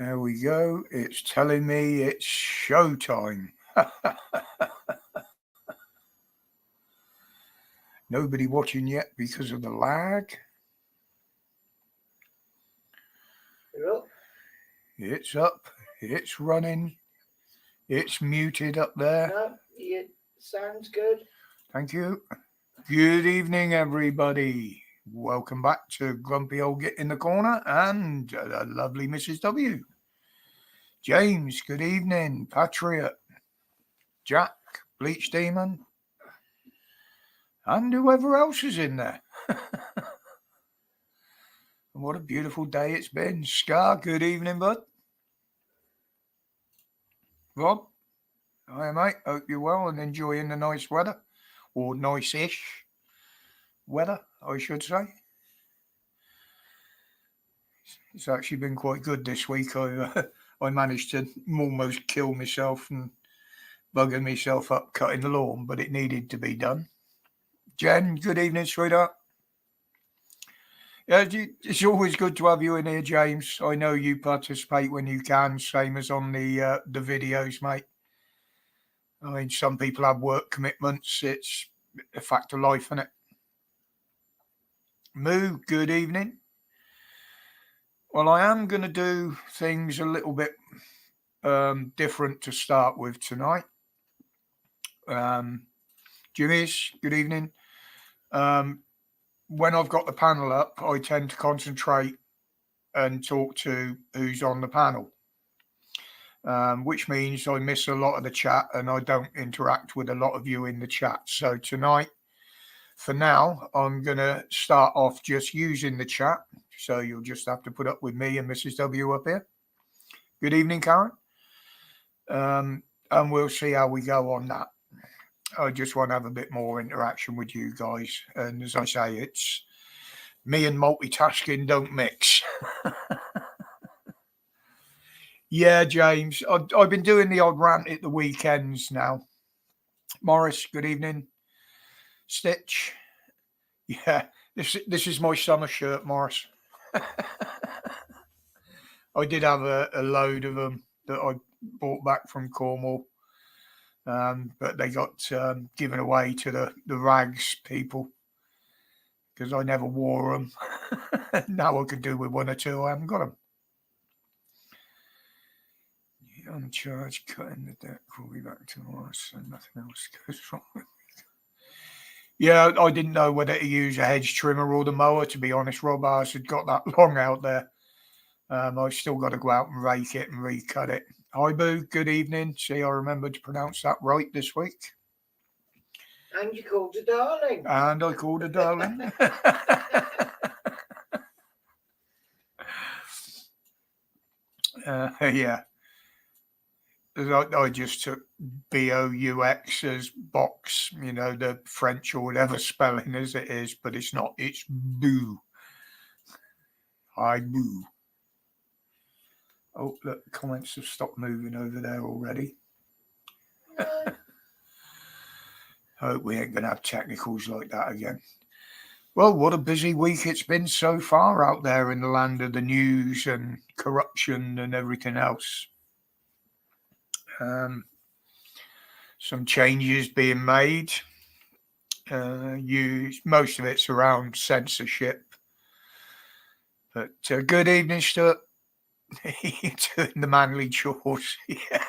There we go. It's telling me it's showtime. Nobody watching yet because of the lag. You're up. It's up. It's running. It's muted up there. No, it sounds good. Thank you. Good evening, everybody. Welcome back to Grumpy Old Git in the Corner and the lovely Mrs. W. James, good evening. Patriot, Jack, Bleach Demon, and whoever else is in there. And what a beautiful day it's been. Scar, good evening, bud. Rob, hi, mate. Hope you're well and enjoying the nice weather, or nice-ish weather, I should say. It's actually been quite good this week. I managed to almost kill myself and bugging myself up cutting the lawn, but it needed to be done. Jen, good evening, sweetheart. Yeah, it's always good to have you in here, James. I know you participate when you can, same as on the videos, mate. I mean, some people have work commitments. It's a fact of life, isn't it? Moo, good evening. Well, I am going to do things a little bit different to start with tonight. Jimmy's, good evening. When I've got the panel up, I tend to concentrate and talk to who's on the panel, which means I miss a lot of the chat and I don't interact with a lot of you in the chat. So tonight, for now, I'm going to start off just using the chat. So you'll just have to put up with me and Mrs. W up here. Good evening, Karen. And we'll see how we go on that. I just want to have a bit more interaction with you guys. And as I say, it's me and multitasking don't mix. Yeah, James, I've been doing the odd rant at the weekends now. Morris, good evening. Stitch, yeah, this is my summer shirt, Morris. I did have a load of them that I brought back from Cornwall. But they got given away to the rags people because I never wore them. Now I could do with one or two. I haven't got them. Uncharged, cutting the deck, will be back to us, and nothing else goes wrong. Yeah, I didn't know whether to use a hedge trimmer or the mower, to be honest. Rob ours had got that long out there. I've still got to go out and rake it and recut it. Hi, Boo. Good evening. See, I remembered to pronounce that right this week. And you called her darling. And I called her darling. Yeah. I just took BOUX as box, you know, the French or whatever spelling as it is, but it's not. It's boo. Hi, boo. Oh, look, comments have stopped moving over there already. Hope we ain't going to have technicals like that again. Well, what a busy week it's been so far out there in the land of the news and corruption and everything else. Some changes being made. Most of it's around censorship. But good evening, Stuart. You're doing the manly chores. Yeah.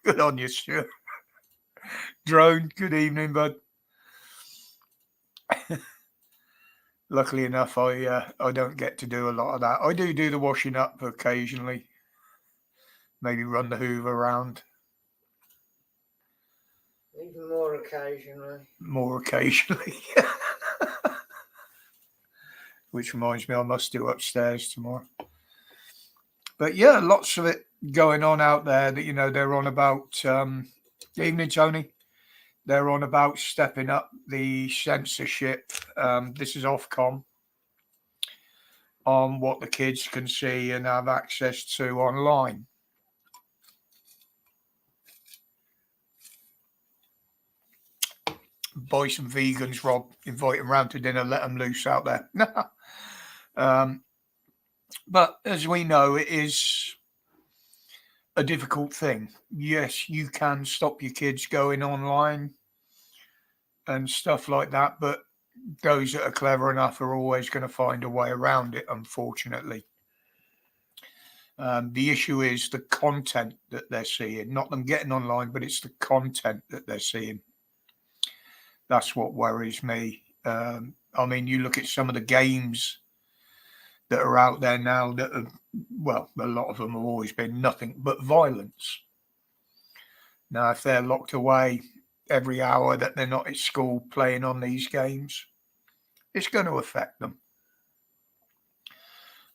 Good on you, Stuart. Drone, good evening, bud. Luckily enough, I don't get to do a lot of that. I do the washing up occasionally. Maybe run the Hoover around. Even more occasionally. More occasionally. Which reminds me, I must do upstairs tomorrow. But yeah, lots of it going on out there that, you know, they're on about. Evening, Tony. They're on about stepping up the censorship. This is Ofcom on what the kids can see and have access to online. Buy some vegans, Rob. Invite them round to dinner. Let them loose out there. But as we know, it is a difficult thing. Yes, you can stop your kids going online and stuff like that, but those that are clever enough are always going to find a way around it, unfortunately. The issue is the content that they're seeing, not them getting online, but it's the content that they're seeing. That's what worries me. I mean, you look at some of the games that are out there now that are, well, a lot of them have always been nothing but violence. Now, if they're locked away every hour that they're not at school playing on these games, it's going to affect them.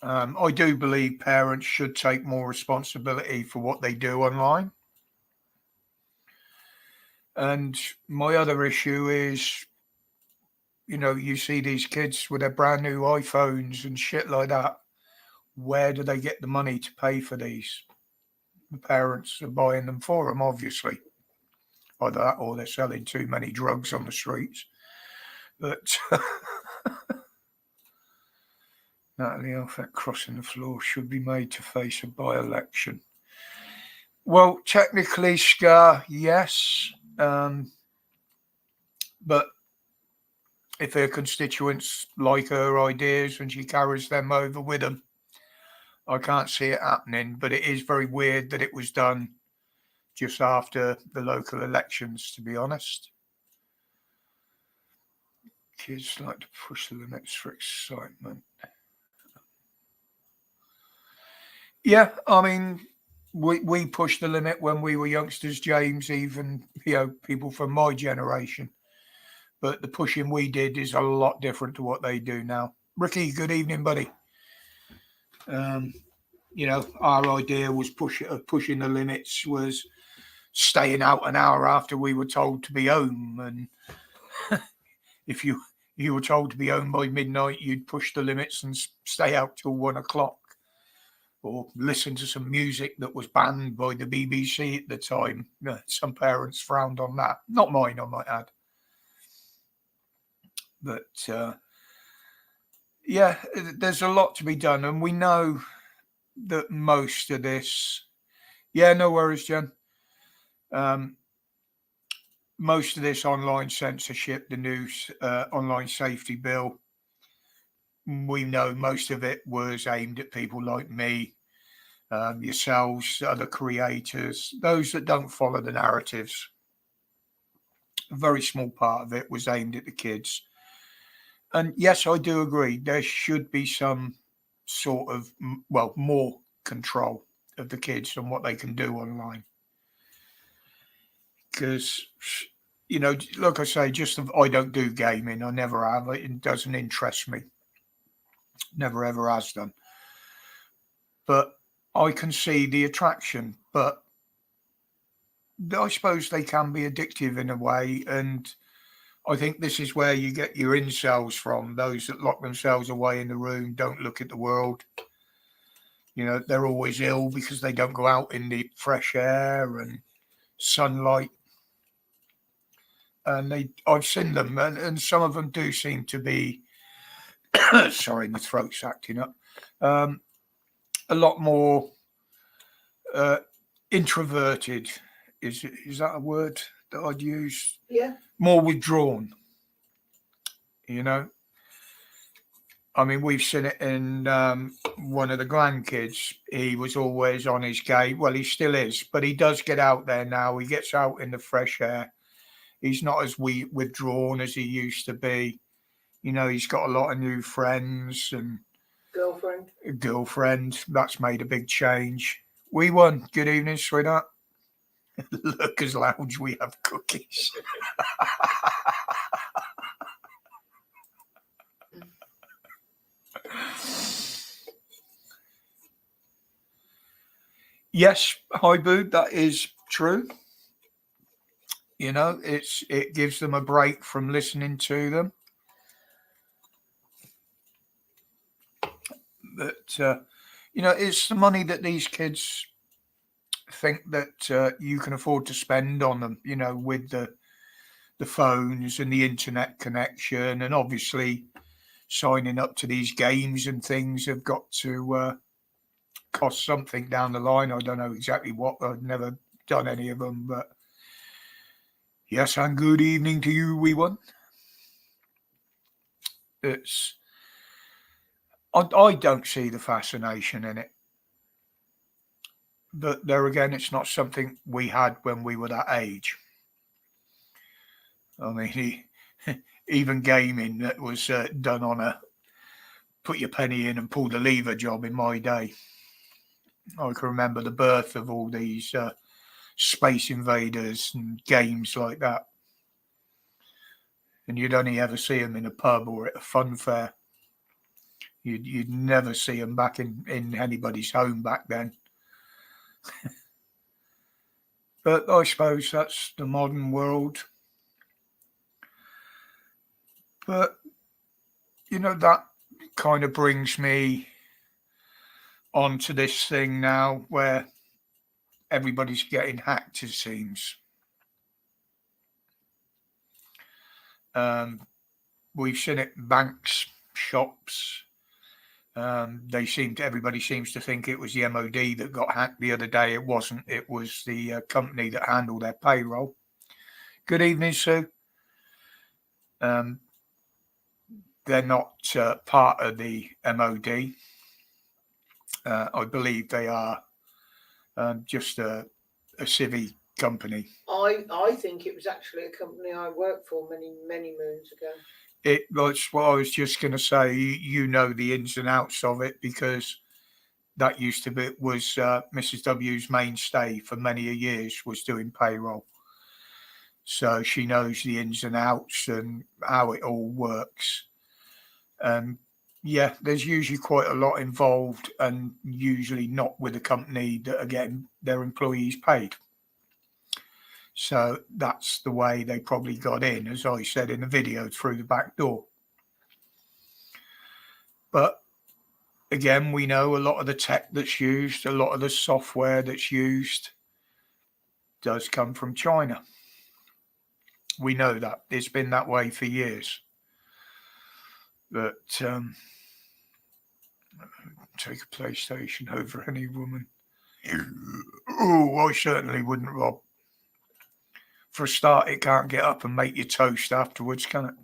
I do believe parents should take more responsibility for what they do online. And my other issue is, you see these kids with their brand new iPhones and shit like that. Where do they get the money to pay for these? The parents are buying them for them, obviously. Either that or they're selling too many drugs on the streets. But Natalie Elphett crossing the floor should be made to face a by-election. Well, technically, Scar, yes. But if her constituents like her ideas and she carries them over with them, I can't see it happening. But it is very weird that it was done just after the local elections, to be honest. Kids like to push the limits for excitement. Yeah, I mean, we pushed the limit when we were youngsters, James, even, people from my generation. But the pushing we did is a lot different to what they do now. Ricky, good evening, buddy. Our idea was pushing the limits was staying out an hour after we were told to be home. And if you were told to be home by midnight, you'd push the limits and stay out till 1 o'clock. Or listen to some music that was banned by the BBC at the time. Some parents frowned on that. Not mine, I might add. But, there's a lot to be done. And we know that most of this... Yeah, no worries, Jen. Most of this online censorship, the new online safety bill, we know most of it was aimed at people like me, yourselves, other creators, those that don't follow the narratives. A very small part of it was aimed at the kids. And yes, I do agree. There should be some sort of, more control of the kids and what they can do online. Because, like I say, I don't do gaming. I never have. It doesn't interest me. Never ever has done. But I can see the attraction. But I suppose they can be addictive in a way. And I think this is where you get your incels from. Those that lock themselves away in the room, don't look at the world. They're always ill because they don't go out in the fresh air and sunlight. And I've seen them, and some of them do seem to be, sorry, my throat's acting up, a lot more introverted. Is that a word that I'd use? Yeah. More withdrawn. I mean, we've seen it in one of the grandkids. He was always on his game. Well, he still is, but he does get out there now. He gets out in the fresh air. He's not as withdrawn as he used to be. He's got a lot of new friends and girlfriend. That's made a big change. We won. Good evening, sweetheart. Lurkers Lounge, we have cookies. Yes, hi, Boo, that is true. It gives them a break from listening to them. But, it's the money that these kids think that you can afford to spend on them, with the phones and the internet connection. And obviously signing up to these games and things have got to cost something down the line. I don't know exactly what. I've never done any of them, but yes, and good evening to you, wee one. I don't see the fascination in it. But there again, it's not something we had when we were that age. I mean, even gaming that was done on a put your penny in and pull the lever job in my day. I can remember the birth of all these Space Invaders and games like that. And you'd only ever see them in a pub or at a fun fair. You'd never see them back in anybody's home back then. But I suppose that's the modern world. But, you know, that kind of brings me onto this thing now where everybody's getting hacked, it seems. We've seen it in banks, shops. Everybody seems to think it was the MOD that got hacked the other day. It wasn't. It was the company that handled their payroll. Good evening, Sue. They're not part of the MOD. I believe they are just a civvy company. I think it was actually a company I worked for many moons ago. That's what I was just going to say. You know the ins and outs of it because that used to be was Mrs. W's mainstay for many years was doing payroll. So she knows the ins and outs and how it all works. Yeah, there's usually quite a lot involved and usually not with the company that are getting their employees paid. So that's the way they probably got in, as I said in the video, through the back door. But again, we know a lot of the tech that's used, a lot of the software that's used does come from China. We know that. It's been that way for years. But take a PlayStation over any woman. Oh, I certainly wouldn't, Rob. For a start, it can't get up and make you toast afterwards, can it?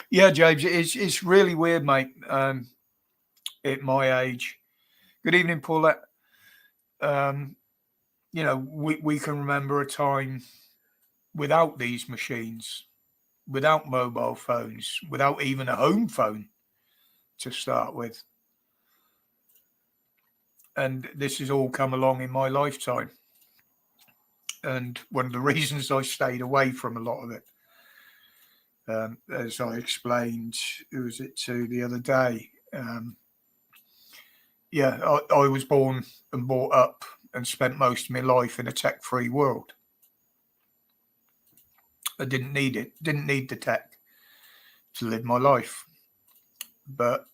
Yeah, James, it's really weird, mate. At my age. Good evening, Paulette. You know, we can remember a time without these machines, without mobile phones, without even a home phone to start with. And this has all come along in my lifetime. And one of the reasons I stayed away from a lot of it, as I explained, who was it to the other day? Yeah, I was born and brought up and spent most of my life in a tech-free world. I didn't need it, didn't need the tech to live my life. But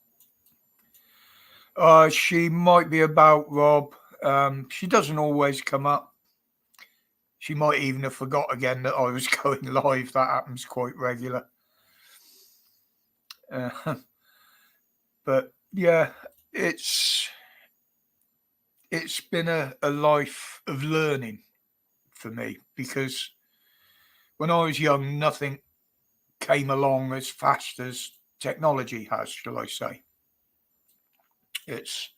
she might be about, Rob. She doesn't always come up. She might even have forgot again that I was going live. That happens quite regular. But yeah, it's been a life of learning for me because when I was young, nothing came along as fast as technology has, shall I say. It's,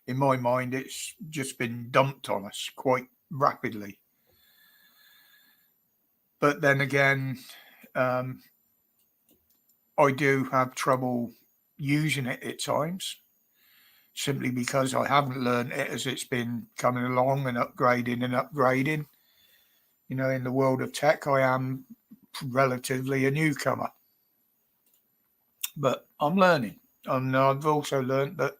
in my mind, it's just been dumped on us quite rapidly. But then again, I do have trouble using it at times, simply because I haven't learned it as it's been coming along and upgrading. You know, in the world of tech, I am relatively a newcomer. But I'm learning. And I've also learned that,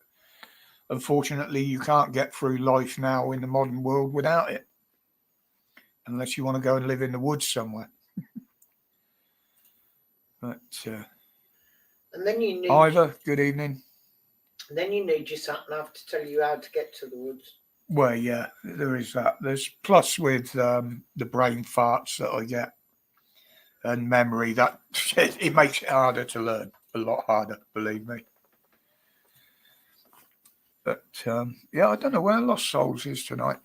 unfortunately, you can't get through life now in the modern world without it. Unless you want to go and live in the woods somewhere. But and then you need Ivor, good evening. Then you need your sat nav to tell you how to get to the woods. Well, yeah, there is that. There's plus with the brain farts that I get and memory that it makes it harder to learn. a lot harder, believe me. But yeah, I don't know where Lost Souls is tonight.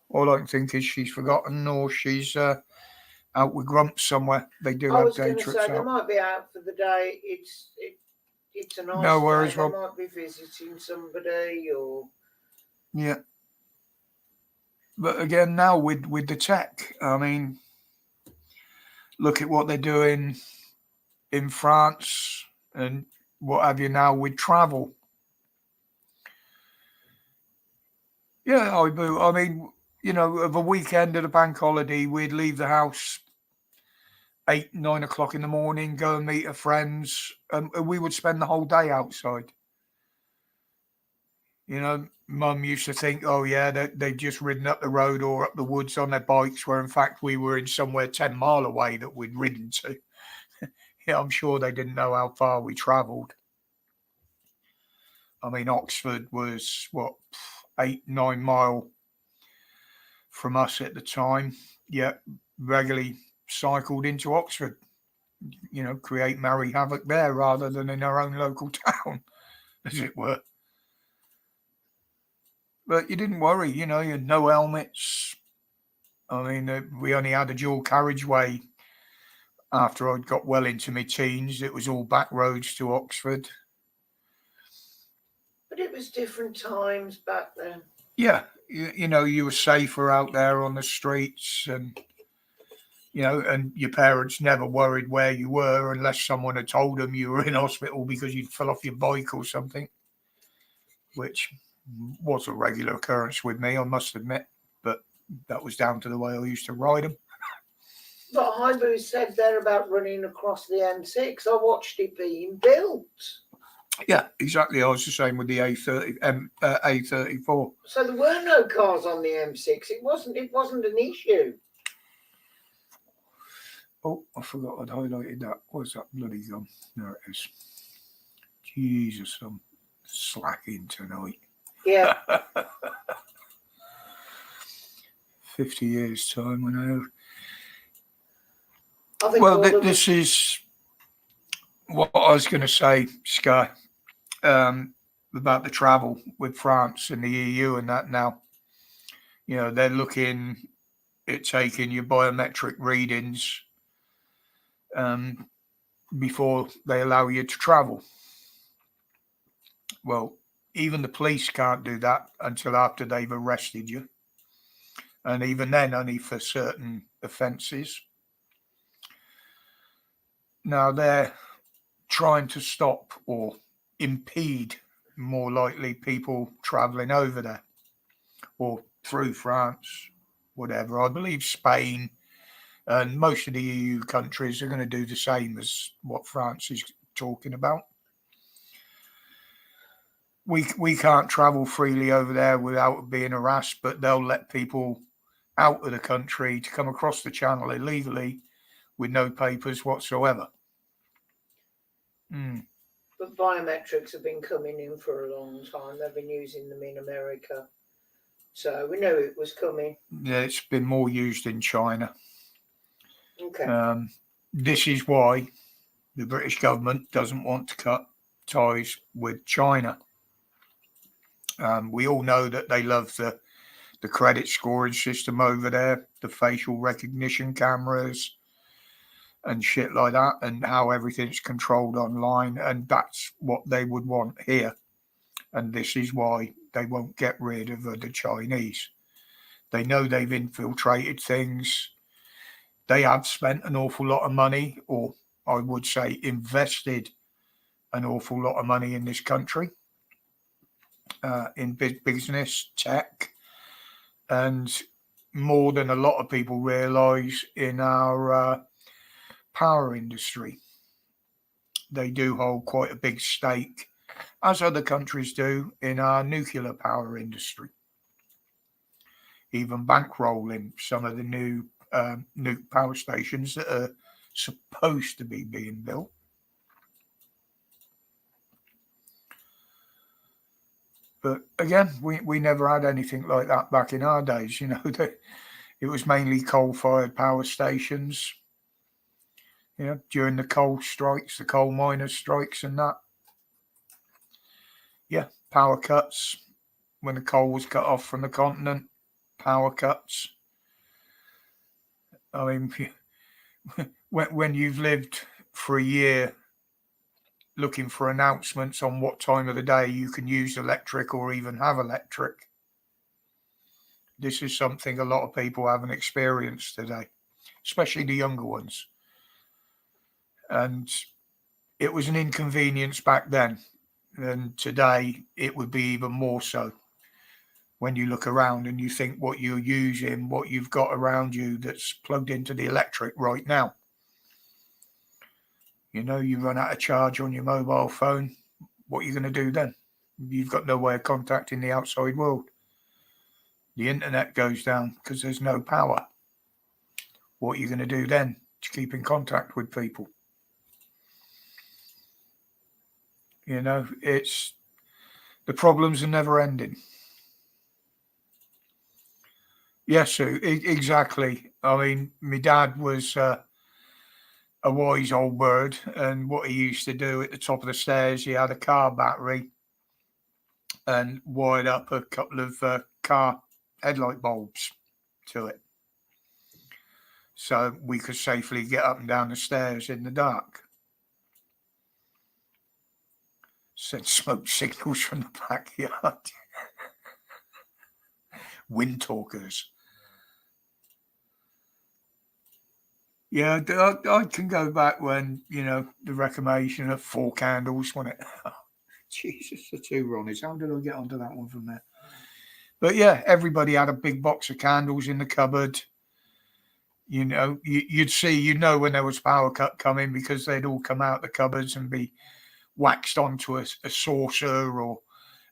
All I can think is she's forgotten, or she's out with Grumps somewhere. They do I have was day going to trips say they out. might be out for the day. It's a nice No day. worries, They Rob. might be visiting somebody, or Yeah. But again, now with the tech, I mean, look at what they're doing in France and what have you now with travel. Yeah, I mean, you know, of a weekend at a bank holiday, we'd leave the house 8, 9 o'clock in the morning, go and meet our friends, and we would spend the whole day outside. You know, Mum used to think, oh yeah, they'd just ridden up the road or up the woods on their bikes, where in fact we were in somewhere 10 mile away that we'd ridden to. Yeah, I'm sure they didn't know how far we travelled. I mean, Oxford was what, 8, 9 mile from us at the time. Yet regularly cycled into Oxford, you know, create merry havoc there rather than in our own local town, as it were. But you didn't worry, you know, you had no helmets. I mean, we only had a dual carriageway after I'd got well into my teens. It was all back roads to Oxford. but it was different times back then. Yeah, you know, you were safer out there on the streets, and you know, and your parents never worried where you were unless someone had told them you were in hospital because you fell off your bike or something, which was a regular occurrence with me, I must admit. But that was down to the way I used to ride them. But Hybu said there about running across the M6. I watched it being built. Yeah, exactly. I was the same with the A34. So there were no cars on the M6. It wasn't an issue. Oh, I forgot I'd highlighted that. Where's that bloody gone? There it is. Jesus, I'm slacking tonight. Yeah. 50 years time, I know. I think Well, all of this is what I was going to say, Sky, about the travel with France and the EU and that now. You know, they're looking at taking your biometric readings before they allow you to travel. Well, even the police can't do that until after they've arrested you. And even then, only for certain offences. Now, they're trying to stop or impede, more likely, people travelling over there or through France, whatever. I believe Spain and most of the EU countries are going to do the same as what France is talking about. We can't travel freely over there without being harassed, but they'll let people out of the country to come across the channel illegally with no papers whatsoever. But biometrics have been coming in for a long time. They've been using them in America. So we knew it was coming. Yeah, it's been more used in China. Okay. This is why the British government doesn't want to cut ties with China. We all know that they love the credit scoring system over there, the facial recognition cameras and shit like that, and how everything's controlled online. And that's what they would want here. And this is why they won't get rid of the Chinese. They know they've infiltrated things. They have spent an awful lot of money, or I would say invested an awful lot of money in this country, in big business, tech, and more than a lot of people realise in our power industry. They do hold quite a big stake, as other countries do, in our nuclear power industry. Even bankrolling some of the new nuke power stations that are supposed to be being built. But again, we never had anything like that back in our days. You know, it was mainly coal-fired power stations. You know, during the coal strikes, the coal miners' strikes and that. Yeah, power cuts. When the coal was cut off from the continent, power cuts. I mean, when you've lived for a year looking for announcements on what time of the day you can use electric or even have electric, this is something a lot of people haven't experienced today, especially the younger ones. And it was an inconvenience back then, and today it would be even more so. When you look around and you think what you're using, what you've got around you that's plugged into the electric right now. You know, you run out of charge on your mobile phone. What are you going to do then? You've got no way of contacting the outside world. The internet goes down because there's no power. What are you going to do then to keep in contact with people? You know, it's the problems are never ending. Yes, Sue, exactly. I mean, my dad was a wise old bird, and what he used to do at the top of the stairs, he had a car battery and wired up a couple of car headlight bulbs to it, so we could safely get up and down the stairs in the dark. Sent smoke signals from the backyard. Wind talkers. Yeah, I can go back when, you know, the Reclamation of 4 candles, when it. Jesus, the 2 Ronnies. How did I get onto that one from there? But yeah, everybody had a big box of candles in the cupboard. You know, you'd see, you know, when there was power cut coming because they'd all come out the cupboards and be waxed onto a saucer or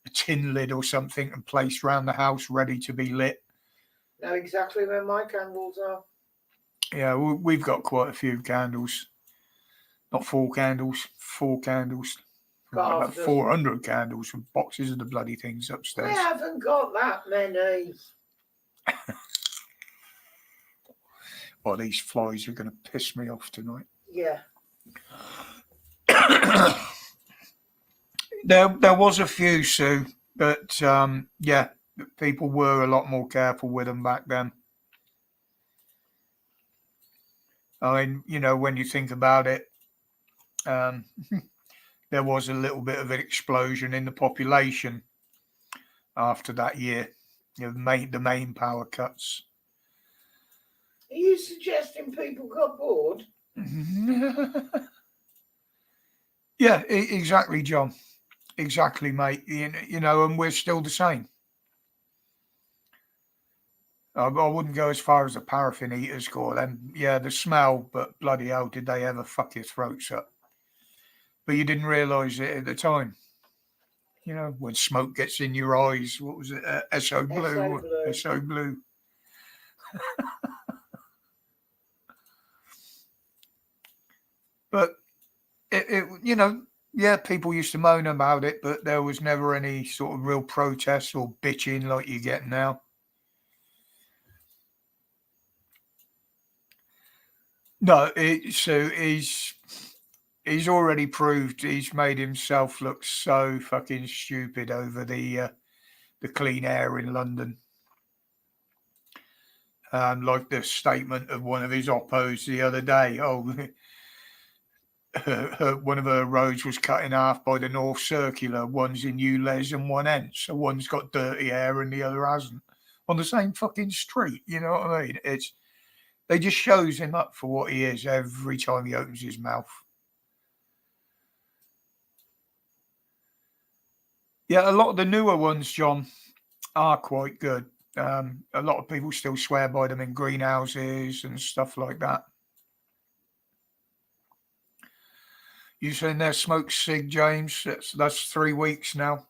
a tin lid or something and placed around the house ready to be lit. Know exactly where my candles are. Yeah, we've got quite a few candles. Not 4 candles, 4 candles. Got About half a dozen. 400 candles and boxes of the bloody things I upstairs. haven't got that many. Well, these flies are going to piss me off tonight. Yeah. There was a few, Sue, but yeah, people were a lot more careful with them back then. I mean, you know, when you think about it, there was a little bit of an explosion in the population after that year. You know, the main power cuts. Are you suggesting people got bored? Yeah, exactly, John. Exactly, mate. You know, and we're still the same. I wouldn't go as far as the paraffin eaters call them. Yeah, the smell, but bloody hell, did they ever fuck your throats up? But you didn't realise it at the time. You know, when smoke gets in your eyes, what was it? SO Blue. Blue. SO Blue. But you know, yeah, people used to moan about it, but there was never any sort of real protest or bitching like you get now. No, so he's already proved he's made himself look so fucking stupid over the clean air in London. Like the statement of one of his oppos the other day. Oh, one of her roads was cut in half by the North Circular. One's in ULEZ and one ain't. So one's got dirty air and the other hasn't. On the same fucking street. You know what I mean? They just shows him up for what he is every time he opens his mouth. Yeah, a lot of the newer ones, John, are quite good. A lot of people still swear by them in greenhouses and stuff like that. You saying there smoke cig, James? That's 3 weeks now.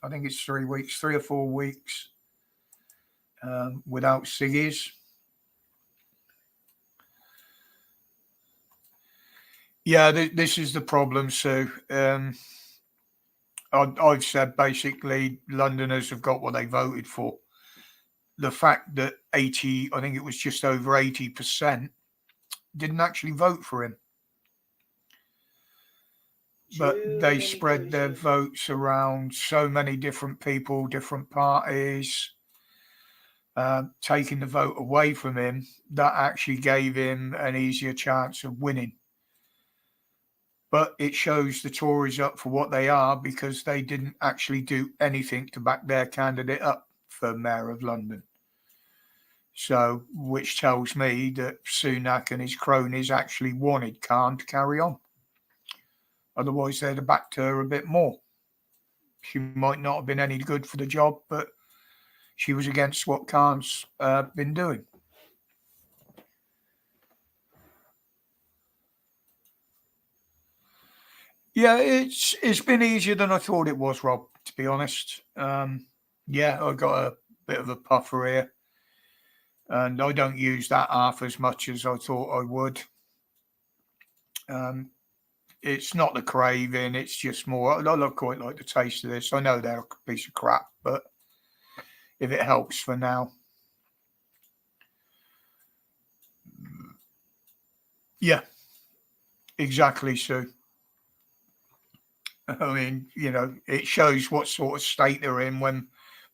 I think it's 3 weeks, 3 or 4 weeks without ciggies. Yeah, this is the problem, Sue. I've said basically Londoners have got what they voted for. The fact that I think it was just over 80%, didn't actually vote for him. but Too they many spread their choices. votes around so many different people, different parties, taking the vote away from him. That actually gave him an easier chance of winning. But it shows the Tories up for what they are, because they didn't actually do anything to back their candidate up for Mayor of London. So, which tells me that Sunak and his cronies actually wanted Khan to carry on. Otherwise, they'd have backed her a bit more. She might not have been any good for the job, but she was against what Khan's been doing. Yeah, it's been easier than I thought it was, Rob, to be honest. Yeah, I got a bit of a puffer here, and I don't use that half as much as I thought I would. It's not the craving, it's just more, I quite like the taste of this. I know they're a piece of crap, but if it helps for now. Yeah, exactly, Sue. I mean, it shows what sort of state they're in when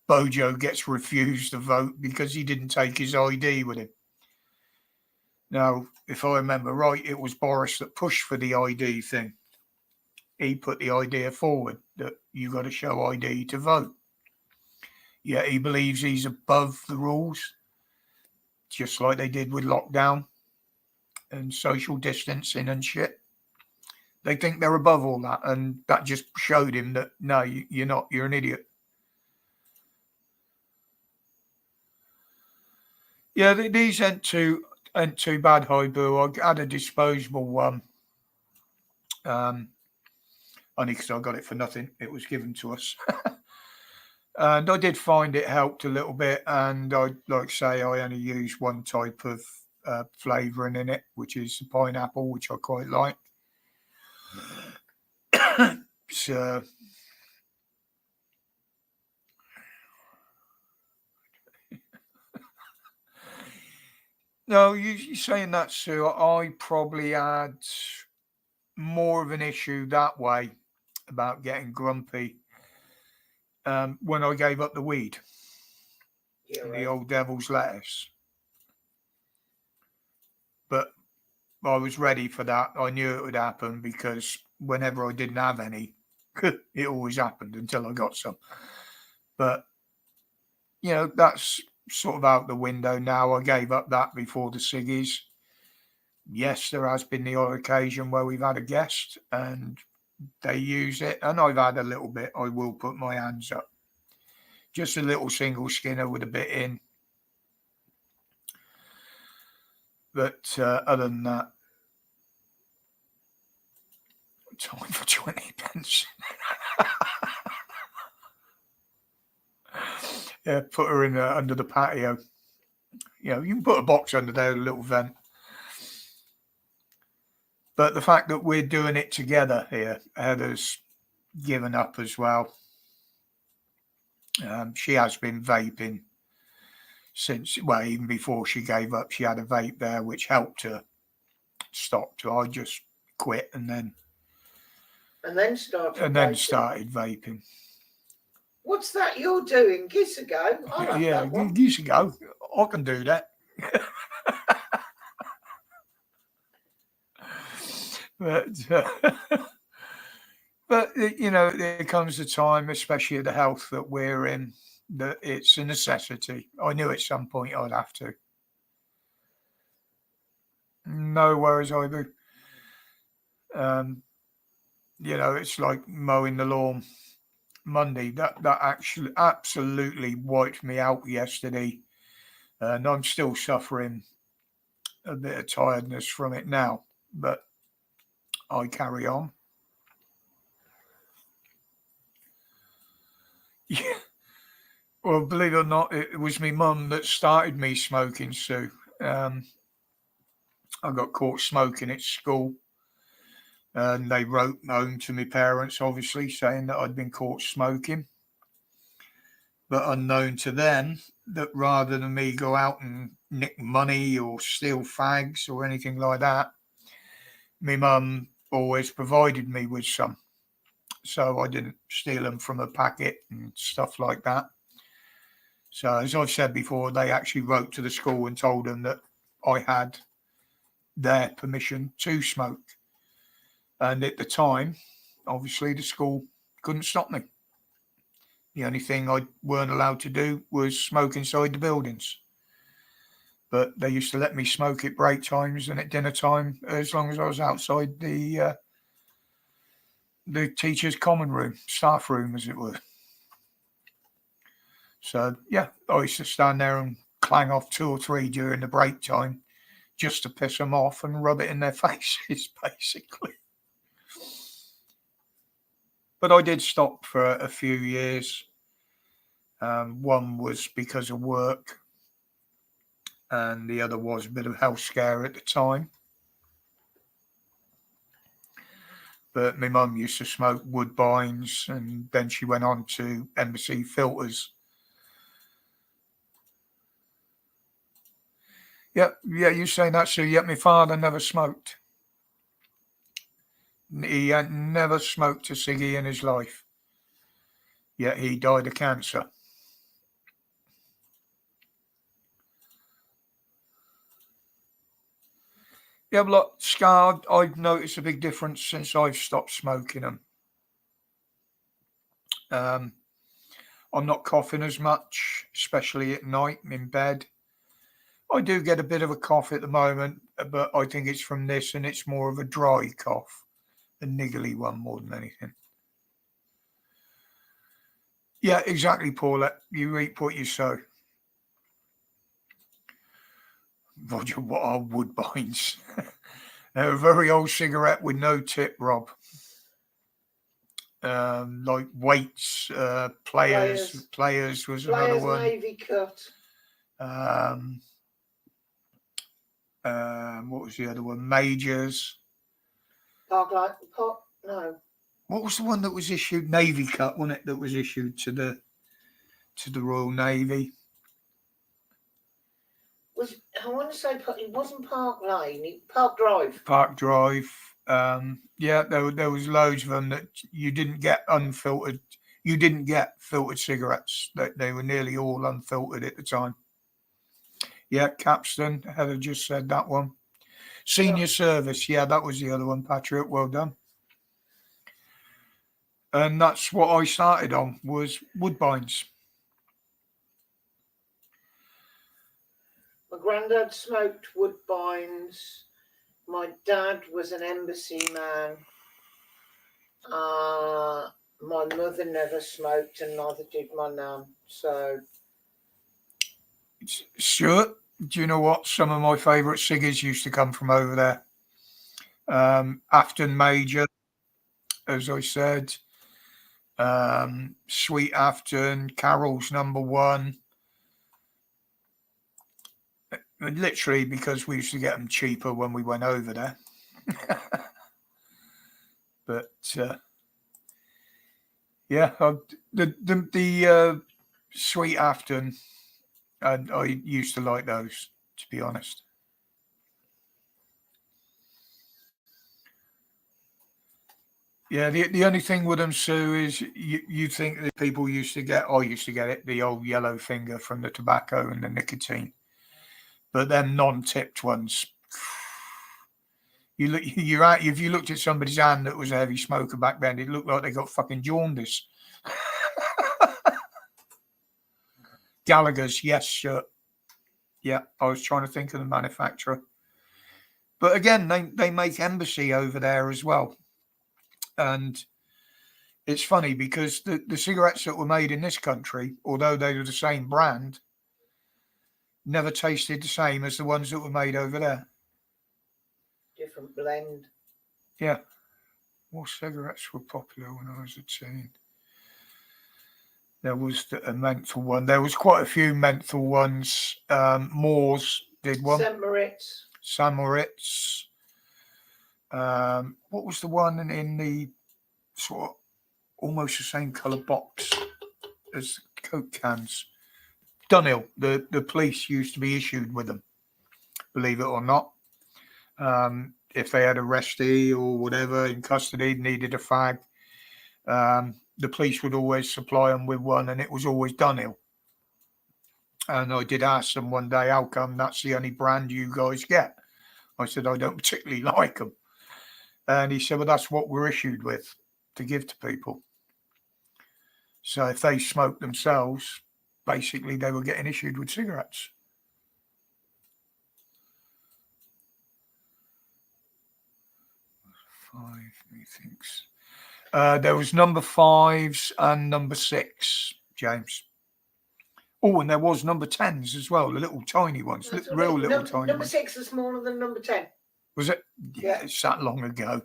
Bojo gets refused a vote because he didn't take his ID with him. Now, if I remember right, it was Boris that pushed for the ID thing. He put the idea forward that you got to show ID to vote. Yet he believes he's above the rules, just like they did with lockdown and social distancing and shit. They think they're above all that, and that just showed him that no, you're not. You're an idiot. Yeah, these ain't too bad, Haibu. I had a disposable one, only because I got it for nothing. It was given to us. And I did find it helped a little bit. And I say I only use one type of flavouring in it, which is the pineapple, which I quite like. So no, you saying that, Sue? I probably had more of an issue that way about getting grumpy when I gave up the weed. Yeah, The right. old devil's lettuce. But I was ready for that. I knew it would happen because whenever I didn't have any, it always happened until I got some. But, that's sort of out the window now. I gave up that before the ciggies. Yes, there has been the odd occasion where we've had a guest and they use it, and I've had a little bit. I will put my hands up. Just a little single skinner with a bit in. But other than that, time for 20 pence. Yeah, put her in under the patio. You can put a box under there, a little vent. But the fact that we're doing it together here, Heather's given up as well. She has been vaping since, well, even before she gave up, she had a vape there, which helped her stop. So I just quit and then started vaping. What's that you're doing? Gives a go. Yeah, gives a go. I can do that. But there comes a time, especially at the health that we're in, that it's a necessity. I knew at some point I'd have to. No worries, either. It's like mowing the lawn. Monday, that actually absolutely wiped me out yesterday, and I'm still suffering a bit of tiredness from it now, but I carry on. Yeah. Well, believe it or not, it was my mum that started me smoking, Sue. I got caught smoking at school, and they wrote home to my parents, obviously, saying that I'd been caught smoking. But unknown to them, that rather than me go out and nick money or steal fags or anything like that, my mum always provided me with some, so I didn't steal them from a packet and stuff like that. So as I've said before, they actually wrote to the school and told them that I had their permission to smoke. And at the time, obviously, the school couldn't stop me. The only thing I weren't allowed to do was smoke inside the buildings. But they used to let me smoke at break times and at dinner time, as long as I was outside the teacher's common room, staff room, as it were. So, yeah, I used to stand there and clang off 2 or 3 during the break time just to piss them off and rub it in their faces, basically. But I did stop for a few years. One was because of work, and the other was a bit of a health scare at the time. But my mum used to smoke Woodbines, and then she went on to Embassy filters. Yeah, you saying that, Sue? Yep, my father never smoked. He had never smoked a ciggy in his life. Yet he died of cancer. Yeah, but look, Scar, I've noticed a big difference since I've stopped smoking them. I'm not coughing as much, especially at night in bed. I do get a bit of a cough at the moment, but I think it's from this, and it's more of a dry cough, a niggly one more than anything. Yeah, exactly, Paulette. You reap what you sow. Roger, what are Woodbines? They're a very old cigarette with no tip, Rob. Like Weights, Players was another one. Navy Cut. What was the other one? Majors. No. What was the one that was issued? Navy Cut, wasn't it? That was issued to the Royal Navy. I want to say it wasn't Park Lane, Park Drive. Park Drive. Yeah, there was loads of them that you didn't get unfiltered. You didn't get filtered cigarettes. They were nearly all unfiltered at the time. Yeah, Capstan. Heather just said that one. Senior Service. Yeah, that was the other one, Patrick. Well done. And that's what I started on, was Woodbines. My granddad smoked Woodbines. My dad was an embassy man. My mother never smoked, and neither did my nan. So, Stuart, do you know what? Some of my favourite ciggies used to come from over there. Afton Major, as I said. Sweet Afton, Carol's number 1. Literally because we used to get them cheaper when we went over there. But yeah, the Sweet Afton, I used to like those, to be honest. Yeah, the only thing with them, Sue, is you think that people used to get, I used to get it, the old yellow finger from the tobacco and the nicotine. But them non-tipped ones, if you looked at somebody's hand that was a heavy smoker back then, it looked like they got fucking jaundice. Gallagher's, yes, sure. Yeah, I was trying to think of the manufacturer. But again, they make Embassy over there as well. And it's funny because the cigarettes that were made in this country, although they were the same brand, never tasted the same as the ones that were made over there. Different blend. Yeah. What cigarettes were popular when I was a teen? There was a menthol one. There was quite a few menthol ones. Moores did one. St. Moritz. What was the one in the sort of almost the same colour box as Coke cans? Dunhill. The police used to be issued with them, believe it or not. if they had a arrestee or whatever in custody, needed a fag, the police would always supply them with one, and it was always Dunhill. And I did ask them one day, how come that's the only brand you guys get? I said, I don't particularly like them. And he said, well, that's what we're issued with to give to people. So if they smoked themselves, basically they were getting issued with cigarettes. Five, methinks. There was number 5s and number 6, James. Oh, and there was number 10s as well, the little tiny ones, real little tiny number ones. 6 is smaller than number 10. Was it? Yeah. It's that long ago.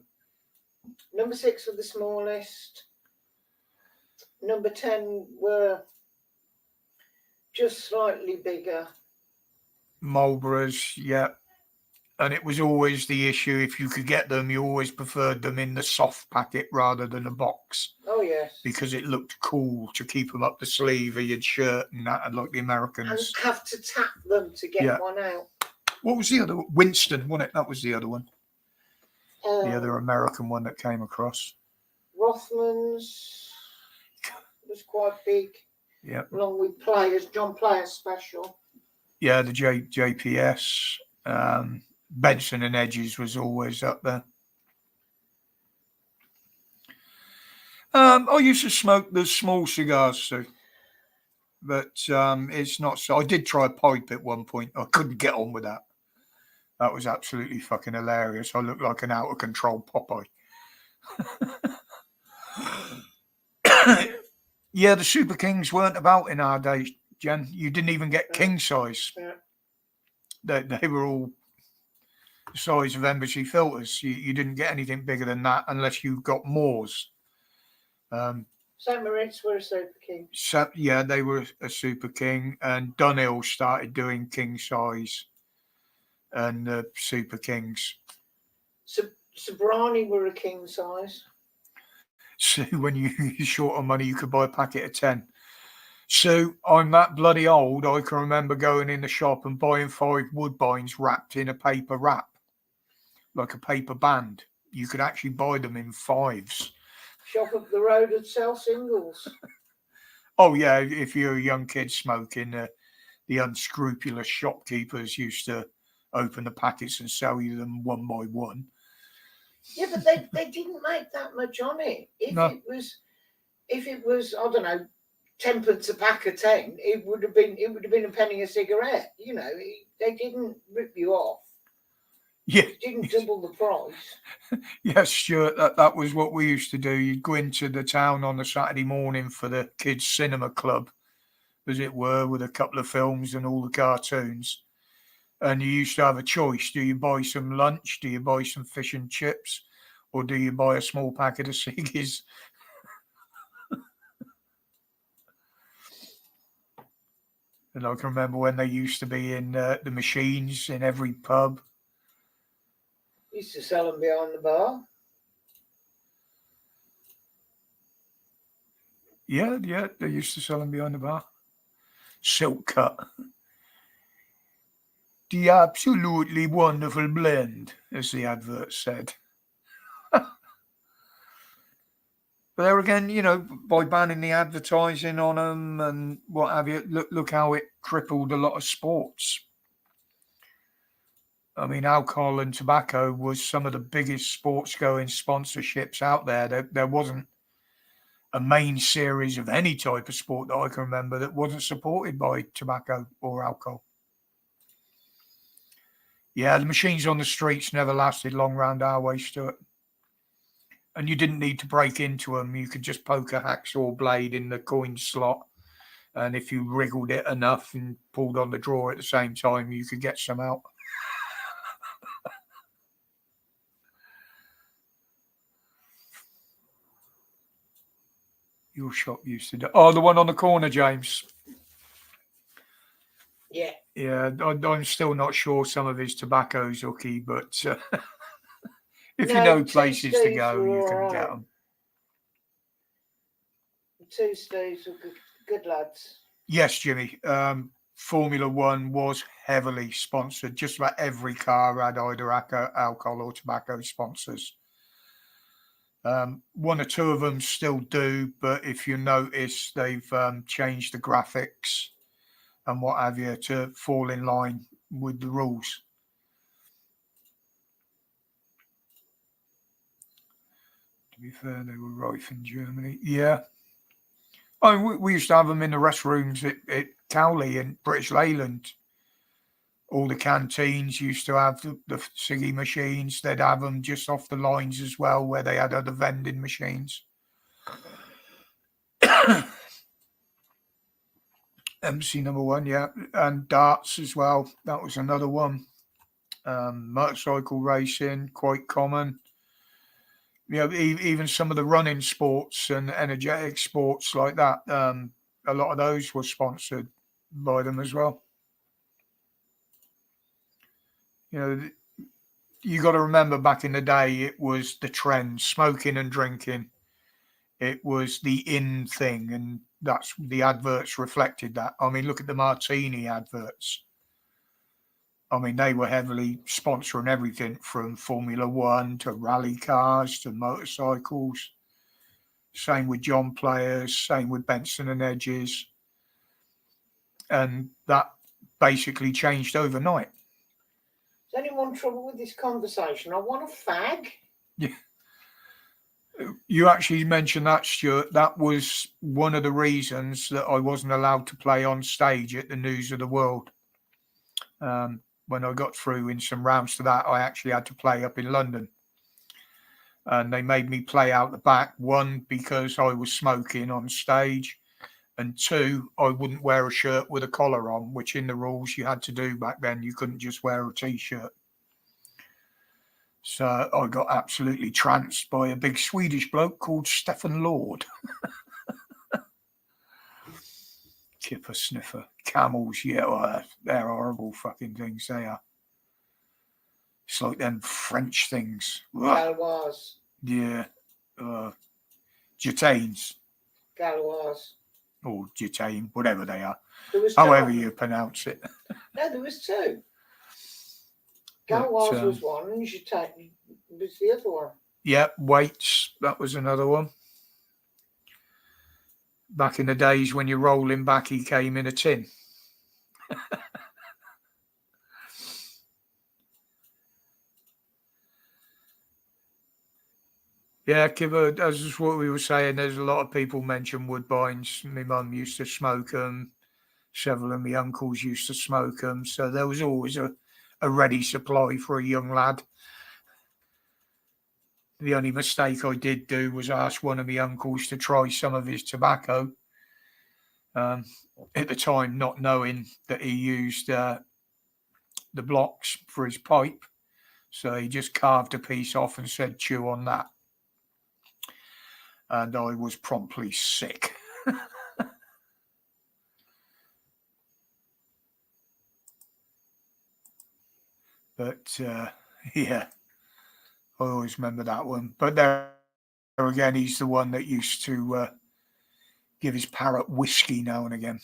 Number 6 were the smallest. Number 10 were just slightly bigger. Marlboros, yeah. And it was always the issue, if you could get them, you always preferred them in the soft packet rather than a box. Oh, yes. Because it looked cool to keep them up the sleeve of your shirt and that, like the Americans. And have to tap them to get one out. What was the other one? Winston, wasn't it? That was the other one. The other American one that came across. Rothmans was quite big. Yeah. Along with Players, John Players Special. Yeah, the JPS. Benson and Edges was always up there. I used to smoke the small cigars too, but it's not so. I did try a pipe at one point. I couldn't get on with that. That was absolutely fucking hilarious. I looked like an out of control Popeye. Yeah, the Super Kings weren't about in our days, Jen. You didn't even get king size. Yeah. They were all the size of embassy filters. You didn't get anything bigger than that unless you got Moors. St. Moritz were a Super King. So, yeah, they were a Super King, and Dunhill started doing king size and the Super Kings. Sobrani were a king size. So when you're short on money, you could buy a packet of 10. So I'm that bloody old, I can remember going in the shop and buying 5 Woodbines wrapped in a paper wrap, like a paper band. You could actually buy them in 5s. Shop up the road and sell singles. Oh, yeah, if you're a young kid smoking, the unscrupulous shopkeepers used to open the packets and sell you them one by one. Yeah, but they didn't make that much on it. If it was, I don't know, 10pence a pack of 10, it would have been a penny a cigarette. You know, they didn't rip you off. Yeah, It didn't double the price. Yes, Stuart, that was what we used to do. You'd go into the town on a Saturday morning for the kids' cinema club, as it were, with a couple of films and all the cartoons. And you used to have a choice. Do you buy some lunch? Do you buy some fish and chips? Or do you buy a small packet of ciggies? And I can remember when they used to be in the machines in every pub. Used to sell them behind the bar. Yeah, they used to sell them behind the bar. Silk cut. The absolutely wonderful blend, as the advert said. But there again, you know, by banning the advertising on them and what have you, look how it crippled a lot of sports. I mean, alcohol and tobacco was some of the biggest sports-going sponsorships out there. There wasn't a main series of any type of sport that I can remember that wasn't supported by tobacco or alcohol. Yeah, the machines on the streets never lasted long round our way, Stuart. And you didn't need to break into them. You could just poke a hacksaw blade in the coin slot. And if you wriggled it enough and pulled on the drawer at the same time, you could get some out. Your shop used to do. Oh, the one on the corner, James. Yeah. Yeah, I'm still not sure some of his tobacco's hooky, but if you know places to go, you can get them. The two Steves were good lads. Yes, Jimmy. Formula One was heavily sponsored. Just about every car had either alcohol or tobacco sponsors. One or two of them still do, but if you notice, they've changed the graphics and what have you to fall in line with the rules. To be fair, they were rife in Germany. Yeah. I mean, we used to have them in the restrooms at Cowley in British Leyland. All the canteens used to have the ciggy machines. They'd have them just off the lines as well, where they had other vending machines. MC number one, yeah. And darts as well. That was another one. Motorcycle racing, quite common. Even some of the running sports and energetic sports like that, a lot of those were sponsored by them as well. You got to remember back in the day, it was the trend, smoking and drinking. It was the in thing, and that's the adverts reflected that. I mean, look at the Martini adverts. I mean, they were heavily sponsoring everything from Formula One to rally cars to motorcycles. Same with John Players, same with Benson and Hedges. And that basically changed overnight. Is anyone trouble with this conversation? I want a fag. Yeah. You actually mentioned that, Stuart. That was one of the reasons that I wasn't allowed to play on stage at the News of the World. When I got through in some rounds to that, I actually had to play up in London. And they made me play out the back. One, because I was smoking on stage. And two, I wouldn't wear a shirt with a collar on, which in the rules you had to do back then. You couldn't just wear a T-shirt. So I got absolutely tranced by a big Swedish bloke called Stefan Lord. Kipper sniffer. Camels, yeah, they're horrible fucking things, they are. It's like them French things. Galois. Yeah. Gitanes. Galois. Or Gitane, whatever they are. However you pronounce it. No, there was two. Galois was one, and Gitane was the other one. Yeah, weights, that was another one. Back in the days when you're rolling back, he came in a tin. Yeah, Kibber, as what we were saying, there's a lot of people mention Woodbines. My mum used to smoke them. Several of my uncles used to smoke them. So there was always a ready supply for a young lad. The only mistake I did do was ask one of my uncles to try some of his tobacco. At the time, not knowing that he used the blocks for his pipe. So he just carved a piece off and said, chew on that. And I was promptly sick. But, yeah, I always remember that one. But there again, he's the one that used to give his parrot whiskey now and again.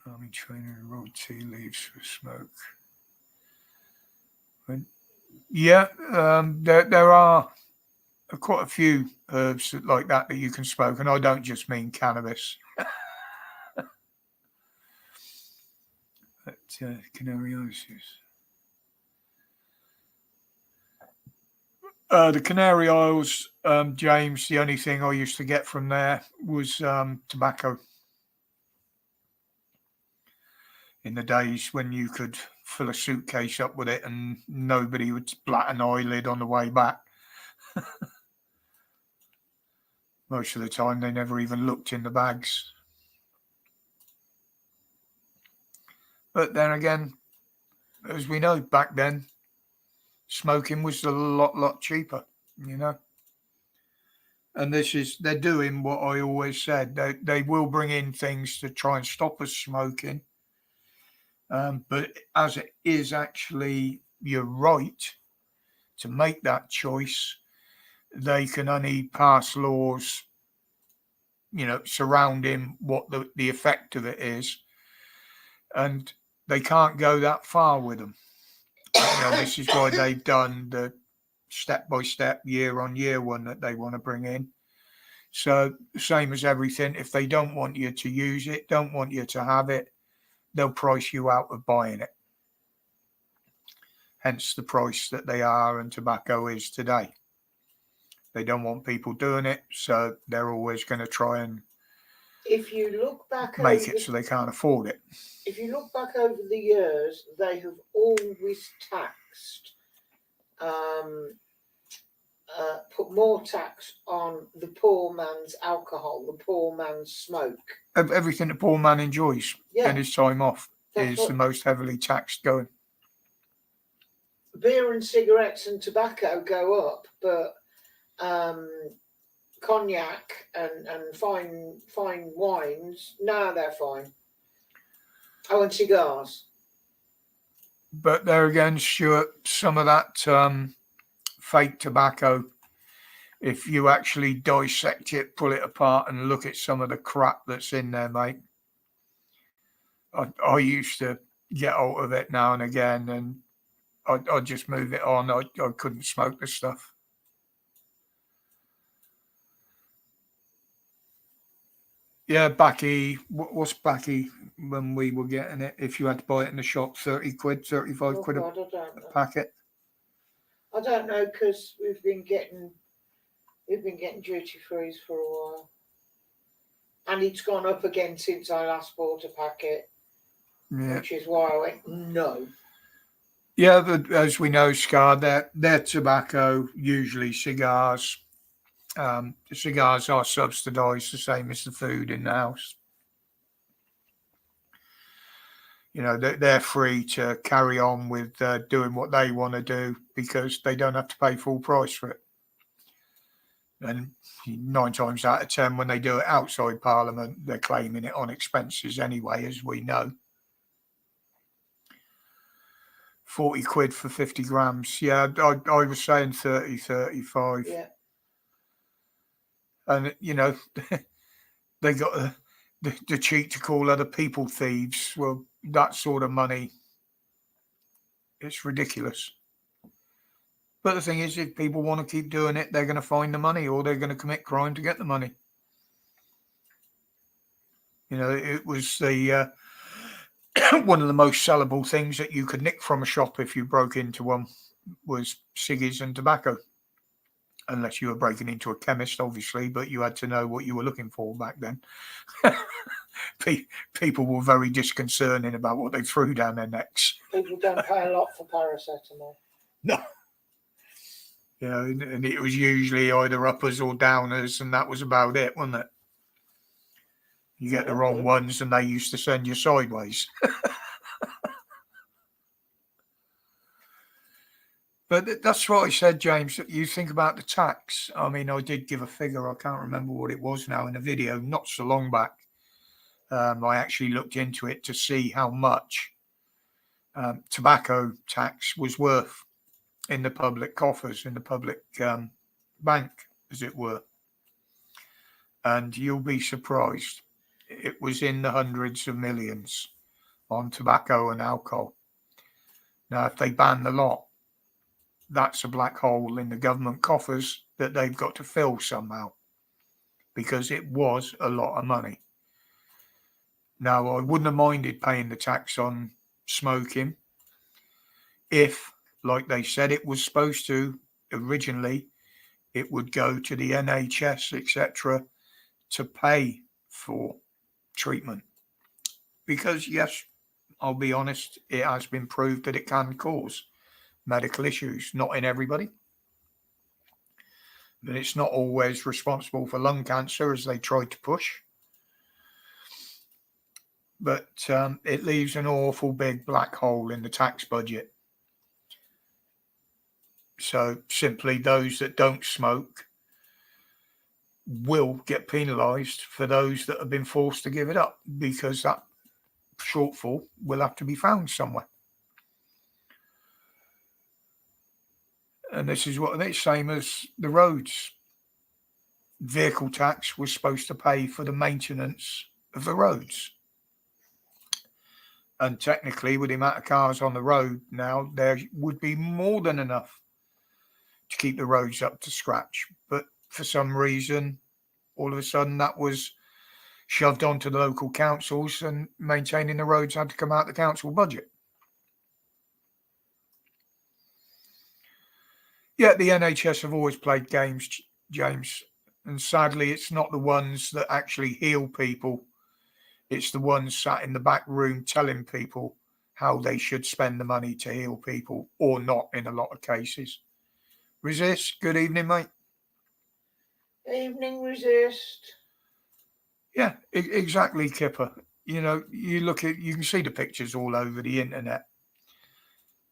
Army trainer rolled tea leaves for smoke. Yeah, there are quite a few herbs like that you can smoke, and I don't just mean cannabis. But Canary Isles. The Canary Isles, James, the only thing I used to get from there was tobacco. In the days when you could fill a suitcase up with it and nobody would blat an eyelid on the way back. Most of the time, they never even looked in the bags. But then again, as we know, back then, smoking was a lot cheaper, you know. And they're doing what I always said. They will bring in things to try and stop us smoking. But as it is actually your right to make that choice, they can only pass laws, surrounding what the effect of it is, and they can't go that far with them. This is why they've done the step-by-step, year-on-year one that they want to bring in. So, same as everything, if they don't want you to use it, don't want you to have it, they'll price you out of buying it. Hence the price that they are and tobacco is today. They don't want people doing it, so they're always going to try and if you look back make it so they can't afford it. If you look back over the years, they have always taxed, put more tax on the poor man's alcohol, the poor man's smoke. Everything the poor man enjoys in his time off That's is the most heavily taxed going. Beer and cigarettes and tobacco go up, but cognac and fine wines, no, they're fine. Oh, and cigars. But there again, Stuart, some of that fake tobacco, if you actually dissect it, pull it apart and look at some of the crap that's in there, mate. I used to get out of it now and again, and I'd just move it on. I couldn't smoke the stuff. Yeah, Backy. What's Backy when we were getting it? If you had to buy it in the shop, 30 quid, 35 quid a packet. I don't know, because we've been getting duty frees for a while, and it's gone up again since I last bought a packet. Yeah. Which is why I went no. Yeah, but as we know, Scar, their tobacco, usually cigars. The cigars are subsidised the same as the food in the house. They're free to carry on with doing what they want to do because they don't have to pay full price for it. And 9 times out of 10, when they do it outside Parliament, they're claiming it on expenses anyway, as we know. 40 quid for 50 grams. Yeah, I was saying 30, 35. Yeah. And, they got the cheek to call other people thieves. Well, that sort of money, it's ridiculous. But the thing is, if people want to keep doing it, they're going to find the money or they're going to commit crime to get the money. It was the one of the most sellable things that you could nick from a shop if you broke into one was ciggies and tobacco. Unless you were breaking into a chemist, obviously, but you had to know what you were looking for back then. People were very disconcerting about what they threw down their necks. People don't pay a lot for paracetamol. No. And it was usually either uppers or downers, and that was about it, wasn't it? You get the wrong ones, and they used to send you sideways. But that's what I said, James. You think about the tax. I mean, I did give a figure. I can't remember what it was now in a video, not so long back. I actually looked into it to see how much tobacco tax was worth in the public coffers, in the public bank, as it were. And you'll be surprised. It was in the hundreds of millions on tobacco and alcohol. Now, if they ban the lot, that's a black hole in the government coffers that they've got to fill somehow, because it was a lot of money. Now, I wouldn't have minded paying the tax on smoking if, like they said it was supposed to originally, it would go to the NHS, etc., to pay for treatment. Because, yes, I'll be honest, it has been proved that it can cause medical issues, not in everybody. But it's not always responsible for lung cancer, as they tried to push. But it leaves an awful big black hole in the tax budget. So simply those that don't smoke will get penalised for those that have been forced to give it up, because that shortfall will have to be found somewhere. And this is what it's same as the roads. Vehicle tax was supposed to pay for the maintenance of the roads. And technically, with the amount of cars on the road now, there would be more than enough to keep the roads up to scratch. But for some reason, all of a sudden, that was shoved onto the local councils, and maintaining the roads had to come out of the council budget. Yeah, the NHS have always played games, James, and sadly, it's not the ones that actually heal people. It's the ones sat in the back room telling people how they should spend the money to heal people, or not in a lot of cases. Resist, good evening, mate. Evening, Resist. Yeah, exactly, Kipper. You know, you can see the pictures all over the internet.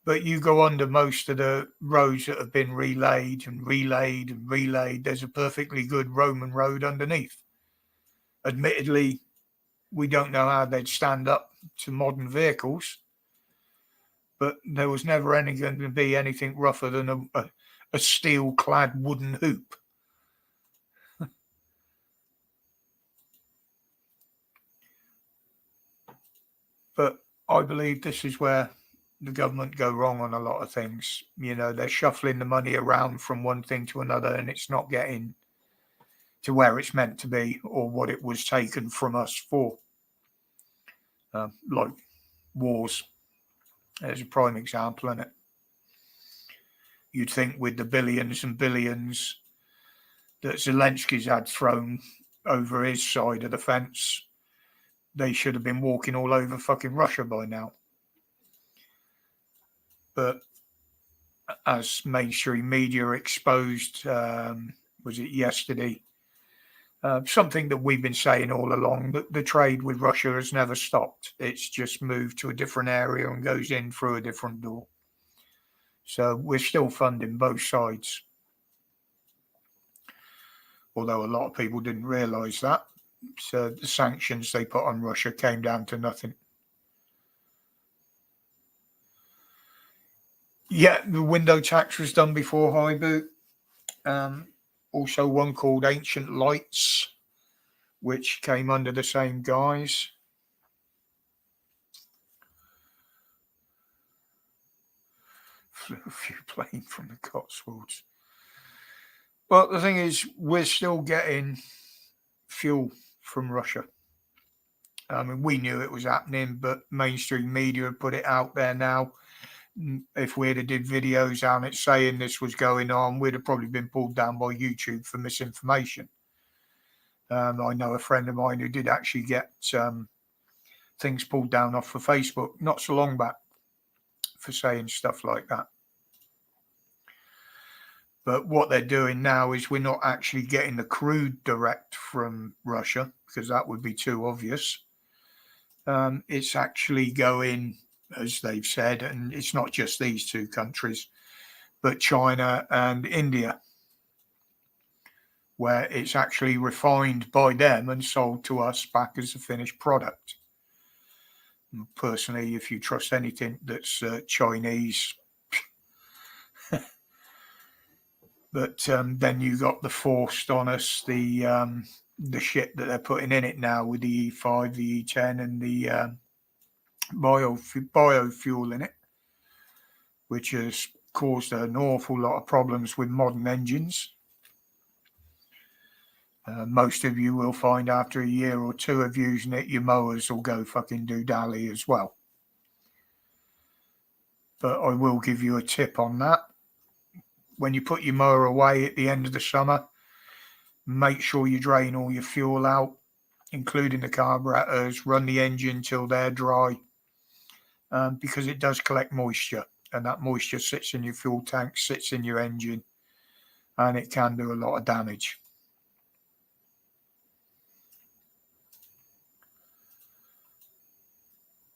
But you go under most of the roads that have been relayed and relayed and relayed. There's a perfectly good Roman road underneath. Admittedly, we don't know how they'd stand up to modern vehicles, but there was never going to be anything rougher than a steel-clad wooden hoop. But I believe this is where the government go wrong on a lot of things. You know, they're shuffling the money around from one thing to another, and it's not getting to where it's meant to be or what it was taken from us for. Like wars, there's a prime example in it. You'd think with the billions and billions that Zelensky's had thrown over his side of the fence, they should have been walking all over fucking Russia by now. But as mainstream media exposed, was it yesterday? Something that we've been saying all along, that the trade with Russia has never stopped. It's just moved to a different area and goes in through a different door. So we're still funding both sides. Although a lot of people didn't realise that. So the sanctions they put on Russia came down to nothing. Yeah, the window tax was done before High Boot. Also one called Ancient Lights, which came under the same guise. Flew a few planes from the Cotswolds. Well, the thing is, we're still getting fuel from Russia. I mean, we knew it was happening, but mainstream media have put it out there now. If we'd have did videos on it saying this was going on, we'd have probably been pulled down by YouTube for misinformation. I know a friend of mine who did actually get things pulled down off of Facebook not so long back for saying stuff like that. But what they're doing now is we're not actually getting the crude direct from Russia, because that would be too obvious. It's actually going, as they've said, and it's not just these two countries, but China and India, where it's actually refined by them and sold to us back as a finished product. Personally, if you trust anything that's Chinese, but then you got the forced on us, the shit that they're putting in it now with the E5, the E10, and the biofuel in it, which has caused an awful lot of problems with modern engines. Most of you will find after a year or two of using it, your mowers will go fucking do-dally as well. But I will give you a tip on that. When you put your mower away at the end of the summer, make sure you drain all your fuel out, including the carburetors. Run the engine till they're dry, because it does collect moisture, and that moisture sits in your fuel tank, sits in your engine, and it can do a lot of damage.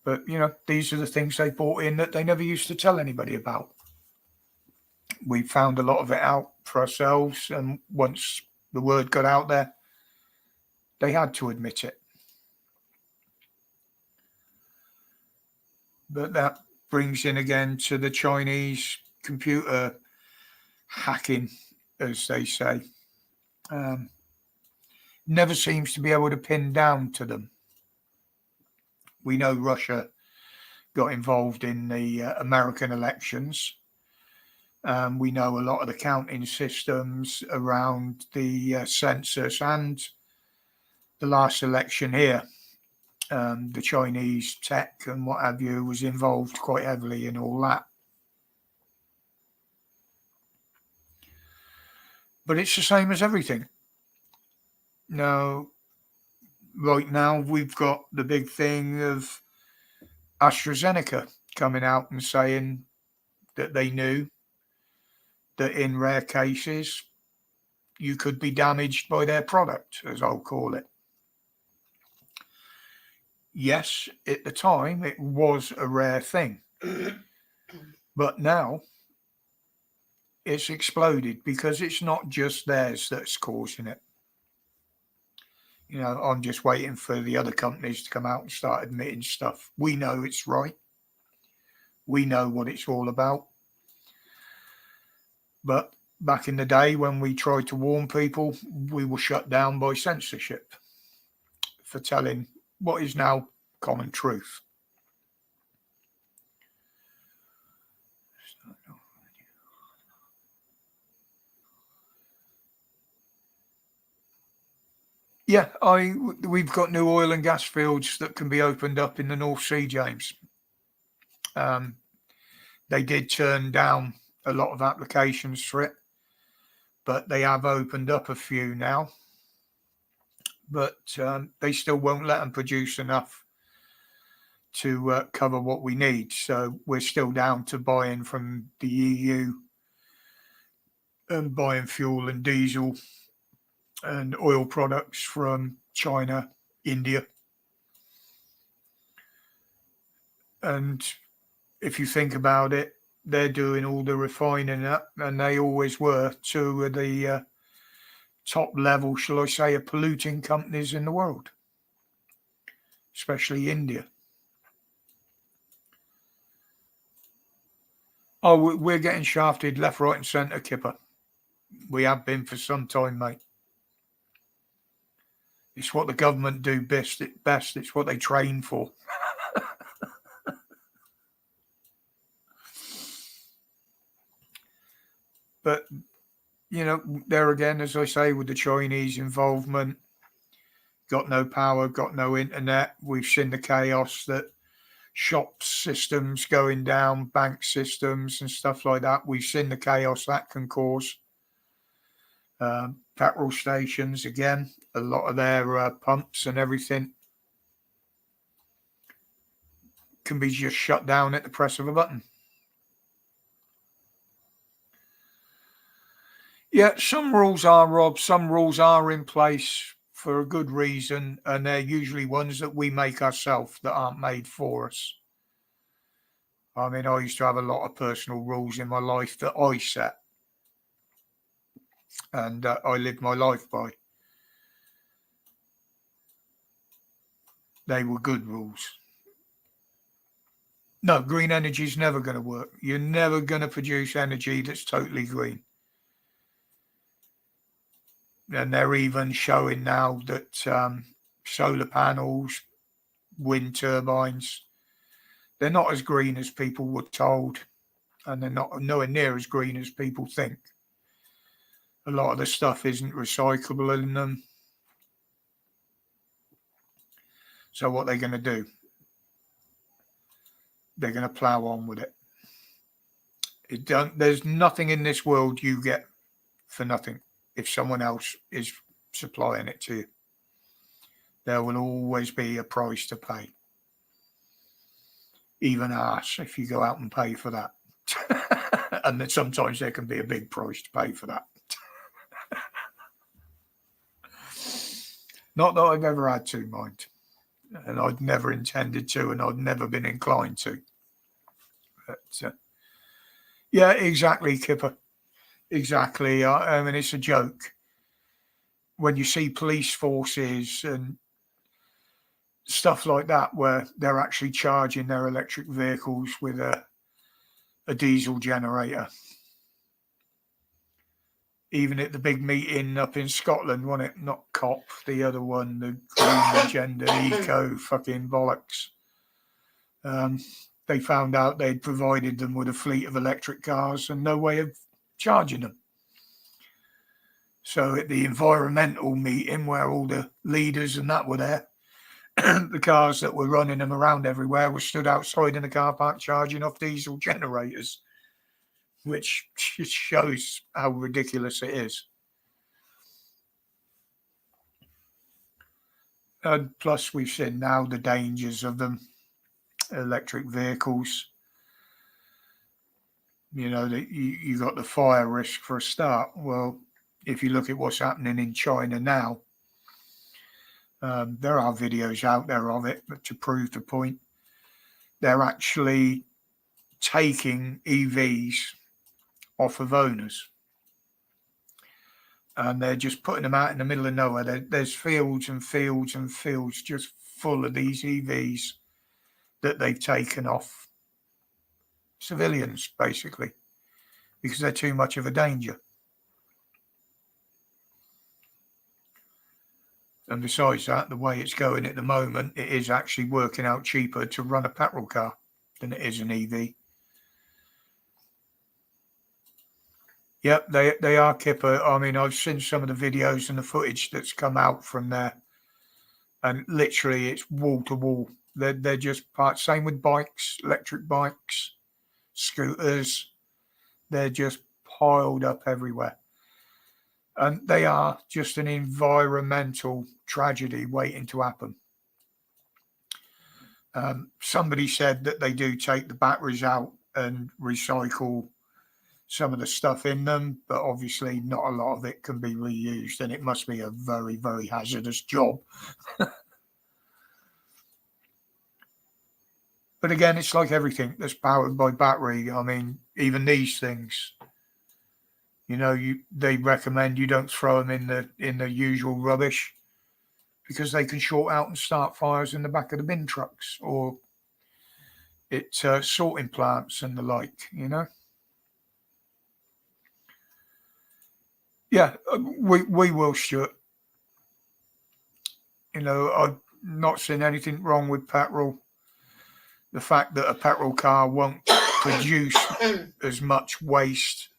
But, you know, these are the things they brought in that they never used to tell anybody about. We found a lot of it out for ourselves, and once the word got out there, they had to admit it. But that brings in again to the Chinese computer hacking, as they say. Never seems to be able to pin down to them. We know Russia got involved in the American elections. We know a lot of the counting systems around the census and the last election here. The Chinese tech and what have you was involved quite heavily in all that. But it's the same as everything. Now, right now, we've got the big thing of AstraZeneca coming out and saying that they knew that in rare cases, you could be damaged by their product, as I'll call it. Yes, at the time, it was a rare thing. But now, it's exploded because it's not just theirs that's causing it. You know, I'm just waiting for the other companies to come out and start admitting stuff. We know it's right. We know what it's all about. But back in the day when we tried to warn people, we were shut down by censorship for telling what is now common truth. Yeah, we've got new oil and gas fields that can be opened up in the North Sea, James. They did turn down a lot of applications for it, but they have opened up a few now. But they still won't let them produce enough to cover what we need. So we're still down to buying from the EU and buying fuel and diesel and oil products from China, India. And if you think about it, they're doing all the refining up, and they always were two of the top level, shall I say, of polluting companies in the world, especially India. Oh, we're getting shafted left, right, and centre, Kipper. We have been for some time, mate. It's what the government do best. It's what they train for. But, you know, there again, as I say, with the Chinese involvement, got no power, got no internet. We've seen the chaos that shop systems going down, bank systems and stuff like that. We've seen the chaos that can cause. Petrol stations, again, a lot of their pumps and everything can be just shut down at the press of a button. Yeah, some rules are, Rob, some rules are in place for a good reason, and they're usually ones that we make ourselves that aren't made for us. I mean, I used to have a lot of personal rules in my life that I set, and I lived my life by. They were good rules. No, green energy is never going to work. You're never going to produce energy that's totally green. And they're even showing now that solar panels, wind turbines, they're not as green as people were told, and they're not nowhere near as green as people think. A lot of the stuff isn't recyclable in them. So what they're going to do? They're going to plow on with it. There's nothing in this world you get for nothing if someone else is supplying it to you. There will always be a price to pay. Even us, if you go out and pay for that. And then sometimes there can be a big price to pay for that. Not that I've ever had to, mind. And I'd never intended to, and I'd never been inclined to. But, yeah, exactly, Kipper. Exactly. I mean, it's a joke. When you see police forces and stuff like that, where they're actually charging their electric vehicles with a diesel generator. even at the big meeting up in Scotland, wasn't it? Not COP, the other one, the green agenda, eco fucking bollocks. They found out they'd provided them with a fleet of electric cars and no way of charging them. So at the environmental meeting where all the leaders and that were there, the cars that were running them around everywhere were stood outside in the car park charging off diesel generators, which just shows how ridiculous it is. And plus, we've seen now the dangers of them, electric vehicles. You know, that you got the fire risk for a start. Well, if you look at what's happening in China now, there are videos out there of it, but to prove the point, they're actually taking EVs off of owners. And they're just putting them out in the middle of nowhere. There's fields and fields and fields just full of these EVs that they've taken off civilians, basically, because they're too much of a danger. And besides that, the way it's going at the moment, it is actually working out cheaper to run a petrol car than it is an EV. Yep, they are, Kipper. I mean, I've seen some of the videos and the footage that's come out from there, and literally it's wall to wall. They're just part. Same with bikes, electric bikes, scooters. They're just piled up everywhere, and they are just an environmental tragedy waiting to happen. Somebody said that they do take the batteries out and recycle some of the stuff in them, but obviously not a lot of it can be reused, and it must be a very, very hazardous job. But again, it's like everything that's powered by battery. I mean, even these things, you know, they recommend you don't throw them in the usual rubbish, because they can short out and start fires in the back of the bin trucks, or it's sorting plants and the like, you know. Yeah, we will, Stuart. You know, I've not seen anything wrong with petrol. The fact that a petrol car won't produce as much waste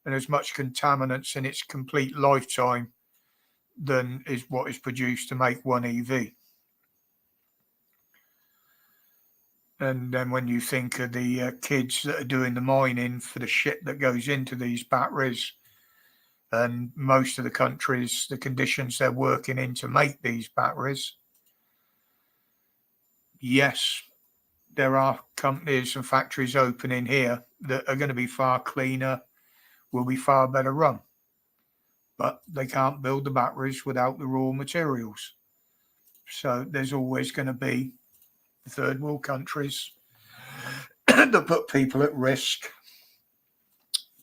and as much contaminants in its complete lifetime than is what is produced to make one EV. And then when you think of the kids that are doing the mining for the shit that goes into these batteries, and most of the countries, the conditions they're working in to make these batteries, yes, there are companies and factories opening here that are going to be far cleaner, will be far better run. But they can't build the batteries without the raw materials. So there's always going to be third world countries that put people at risk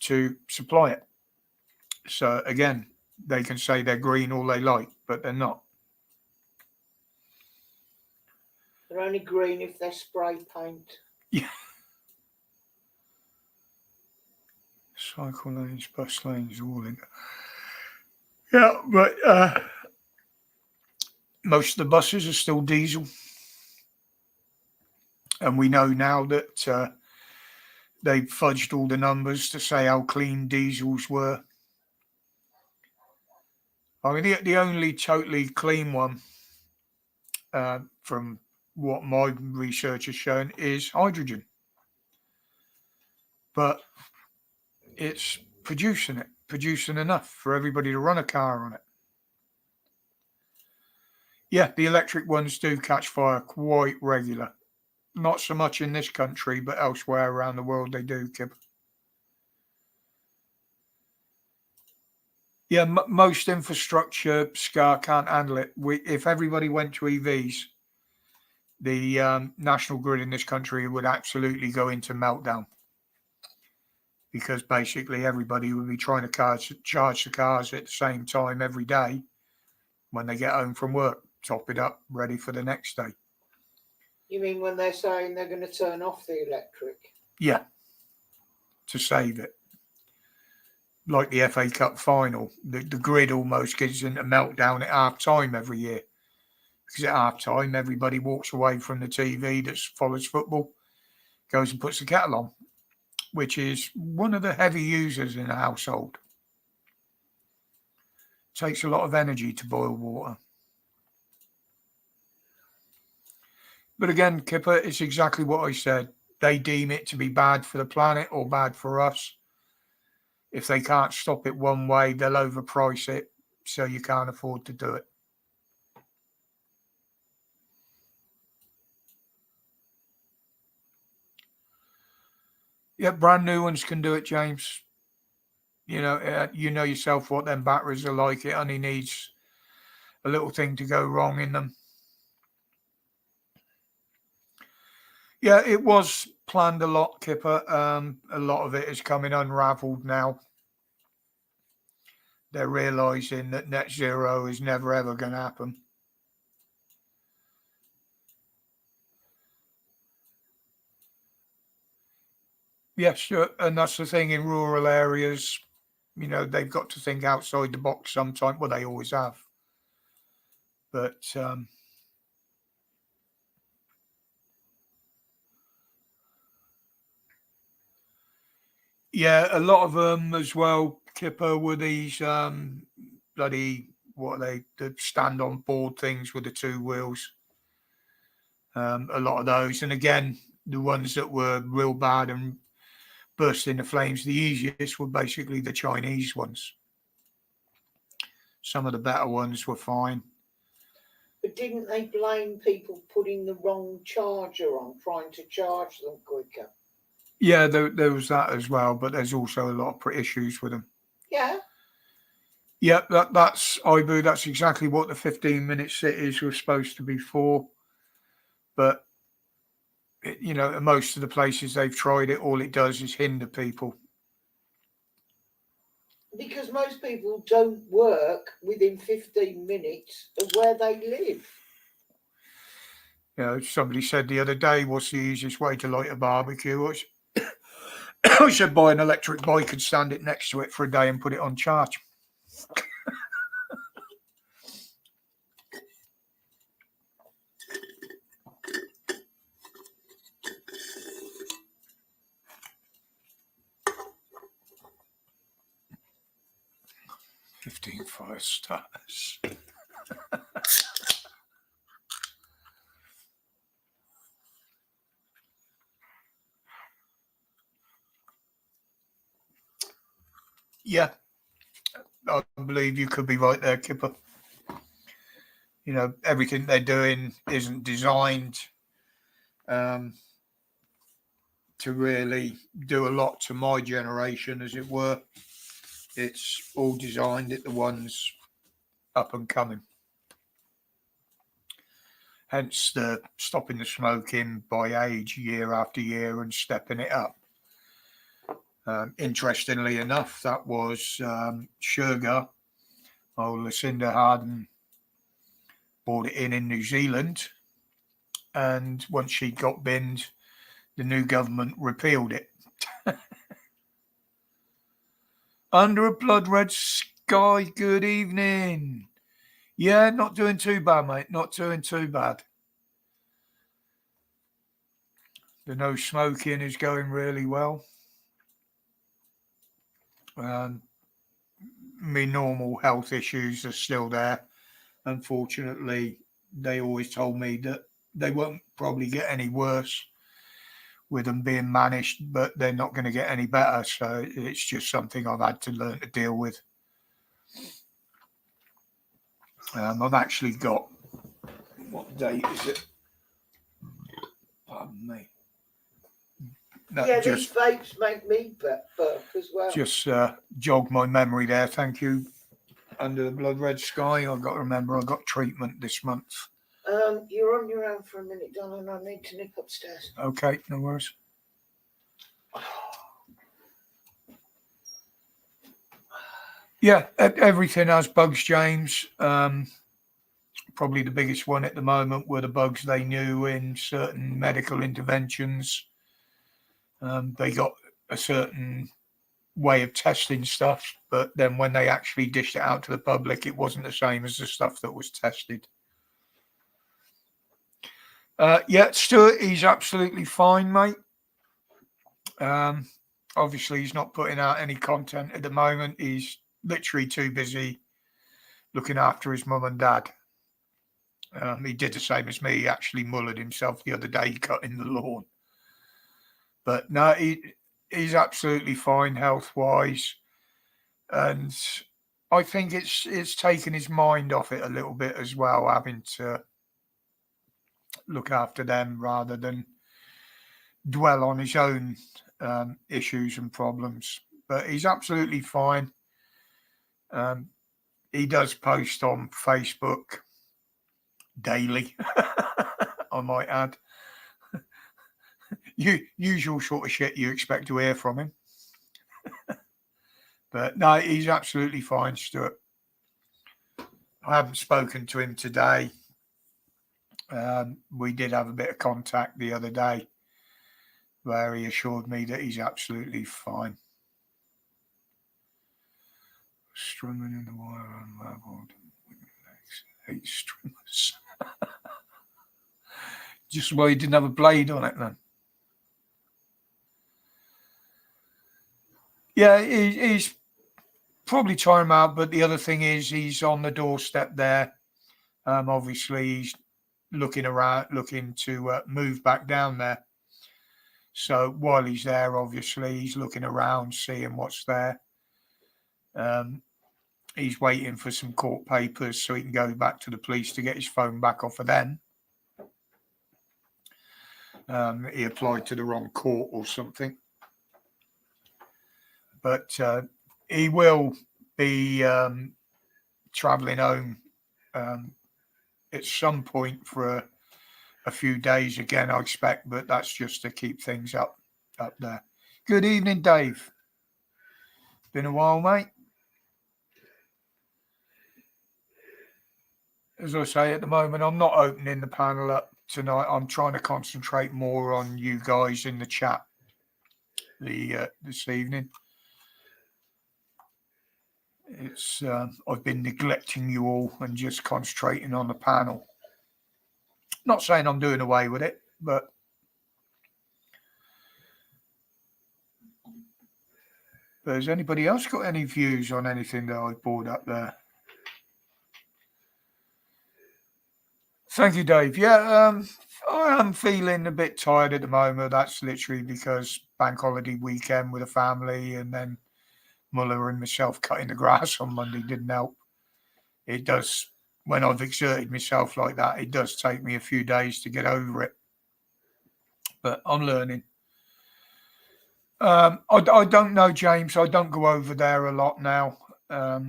to supply it. So again, they can say they're green all they like, but they're not. They're only green if they're spray paint. Yeah. Cycle lanes, bus lanes, all in. Yeah, but most of the buses are still diesel. And we know now that they've fudged all the numbers to say how clean diesels were. I mean, the only totally clean one from what my research has shown is hydrogen. But it's producing enough for everybody to run a car on it. Yeah, the electric ones do catch fire quite regular. Not so much in this country, but elsewhere around the world they do, Kib. Yeah, most infrastructure, SCAR can't handle it. If everybody went to EVs, the national grid in this country would absolutely go into meltdown, because basically everybody would be trying to charge the cars at the same time every day when they get home from work, top it up, ready for the next day. You mean when they're saying they're going to turn off the electric? Yeah, to save it. like the FA Cup final, the grid almost gets into meltdown at half time every year. Because at half time, everybody walks away from the TV that follows football, goes and puts the kettle on, which is one of the heavy users in a household. It takes a lot of energy to boil water. But again, Kipper, it's exactly what I said. They deem it to be bad for the planet or bad for us. If they can't stop it one way, they'll overprice it, so you can't afford to do it. Yeah, brand new ones can do it, James. You know yourself what them batteries are like. It only needs a little thing to go wrong in them. Yeah, it was planned a lot, Kipper. A lot of it is coming unravelled now. They're realising that net zero is never ever going to happen. Yes, sure. And that's the thing in rural areas. They've got to think outside the box sometimes. Well, they always have. But yeah, a lot of them as well, Kipper, were these bloody, what are they, the stand-on board things with the two wheels. A lot of those. And again, the ones that were real bad and burst into flames the easiest were basically the Chinese ones. Some of the better ones were fine. But didn't they blame people putting the wrong charger on, trying to charge them quicker? Yeah, there was that as well, but there's also a lot of issues with them. Yeah. Yeah, that's Ibu. That's exactly what the 15-minute cities were supposed to be for. But most of the places they've tried it, all it does is hinder people. Because most people don't work within 15 minutes of where they live. Somebody said the other day, what's the easiest way to light a barbecue? I said buy an electric bike and stand it next to it for a day and put it on charge. $15 fire stars. Yeah, I believe you could be right there, Kipper. Everything they're doing isn't designed to really do a lot to my generation, as it were. It's all designed at the ones up and coming. Hence the stopping the smoking by age year after year and stepping it up. Interestingly enough, that was Sugar. Lucinda Harden bought it in New Zealand. And once she got binned, the new government repealed it. Under a blood red sky, good evening. Yeah, not doing too bad, mate. Not doing too bad. The no smoking is going really well. My normal health issues are still there. Unfortunately, they always told me that they won't probably get any worse with them being managed, but they're not going to get any better. So it's just something I've had to learn to deal with. I've actually got, what date is it? Pardon me. These vapes make me burp as well. Just jog my memory there. Thank you. Under the blood red sky. I've got to remember I got treatment this month. You're on your own for a minute, darling. I need to nip upstairs. Okay, no worries. Yeah, everything has bugs, James. Probably the biggest one at the moment were the bugs they knew in certain medical interventions. They got a certain way of testing stuff, but then when they actually dished it out to the public, it wasn't the same as the stuff that was tested. Yeah, Stuart, he's absolutely fine, mate. Obviously, he's not putting out any content at the moment. He's literally too busy looking after his mum and dad. He did the same as me. He actually mullered himself the other day cutting the lawn. But no, he's absolutely fine health-wise. And I think it's taken his mind off it a little bit as well, having to look after them rather than dwell on his own issues and problems. But he's absolutely fine. He does post on Facebook daily, I might add. Usual sort of shit you expect to hear from him. But no, he's absolutely fine, Stuart. I haven't spoken to him today. We did have a bit of contact the other day where he assured me that he's absolutely fine. Strumming in the wire unraveled. 8 strummers. Just why he didn't have a blade on it then. Yeah, he's probably trying him out, but the other thing is he's on the doorstep there. Obviously, he's looking around, looking to move back down there. So while he's there, obviously, he's looking around, seeing what's there. He's waiting for some court papers so he can go back to the police to get his phone back off of them. He applied to the wrong court or something. But he will be travelling home at some point for a few days again, I expect, but that's just to keep things up there. Good evening, Dave. Been a while, mate. As I say, at the moment, I'm not opening the panel up tonight. I'm trying to concentrate more on you guys in the chat this evening. It's I've been neglecting you all and just concentrating on the panel. Not saying I'm doing away with it, but has anybody else got any views on anything that I've brought up there? Thank you, Dave. Yeah, I am feeling a bit tired at the moment. That's literally because bank holiday weekend with the family, and then Muller and myself cutting the grass on Monday didn't help. It does, when I've exerted myself like that, it does take me a few days to get over it. But I'm learning. I don't know, James. I don't go over there a lot now. I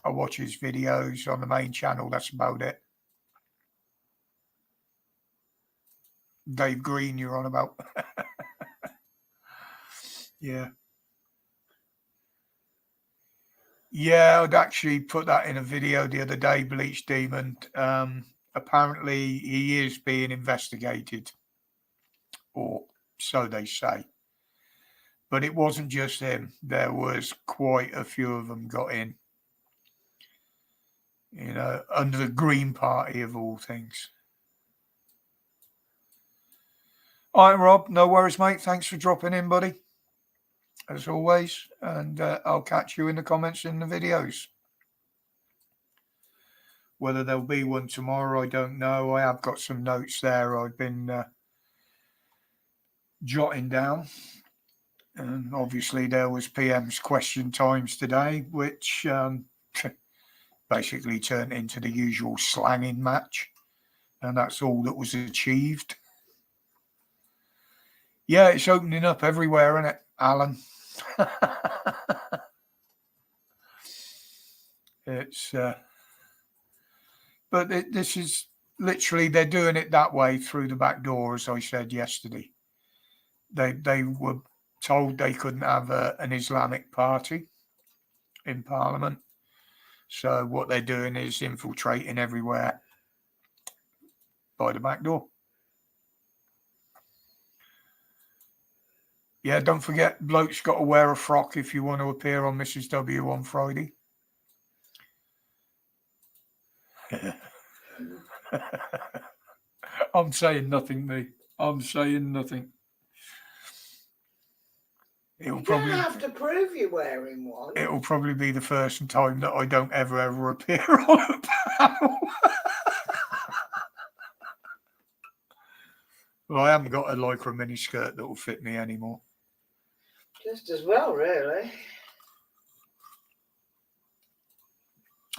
watch his videos on the main channel. That's about it. Dave Green, you're on about. Yeah. Yeah, I'd actually put that in a video the other day, Bleach Demon. Apparently, he is being investigated, or so they say. But it wasn't just him. There was quite a few of them got in. You know, under the Green Party of all things. All right, Rob, no worries, mate. Thanks for dropping in, buddy. As always. And I'll catch you in the comments in the videos. Whether there'll be one tomorrow, I don't know. I have got some notes there I've been jotting down. And obviously there was PM's question times today, which basically turned into the usual slanging match. And that's all that was achieved. Yeah, it's opening up everywhere, isn't it, Alan? It's but this is literally, they're doing it that way through the back door, as I said yesterday. They were told they couldn't have an Islamic party in Parliament. So what they're doing is infiltrating everywhere by the back door. Yeah, don't forget, bloke's got to wear a frock if you want to appear on Mrs. W on Friday. I'm saying nothing, me. I'm saying nothing. You don't have to prove you're wearing one. It'll probably be the first time that I don't ever appear on a panel. Well, I haven't got a lycra mini skirt that will fit me anymore. Just as well, really.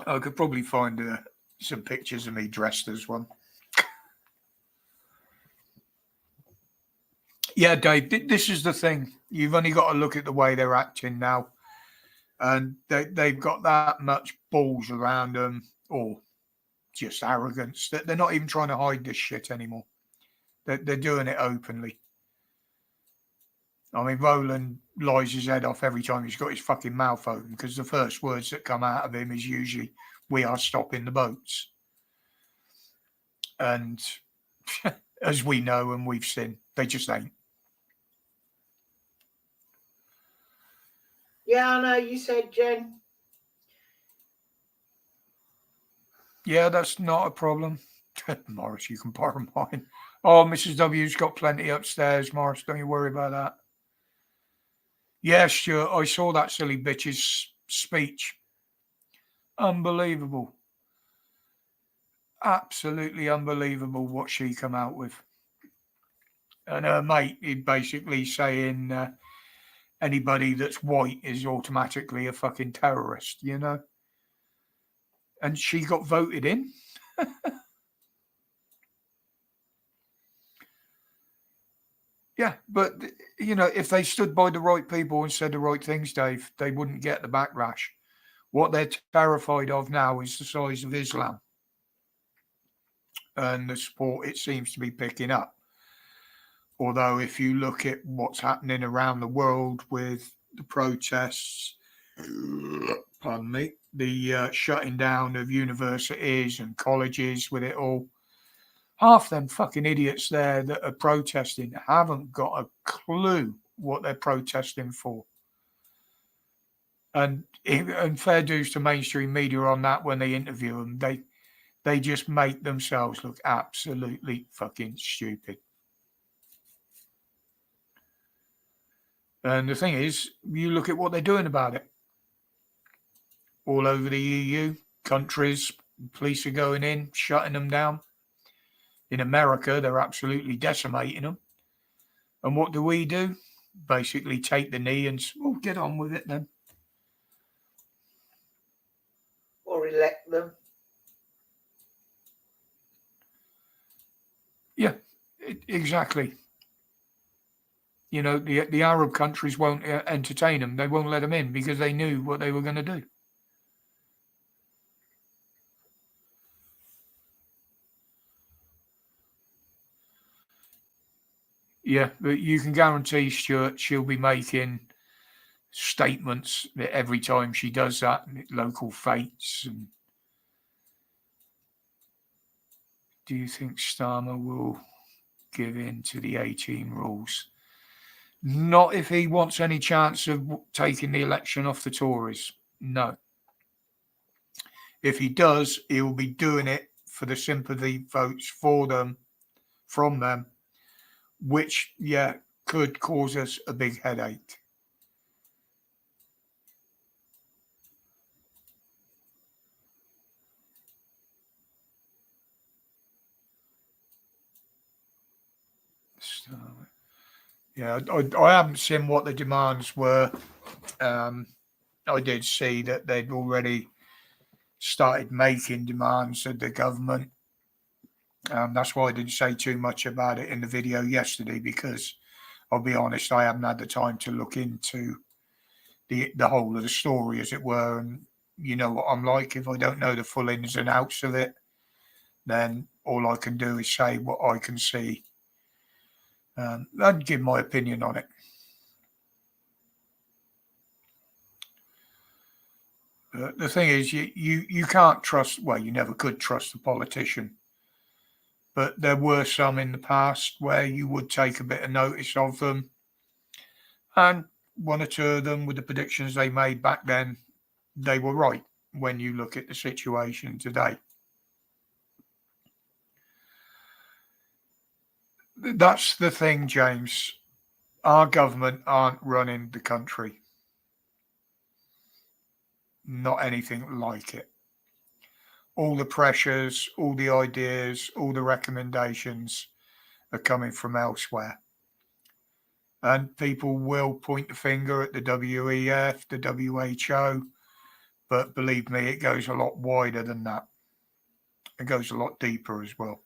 I could probably find some pictures of me dressed as one. Yeah, Dave, this is the thing. You've only got to look at the way they're acting now. And they've got that much balls around them, or just arrogance, that they're not even trying to hide this shit anymore. They're doing it openly. I mean, Roland lies his head off every time he's got his fucking mouth open, because the first words that come out of him is usually, "We are stopping the boats." And as we know and we've seen, they just ain't. Yeah, I know, you said, Jen. Yeah, that's not a problem. Morris, you can borrow mine. Oh, Mrs. W's got plenty upstairs, Morris. Don't you worry about that. Yeah, Stuart, I saw that silly bitch's speech. Unbelievable. Absolutely unbelievable what she come out with. And her mate is basically saying anybody that's white is automatically a fucking terrorist, you know? And she got voted in. Yeah, but, you know, if they stood by the right people and said the right things, Dave, they wouldn't get the backlash. What they're terrified of now is the size of Islam. And the support it seems to be picking up. Although if you look at what's happening around the world with the protests, pardon me, the shutting down of universities and colleges with it all, half them fucking idiots there that are protesting haven't got a clue what they're protesting for. And fair dues to mainstream media on that when they interview them. They just make themselves look absolutely fucking stupid. And the thing is, you look at what they're doing about it. All over the EU, countries, police are going in, shutting them down. In America, they're absolutely decimating them. And what do? Basically take the knee and, well, get on with it then. Or elect them. Yeah, exactly. You know, the Arab countries won't entertain them. They won't let them in because they knew what they were going to do. Yeah, but you can guarantee, Stuart, she'll be making statements every time she does that, local fates. And do you think Starmer will give in to the 18 rules? Not if he wants any chance of taking the election off the Tories. No. If he does, he will be doing it for the sympathy votes for them, from them, which, yeah, could cause us a big headache. So, yeah, I haven't seen what the demands were. I did see that they'd already started making demands of the government. That's why I didn't say too much about it in the video yesterday, because I'll be honest, I haven't had the time to look into the whole of the story, as it were. And you know what I'm like, if I don't know the full ins and outs of it, then all I can do is say what I can see. I'd give my opinion on it. The thing is, you can't trust, well, you never could trust a politician. But there were some in the past where you would take a bit of notice of them. And one or two of them, with the predictions they made back then, they were right when you look at the situation today. That's the thing, James. Our government aren't running the country. Not anything like it. All the pressures, all the ideas, all the recommendations are coming from elsewhere. And people will point the finger at the WEF, the WHO, but believe me, it goes a lot wider than that. It goes a lot deeper as well.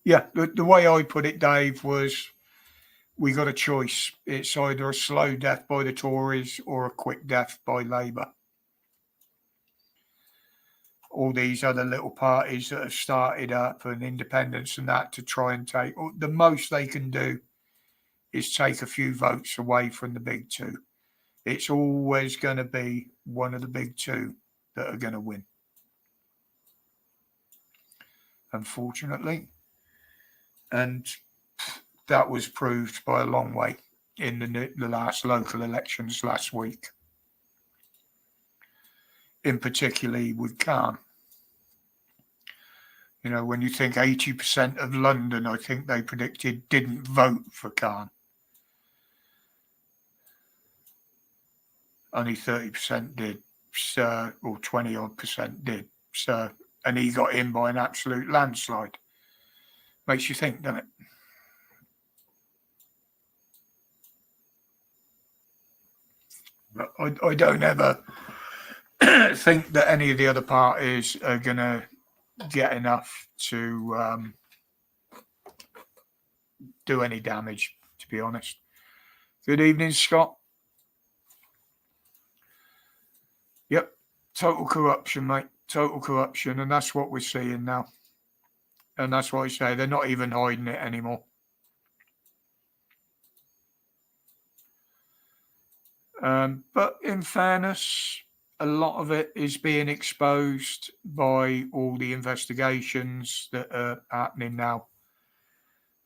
Yeah, the way I put it, Dave, was we got a choice. It's either a slow death by the Tories or a quick death by Labour. All these other little parties that have started up and independents and that to try and take, the most they can do is take a few votes away from the big two. It's always going to be one of the big two that are going to win. Unfortunately. And that was proved by a long way in the last local elections last week. In particularly with Khan. You know, when you think 80% of London, I think they predicted, didn't vote for Khan. Only 30% did, so, or 20 odd percent did. So, and he got in by an absolute landslide. Makes you think, doesn't it? But I don't ever think that any of the other parties are going to get enough to do any damage, to be honest. Good evening, Scott. Yep, total corruption, mate. Total corruption, and that's what we're seeing now. And that's why I say they're not even hiding it anymore. But in fairness, a lot of it is being exposed by all the investigations that are happening now.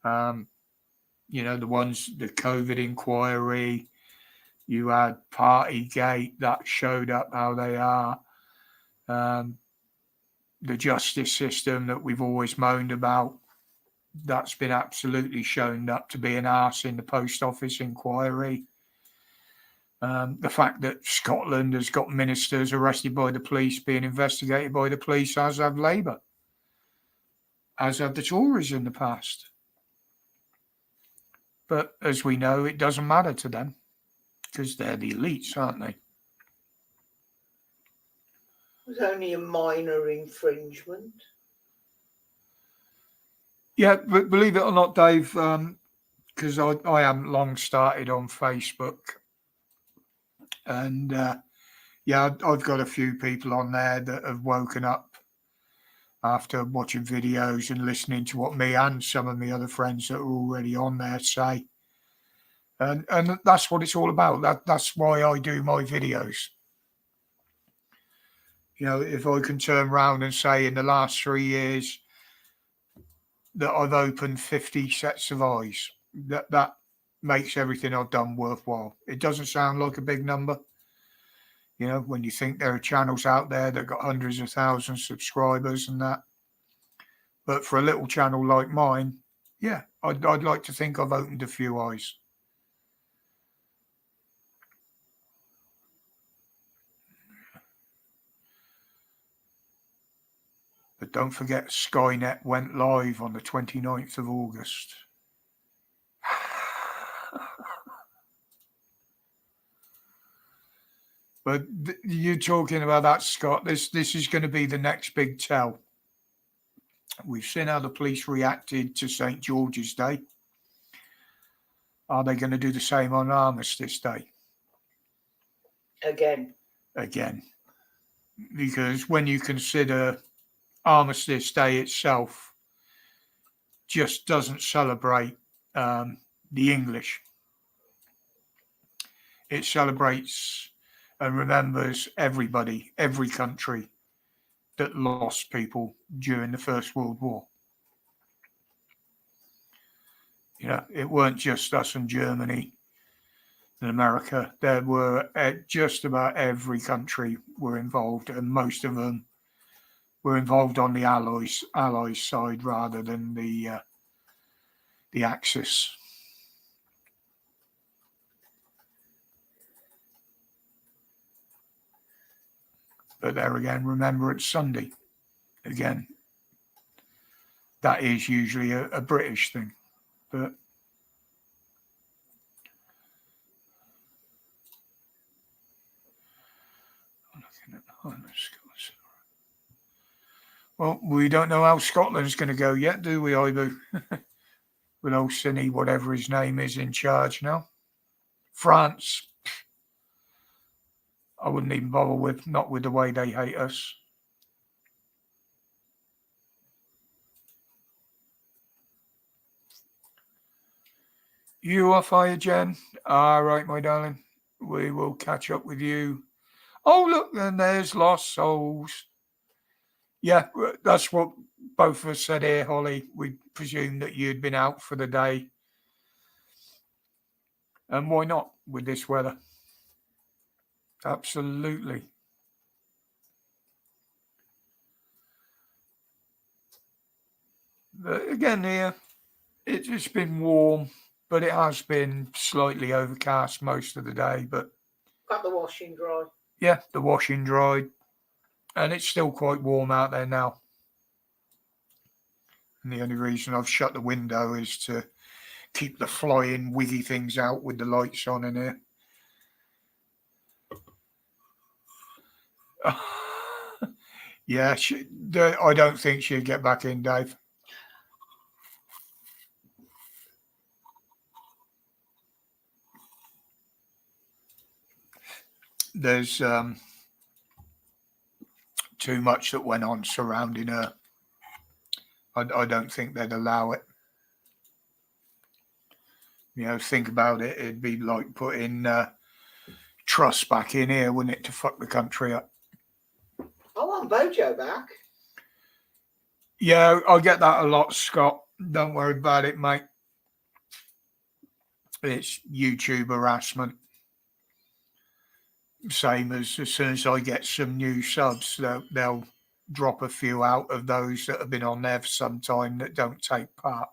You know, the COVID inquiry, you had Partygate, that showed up how they are. The justice system that we've always moaned about, that's been absolutely shown up to be an arse in the Post Office inquiry. The fact that Scotland has got ministers arrested by the police, being investigated by the police, as have Labour, as have the Tories in the past. But as we know, it doesn't matter to them because they're the elites, aren't they? It was only a minor infringement. Yeah, but believe it or not, Dave, because I haven't long started on Facebook. And yeah, I've got a few people on there that have woken up after watching videos and listening to what me and some of my other friends that are already on there say. And that's what it's all about. That's why I do my videos. You know, if I can turn around and say in the last 3 years that I've opened 50 sets of eyes, that makes everything I've done worthwhile. It doesn't sound like a big number. You know, when you think there are channels out there that got hundreds of thousands of subscribers and that. But for a little channel like mine, yeah, I'd like to think I've opened a few eyes. But don't forget, Skynet went live on the 29th of August. But you're talking about that, Scott. This is going to be the next big tell. We've seen how the police reacted to St. George's Day. Are they going to do the same on Armistice Day? Again. Because when you consider Armistice Day itself just doesn't celebrate the English. It celebrates and remembers everybody, every country that lost people during the First World War. You know, it weren't just us and Germany and America. There were just about every country were involved, and most of them were involved on the Allies side rather than the Axis. But there again, remember it's Sunday. Again, that is usually a British thing, but I'm looking at the Highlands. Well, we don't know how Scotland's going to go yet, do we, Ibu? With old Cinny, whatever his name is, in charge now. France, I wouldn't even bother with, not with the way they hate us. You off, are you, Jen? All right, my darling. We will catch up with you. Oh, look, and there's Lost Souls. Yeah, that's what both of us said here, Holly. We presumed that you'd been out for the day. And why not with this weather? Absolutely. But again, here, it's just been warm, but it has been slightly overcast most of the day. But got the washing dry. Yeah, the washing dried. And it's still quite warm out there now. And the only reason I've shut the window is to keep the flying wiggy things out with the lights on in here. Yeah, I don't think she'll get back in, Dave. There's too much that went on surrounding her. I don't think they'd allow it. You know, think about it. It'd be like putting Truss back in here, wouldn't it, to fuck the country up? I want Bojo back. Yeah, I get that a lot, Scott. Don't worry about it, mate. It's YouTube harassment. Same as soon as I get some new subs, they'll drop a few out of those that have been on there for some time that don't take part.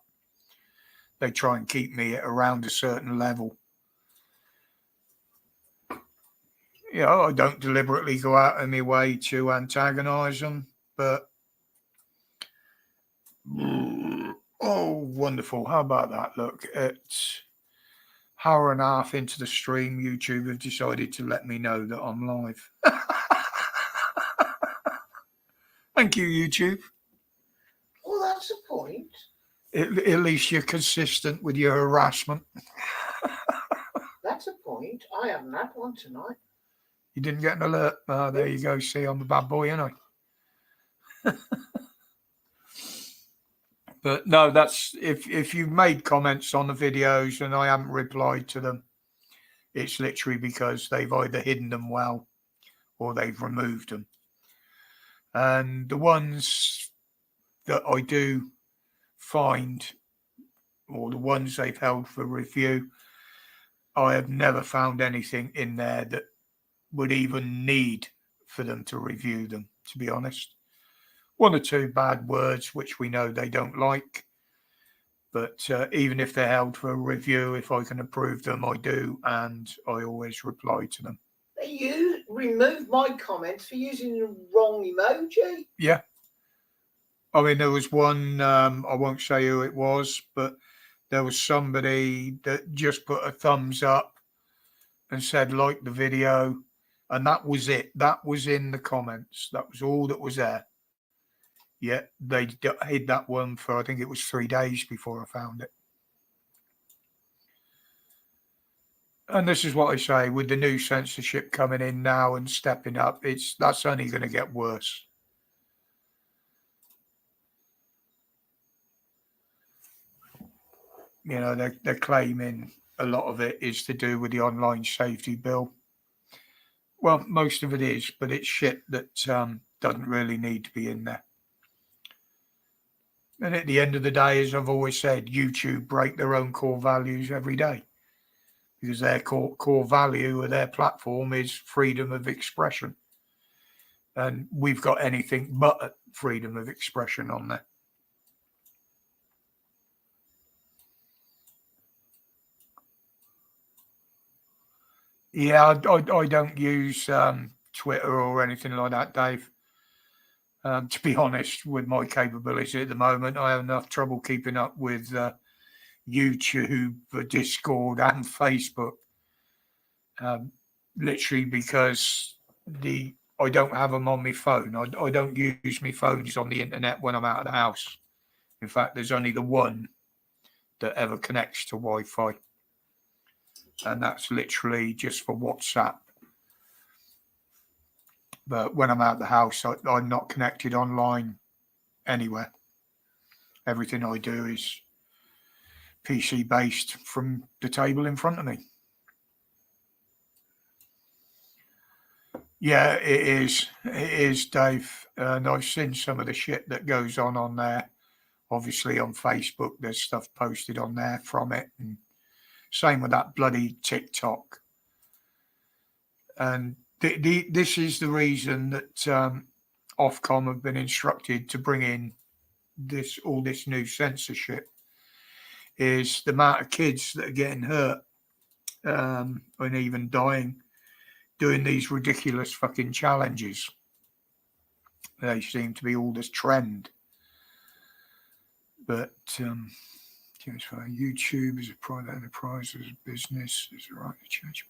They try and keep me at around a certain level. You know, I don't deliberately go out of my way to antagonise them, but oh, wonderful. How about that? Look, it's hour and a half into the stream, YouTube have decided to let me know that I'm live. Thank you, YouTube. Well, that's the point. At least you're consistent with your harassment. That's a point. I haven't had one tonight. You didn't get an alert. There you go. See, I'm a bad boy, ain't I? But no, that's if you've made comments on the videos and I haven't replied to them, it's literally because they've either hidden them well or they've removed them. And the ones that I do find, or the ones they've held for review, I have never found anything in there that would even need for them to review them, to be honest. One or two bad words, which we know they don't like. But even if they're held for a review, if I can approve them, I do. And I always reply to them. You removed my comments for using the wrong emoji. Yeah. I mean, there was one, I won't say who it was, but there was somebody that just put a thumbs up and said, like the video. And that was it. That was in the comments. That was all that was there. Yeah, they hid that one for, I think it was 3 days before I found it. And this is what I say, with the new censorship coming in now and stepping up, that's only going to get worse. You know, they're claiming a lot of it is to do with the online safety bill. Well, most of it is, but it's shit that doesn't really need to be in there. And at the end of the day, as I've always said, YouTube break their own core values every day, because their core value of their platform is freedom of expression. And we've got anything but freedom of expression on there. Yeah, I don't use Twitter or anything like that, Dave. To be honest, with my capabilities at the moment, I have enough trouble keeping up with YouTube, Discord, and Facebook. Literally because I don't have them on my phone. I don't use my phones on the internet when I'm out of the house. In fact, there's only the one that ever connects to Wi-Fi, and that's literally just for WhatsApp. But when I'm out of the house, I'm not connected online anywhere. Everything I do is PC based from the table in front of me. Yeah, it is. It is, Dave. And I've seen some of the shit that goes on there. Obviously, on Facebook, there's stuff posted on there from it. And same with that bloody TikTok. And this is the reason that Ofcom have been instructed to bring in all this new censorship, is the amount of kids that are getting hurt and even dying doing these ridiculous fucking challenges. They seem to be all this trend. But YouTube is a private enterprise, as a business, is a right to change.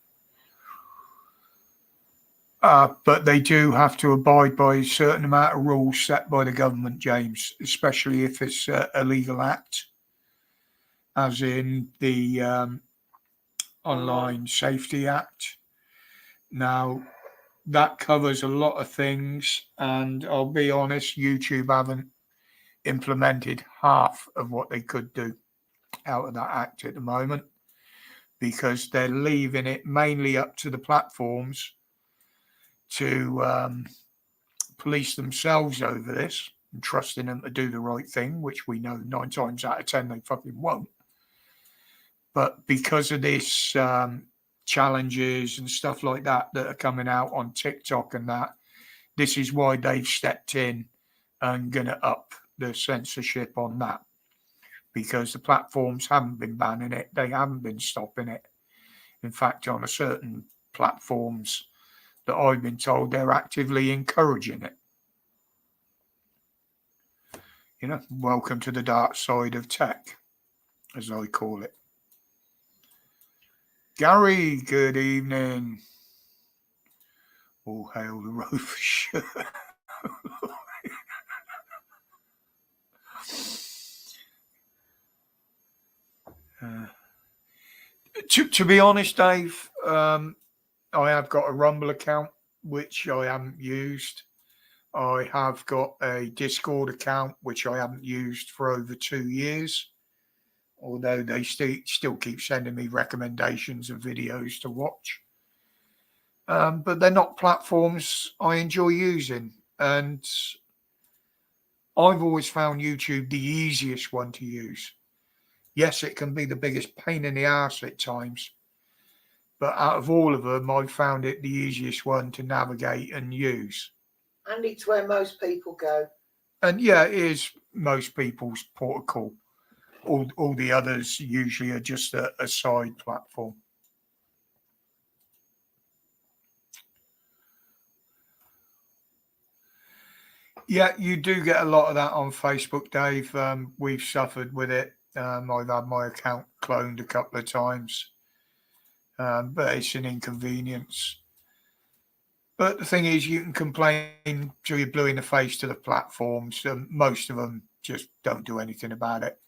But they do have to abide by a certain amount of rules set by the government, James, especially if it's a legal act, as in the Online Safety Act. Now, that covers a lot of things, and I'll be honest, YouTube haven't implemented half of what they could do out of that act at the moment, because they're leaving it mainly up to the platforms to police themselves over this and trusting them to do the right thing, which we know 9 times out of 10 they fucking won't. But because of this challenges and stuff like that are coming out on TikTok and that, this is why they've stepped in and going to up the censorship on that, because the platforms haven't been banning it, they haven't been stopping it. In fact, on a certain platforms that I've been told, they're actively encouraging it. You know, welcome to the dark side of tech, as I call it. Gary, good evening. All hail the Rover shirt. To be honest, Dave, I have got a Rumble account, which I haven't used. I have got a Discord account, which I haven't used for over 2 years, although they still keep sending me recommendations of videos to watch. But they're not platforms I enjoy using. And I've always found YouTube the easiest one to use. Yes, it can be the biggest pain in the arse at times, but out of all of them, I've found it the easiest one to navigate and use. And it's where most people go. And yeah, it is most people's port of call. All the others usually are just a side platform. Yeah, you do get a lot of that on Facebook, Dave. We've suffered with it. I've had my account cloned a couple of times, but it's an inconvenience. But the thing is, you can complain till you're blue in the face to the platforms, and most of them just don't do anything about it.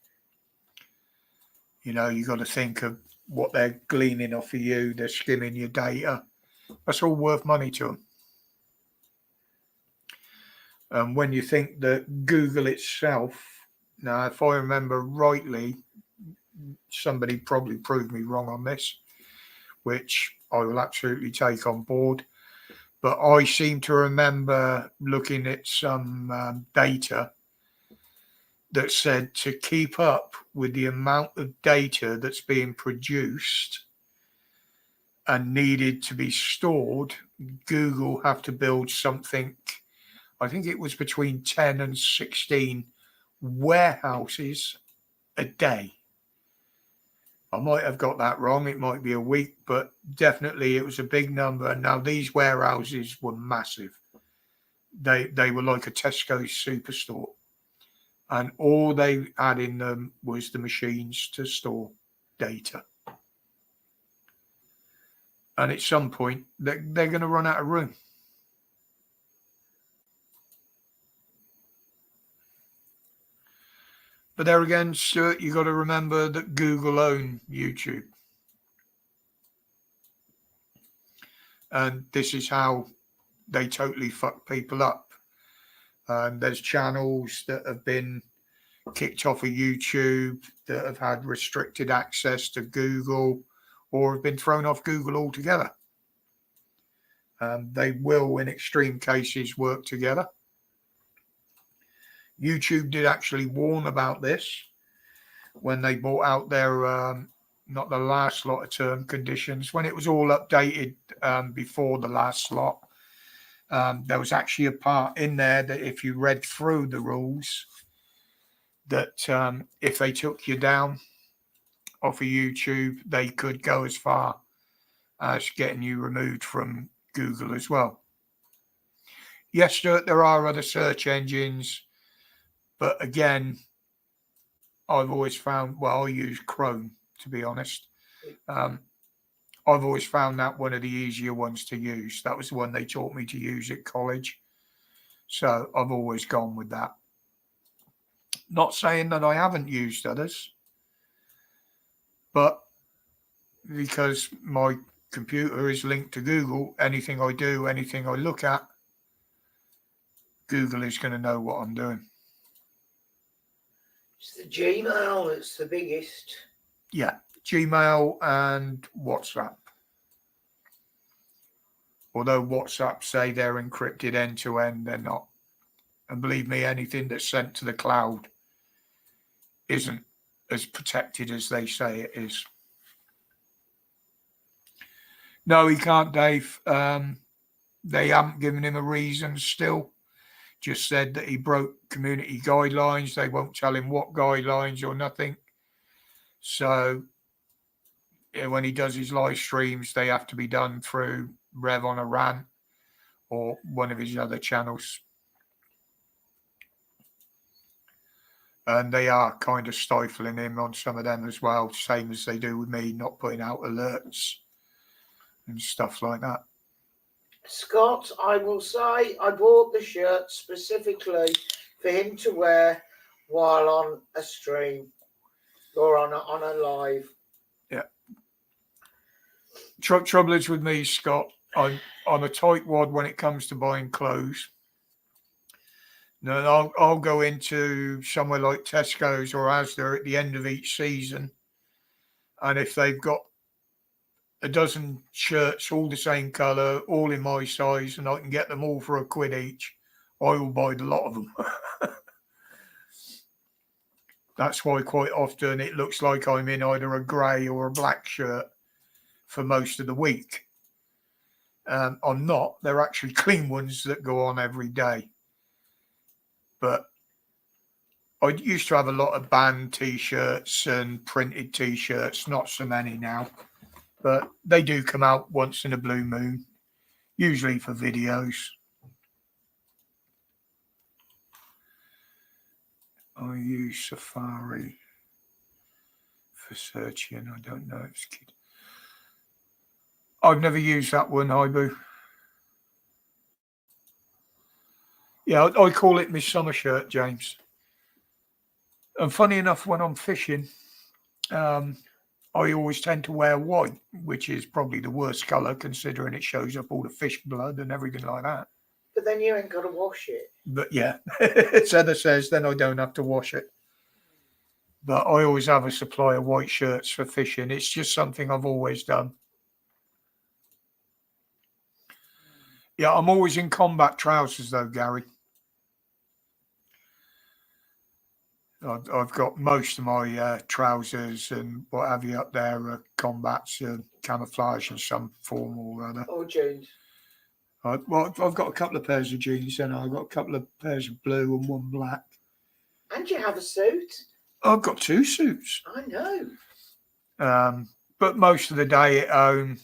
You know, you got to think of what they're gleaning off of you. They're skimming your data. That's all worth money to them. And when you think that Google itself, now, if I remember rightly, somebody probably proved me wrong on this, which I will absolutely take on board. But I seem to remember looking at some data that said to keep up with the amount of data that's being produced and needed to be stored, Google have to build something, I think it was between 10 and 16 warehouses a day. I might have got that wrong. It might be a week, but definitely it was a big number. Now, these warehouses were massive. They were like a Tesco superstore. And all they had in them was the machines to store data. And at some point, they're going to run out of room. But there again, Stuart, you got to remember that Google own YouTube. And this is how they totally fuck people up. And there's channels that have been kicked off of YouTube, that have had restricted access to Google, or have been thrown off Google altogether. They will, in extreme cases, work together. YouTube did actually warn about this when they brought out their, not the last lot of term conditions, when it was all updated before the last lot. There was actually a part in there that if you read through the rules, that if they took you down off of YouTube, they could go as far as getting you removed from Google as well. Yes, there are other search engines, but again, I've always found, well, I use Chrome, to be honest. I've always found that one of the easier ones to use. That was the one they taught me to use at college. So I've always gone with that. Not saying that I haven't used others, but because my computer is linked to Google, anything I do, anything I look at, Google is going to know what I'm doing. It's the Gmail that's the biggest. Yeah, Gmail and WhatsApp. Although WhatsApp say they're encrypted end to end, they're not. And believe me, anything that's sent to the cloud isn't as protected as they say it is. No, he can't, Dave. They haven't given him a reason still. Just said that he broke community guidelines. They won't tell him what guidelines or nothing. So when he does his live streams, they have to be done through Rev on a Rant or one of his other channels. And they are kind of stifling him on some of them as well, same as they do with me, not putting out alerts and stuff like that. Scott, I will say I bought the shirt specifically for him to wear while on a stream or on a live. Yeah. Trouble is with me, Scott, I'm a tightwad when it comes to buying clothes. No, I'll go into somewhere like Tesco's or Asda at the end of each season, and if they've got a dozen shirts, all the same colour, all in my size, and I can get them all for £1 each, I will buy the lot of them. That's why quite often it looks like I'm in either a grey or a black shirt for most of the week. I'm not. They're actually clean ones that go on every day. But I used to have a lot of band T-shirts and printed T-shirts, not so many now. But they do come out once in a blue moon, usually for videos. I use Safari for searching. I don't know if it's good. I've never used that one, Hibu. Yeah, I call it my summer shirt, James. And funny enough, when I'm fishing, I always tend to wear white, which is probably the worst colour considering it shows up all the fish blood and everything like that. But then you ain't got to wash it. But yeah, as Heather says, then I don't have to wash it. But I always have a supply of white shirts for fishing. It's just something I've always done. Yeah, I'm always in combat trousers though, Gary. I've got most of my trousers and what have you up there are combats, camouflage in some form or other. Or jeans. Well, I've got a couple of pairs of jeans and I've got a couple of pairs of blue and one black. And you have a suit. I've got 2 suits. I know. But most of the day at home,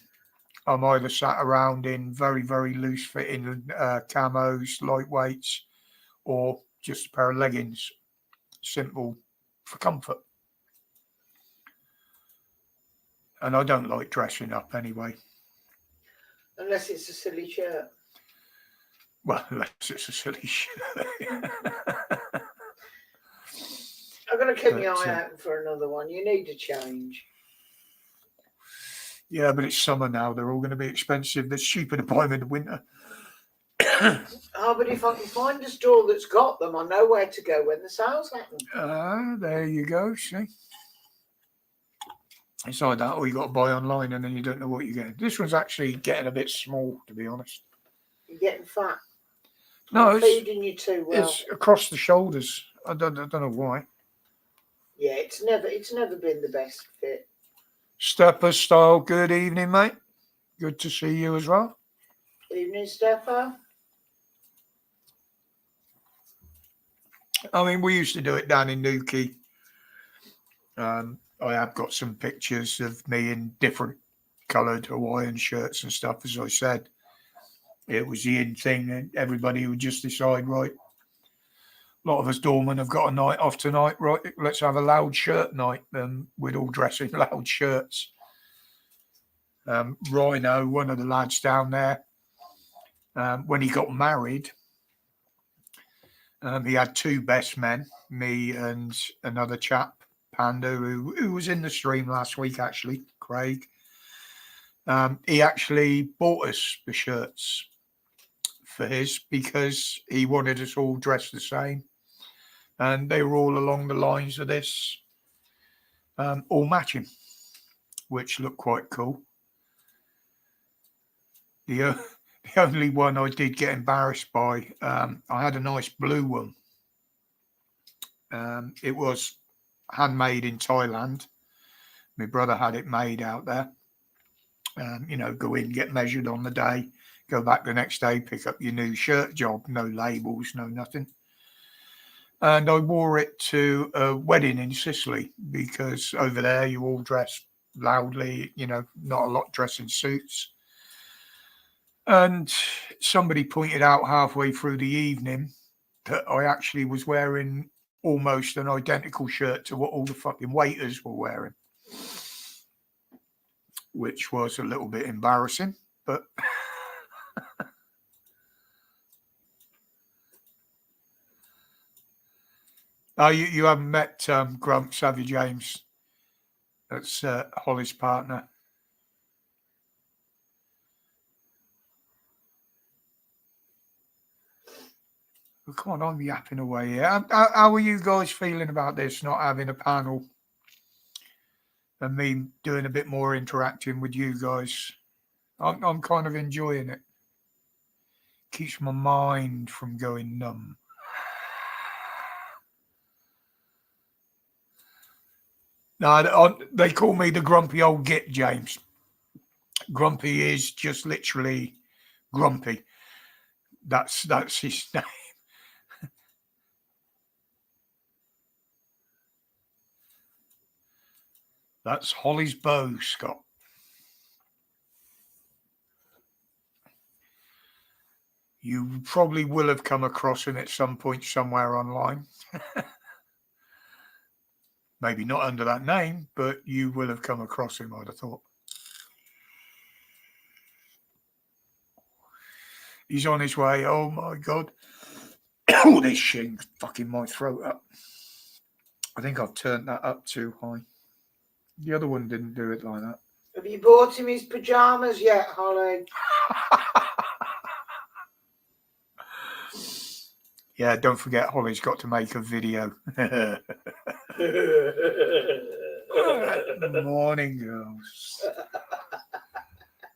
I'm either sat around in very, very loose fitting camos, lightweights, or just a pair of leggings. Simple for comfort. And I don't like dressing up anyway. Unless it's a silly shirt. Well, unless it's a silly shirt. I'm going to keep my eye out for another one. You need to change. Yeah, but it's summer now. They're all going to be expensive. They're cheaper to buy them in the winter. Oh, but if I can find a store that's got them, I know where to go when the sales happen. There you go. See? It's like that, or you got to buy online and then you don't know what you're getting. This one's actually getting a bit small, to be honest. You're getting fat. No, I'm feeding you too well. It's across the shoulders. I don't know why. Yeah, it's never been the best fit. Stepper style. Good evening, mate. Good to see you as well. Evening, Stepper. I mean, we used to do it down in Newquay. I have got some pictures of me in different coloured Hawaiian shirts and stuff. As I said, it was the in thing, and everybody would just decide, right, a lot of us doormen have got a night off tonight, right, let's have a loud shirt night. And we'd all dress in loud shirts. Rhino, one of the lads down there, when he got married, he had 2 best men, me and another chap, Panda, who was in the stream last week, actually, Craig. He actually bought us the shirts for his because he wanted us all dressed the same. And they were all along the lines of this, all matching, which looked quite cool. The only one I did get embarrassed by, I had a nice blue one. It was handmade in Thailand. My brother had it made out there. Go in, get measured on the day, go back the next day, pick up your new shirt job, no labels, no nothing. And I wore it to a wedding in Sicily because over there you all dress loudly, not a lot dress in suits. And somebody pointed out halfway through the evening that I actually was wearing almost an identical shirt to what all the fucking waiters were wearing, which was a little bit embarrassing, but you haven't met Grumps, have you, James? That's Holly's partner. Well, come on, I'm yapping away here. How are you guys feeling about this, not having a panel and me doing a bit more interacting with you guys? I'm kind of enjoying it. Keeps my mind from going numb. No, they call me the grumpy old git, James. Grumpy is just literally grumpy. That's his name. That's Holly's bow, Scott. You probably will have come across him at some point somewhere online. Maybe not under that name, but you will have come across him, I'd have thought. He's on his way. Oh, my God. Oh, this shit's fucking my throat up. I think I've turned that up too high. The other one didn't do it like that. Have you bought him his pyjamas yet, Holly? Yeah, don't forget, Holly's got to make a video. Morning, girls.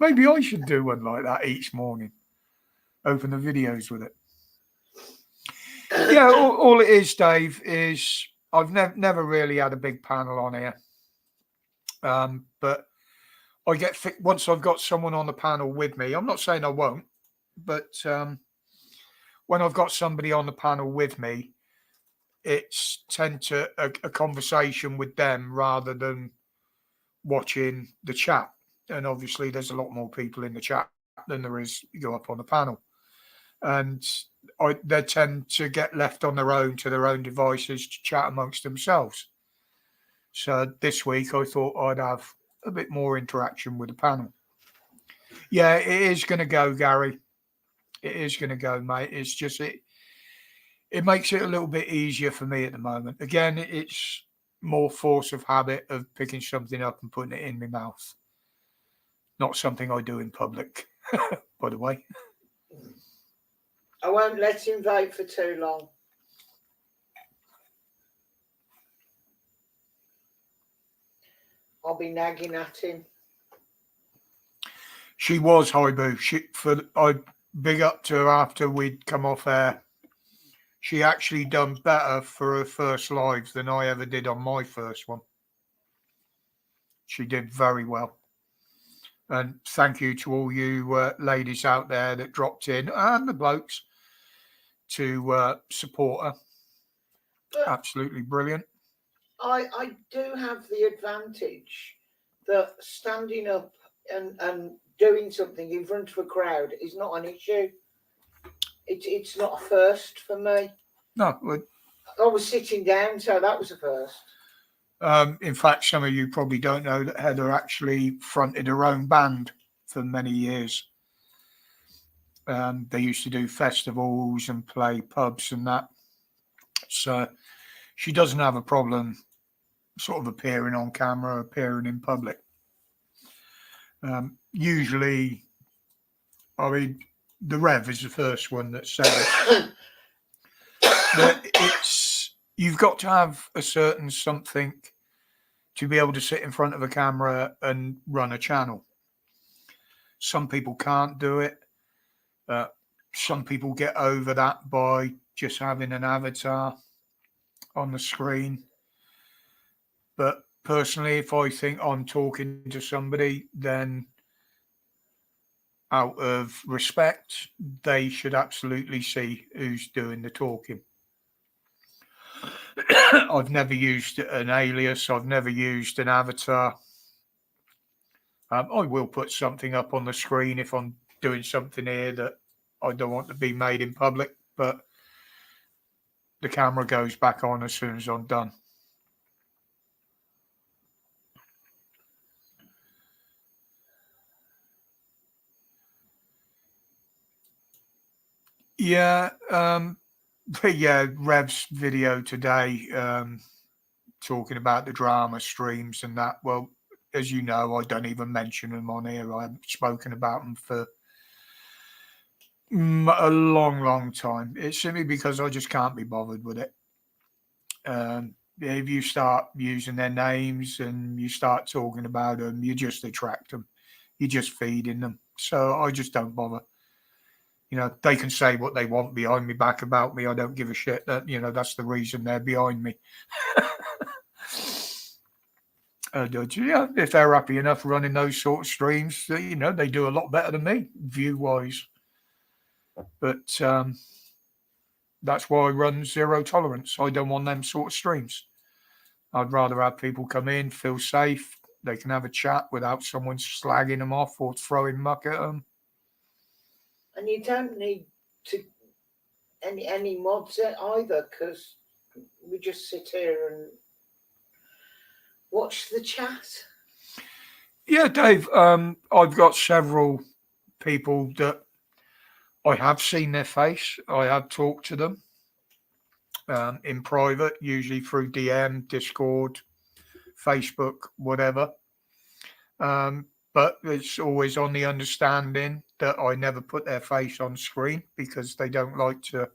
Maybe I should do one like that each morning. Open the videos with it. Yeah, all it is, Dave, is I've never really had a big panel on here, but I get once I've got someone on the panel with me. I'm not saying I won't, but when I've got somebody on the panel with me, it's tend to a conversation with them rather than watching the chat. And obviously, there's a lot more people in the chat than there is you go up on the panel, and they tend to get left on their own to their own devices to chat amongst themselves. So this week I thought I'd have a bit more interaction with the panel. Yeah, it is going to go, Gary. It is going to go, mate. It's just it makes it a little bit easier for me at the moment. Again, it's more force of habit of picking something up and putting it in my mouth. Not something I do in public, by the way. I won't let him vape for too long. I'll be nagging at him. She was Haibu. I big up to her after we'd come off air. She actually done better for her first live than I ever did on my first one. She did very well. And thank you to all you ladies out there that dropped in and the blokes to support her. But absolutely brilliant. I do have the advantage that standing up and doing something in front of a crowd is not an issue. It's not a first for me. No. I was sitting down, so that was a first. In fact, some of you probably don't know that Heather actually fronted her own band for many years. They used to do festivals and play pubs and that. So she doesn't have a problem sort of appearing on camera, appearing in public. Usually, I mean, the Rev is the first one that said it. You've got to have a certain something to be able to sit in front of a camera and run a channel. Some people can't do it. Some people get over that by just having an avatar on the screen. But personally, if I think I'm talking to somebody, then out of respect, they should absolutely see who's doing the talking. I've never used an alias. I've never used an avatar. I will put something up on the screen if I'm doing something here that I don't want to be made in public, but the camera goes back on as soon as I'm done. Yeah, yeah, Rev's video today talking about the drama streams and that. Well, as you know, I don't even mention them on here. I haven't spoken about them for a long time. It's simply because I just can't be bothered with it. If you start using their names and you start talking about them, you just attract them. You're just feeding them. So I just don't bother. You know, they can say what they want behind me back about me. I don't give a shit. That, you know, that's the reason they're behind me. Yeah, if they're happy enough running those sort of streams, you know, they do a lot better than me view-wise. But that's why I run zero tolerance. I don't want them sort of streams. I'd rather have people come in, feel safe. They can have a chat without someone slagging them off or throwing muck at them. And you don't need to any mods either, because we just sit here and watch the chat. Yeah, Dave, I've got several people that I have seen their face. I have talked to them in private, usually through DM, Discord, Facebook, whatever. But it's always on the understanding that I never put their face on screen because they don't like to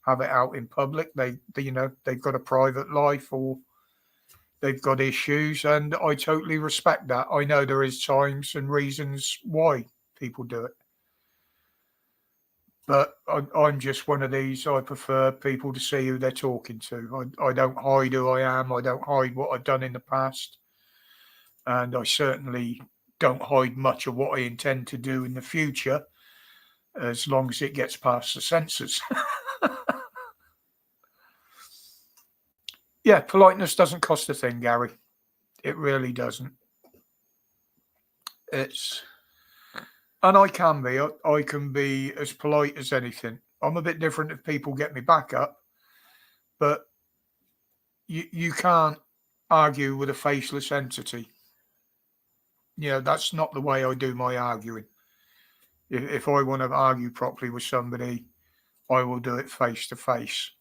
have it out in public. They you know, they've got a private life or they've got issues, and I totally respect that. I know there is times and reasons why people do it. But I'm just one of these. I prefer people to see who they're talking to. I don't hide who I am. I don't hide what I've done in the past. And I certainly don't hide much of what I intend to do in the future, as long as it gets past the censors. Yeah, politeness doesn't cost a thing, Gary. It really doesn't. And I can be. I can be as polite as anything. I'm a bit different if people get me back up, but you can't argue with a faceless entity. That's not the way I do my arguing. If I want to argue properly with somebody, I will do it face to face.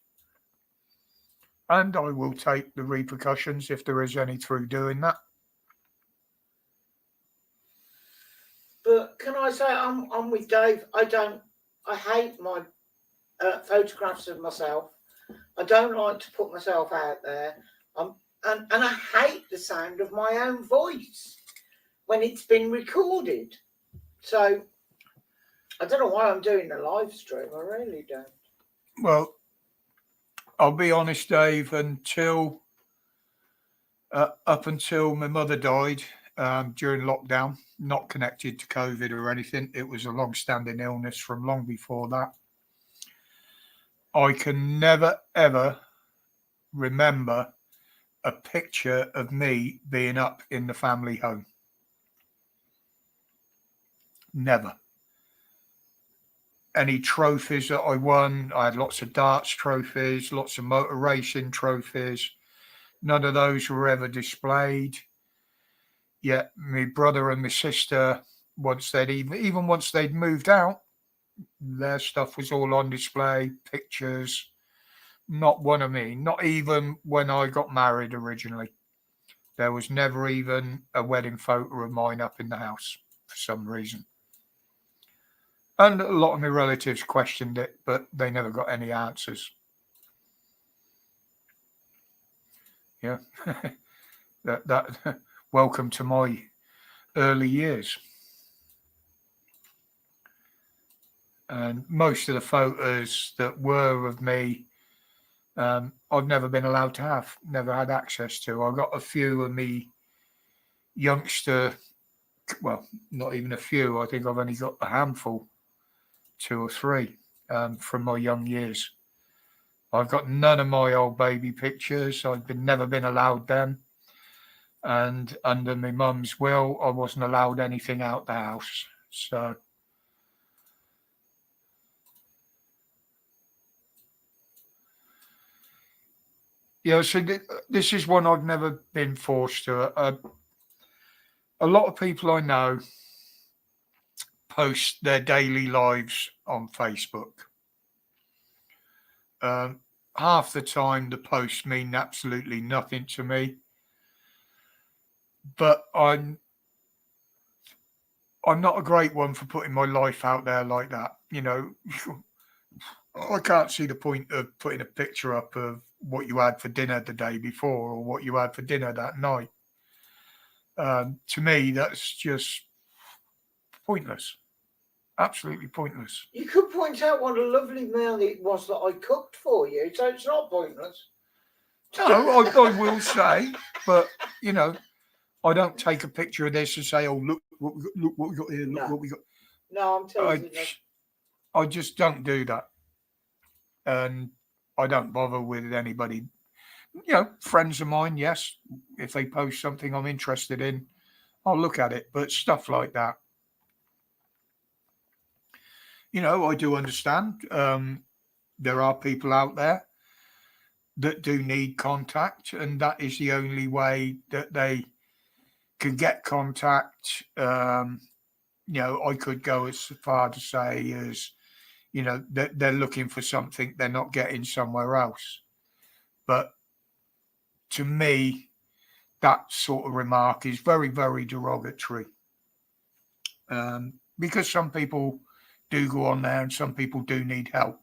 And I will take the repercussions if there is any through doing that. But can I say I'm with Dave? I hate my photographs of myself. I don't like to put myself out there. And I hate the sound of my own voice when it's been recorded. So I don't know why I'm doing a live stream. I really don't. Well, I'll be honest, Dave, up until my mother died during lockdown, not connected to COVID or anything. It was a long-standing illness from long before that. I can never, ever remember a picture of me being up in the family home. Never. Any trophies that I won, I had lots of darts trophies, lots of motor racing trophies. None of those were ever displayed. Yet my brother and my sister, once they'd moved out, their stuff was all on display, pictures. Not one of me, not even when I got married originally. There was never even a wedding photo of mine up in the house for some reason. And a lot of my relatives questioned it, but they never got any answers. Yeah. that welcome to my early years. And most of the photos that were of me, I've never been allowed to have, never had access to. I got a few of me youngster, well, not even a few. I think I've only got a handful, 2 or 3 from my young years. I've got none of my old baby pictures. I've never been allowed them. And under my mum's will, I wasn't allowed anything out the house. So yeah, so this is one I've never been forced to. A lot of people I know post their daily lives on Facebook. Half the time, the posts mean absolutely nothing to me. But I'm not a great one for putting my life out there like that. I can't see the point of putting a picture up of what you had for dinner the day before or what you had for dinner that night. To me, that's just pointless. Absolutely pointless. You could point out what a lovely meal it was that I cooked for you, so it's not pointless. No, I will say, but I don't take a picture of this and say, "Oh, look what we got here. Look what we got." No, I'm telling you. I just don't do that, and I don't bother with anybody. Friends of mine, yes, if they post something I'm interested in, I'll look at it. But stuff like that, I do understand. There are people out there that do need contact, and that is the only way that they can get contact. I could go as far to say as, that they're looking for something they're not getting somewhere else. But to me, that sort of remark is very, very derogatory. Because some people do go on there and some people do need help.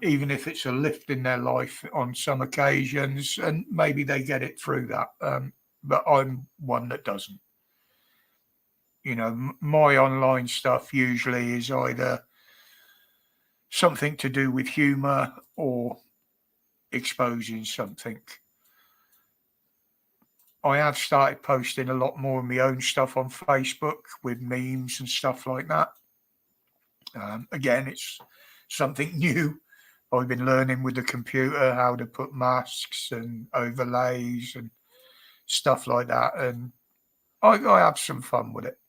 Even if it's a lift in their life on some occasions, and maybe they get it through that. But I'm one that doesn't. My online stuff usually is either something to do with humour or exposing something. I have started posting a lot more of my own stuff on Facebook with memes and stuff like that. Again, it's something new. I've been learning with the computer how to put masks and overlays and stuff like that, and I have some fun with it.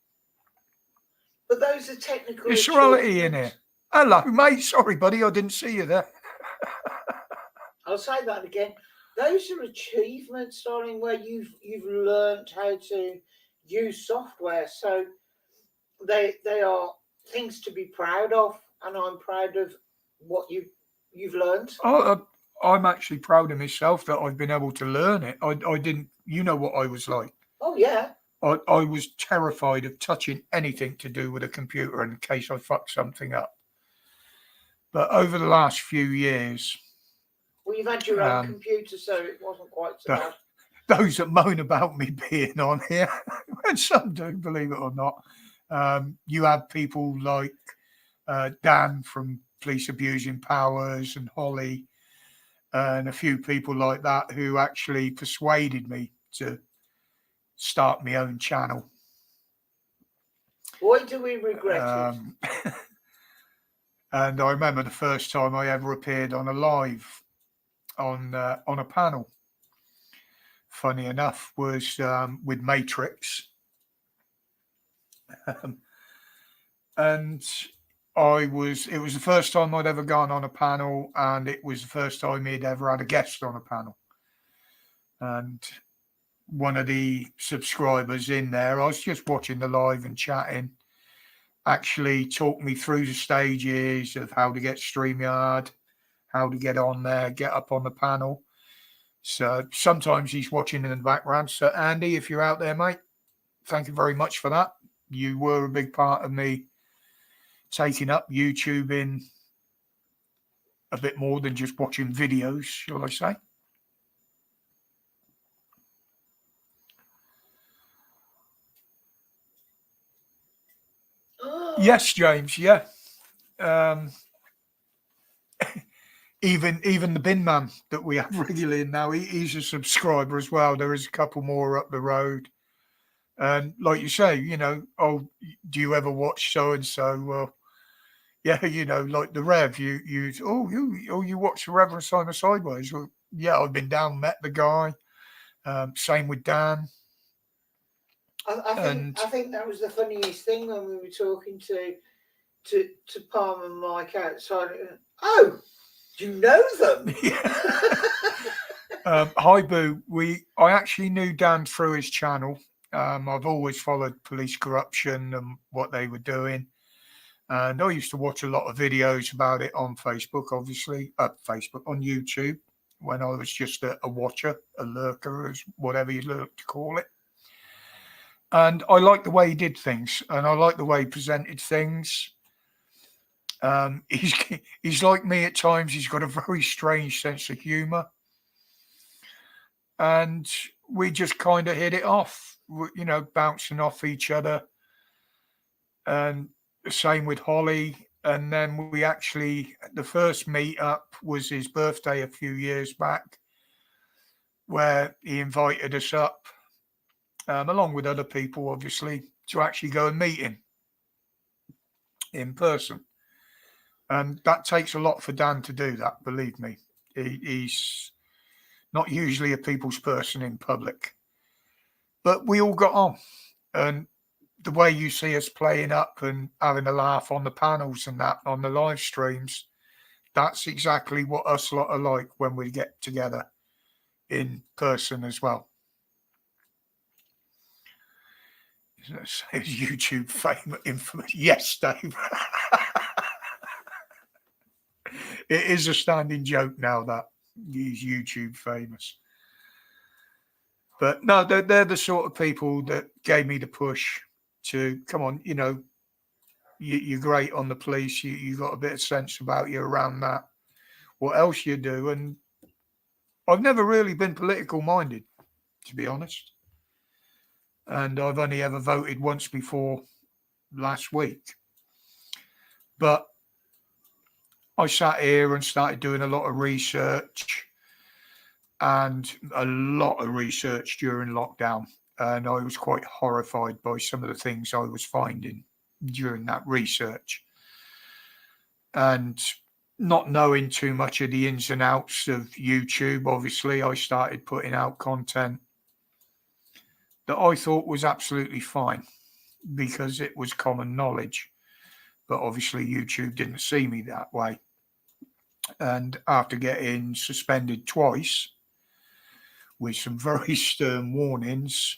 But those are technical. Is Sorority in here? Hello, mate. Sorry, buddy, I didn't see you there. I'll say that again. Those are achievements, darling, where you've learned how to use software. So they are things to be proud of, and I'm proud of what you've learned. I'm actually proud of myself that I've been able to learn it. I didn't, you know what I was like. Oh yeah. I was terrified of touching anything to do with a computer in case I fucked something up. But over the last few years, well, you've had your own computer, so it wasn't quite so bad. Those that moan about me being on here, and some do, believe it or not, you have people like Dan from Police Abusing Powers and Holly, and a few people like that who actually persuaded me to start my own channel. Why do we regret it? And I remember the first time I ever appeared on a live on a panel, funny enough, was with Matrix. And it was the first time I'd ever gone on a panel, and it was the first time he'd ever had a guest on a panel. And one of the subscribers in there, I was just watching the live and chatting, actually talked me through the stages of how to get StreamYard, how to get on there, get up on the panel. So sometimes he's watching in the background. So Andy, if you're out there, mate, thank you very much for that. You were a big part of me taking up YouTubing a bit more than just watching videos, shall I say. Yes, James. Yeah. Even the bin man that we have regularly now, he's a subscriber as well. There is a couple more up the road, and like you say, oh, do you ever watch so and so? Well, yeah, like the Rev. You watch the Reverend Simon Sideways? Well, yeah, I've been down, met the guy. Same with Dan. I think that was the funniest thing when we were talking to Palm and Mike outside. Oh, do you know them? Hi, Boo. I actually knew Dan through his channel. I've always followed police corruption and what they were doing. And I used to watch a lot of videos about it on Facebook, obviously, on YouTube, when I was just a watcher, a lurker, whatever you like to call it. And I liked the way he did things, and I liked the way he presented things. He's like me at times. He's got a very strange sense of humor, and we just kind of hit it off, bouncing off each other. And the same with Holly. And then the first meetup was his birthday a few years back, where he invited us up, along with other people, obviously, to actually go and meet him in person. And that takes a lot for Dan to do that, believe me. He's not usually a people's person in public. But we all got on. And the way you see us playing up and having a laugh on the panels and that on the live streams, that's exactly what us lot are like when we get together in person as well. Is YouTube famous, infamous? Yes, Dave. It is a standing joke now that he's YouTube famous. But no, they're the sort of people that gave me the push to come on. You're great on the police. You got a bit of sense about you around that. What else you do? And I've never really been political minded, to be honest. And I've only ever voted once before last week. But I sat here and started doing a lot of research, and a lot of research during lockdown. And I was quite horrified by some of the things I was finding during that research. And not knowing too much of the ins and outs of YouTube, obviously, I started putting out content that I thought was absolutely fine because it was common knowledge. But obviously, YouTube didn't see me that way. And after getting suspended twice with some very stern warnings,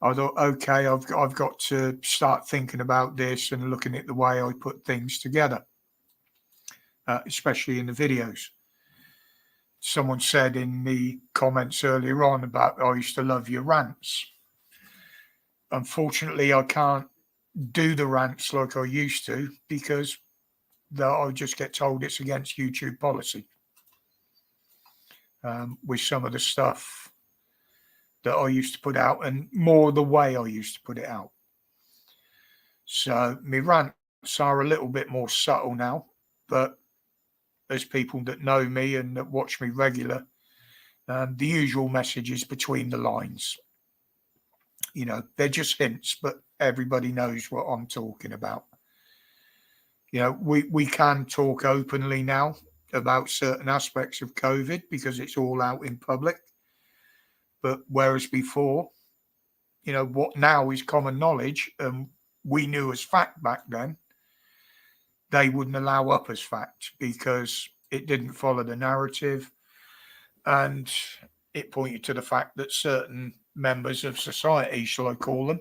I thought, okay, I've got to start thinking about this and looking at the way I put things together, especially in the videos. Someone said in the comments earlier on about I used to love your rants. Unfortunately, I can't do the rants like I used to because I just get told it's against YouTube policy with some of the stuff that I used to put out, and more the way I used to put it out. So my rants are a little bit more subtle now, but as people that know me and that watch me regular, the usual messages between the lines. You know, they're just hints, but everybody knows what I'm talking about. You know, we can talk openly now about certain aspects of COVID because it's all out in public. But whereas before, you know, what now is common knowledge and we knew as fact back then, they wouldn't allow up as fact because it didn't follow the narrative. And it pointed to the fact that certain members of society, shall I call them,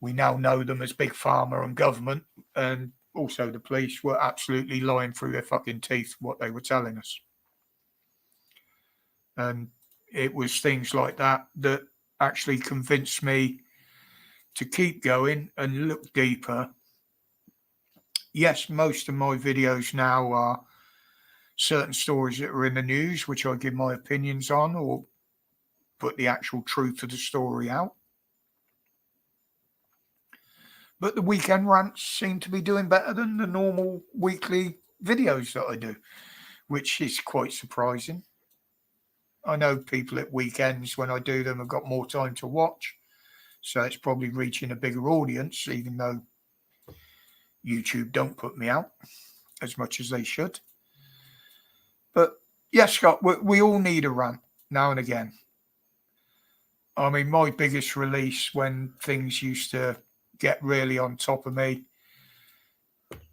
we now know them as Big Pharma and government, and also the police, were absolutely lying through their fucking teeth what they were telling us. And it was things like that that actually convinced me to keep going and look deeper. Yes, most of my videos now are certain stories that are in the news, which I give my opinions on or put the actual truth of the story out. But the weekend rants seem to be doing better than the normal weekly videos that I do, which is quite surprising. I know people at weekends when I do them have got more time to watch, so it's probably reaching a bigger audience, even though YouTube don't put me out as much as they should. But yes, Scott, we all need a rant now and again. I mean, my biggest release when things used to get really on top of me,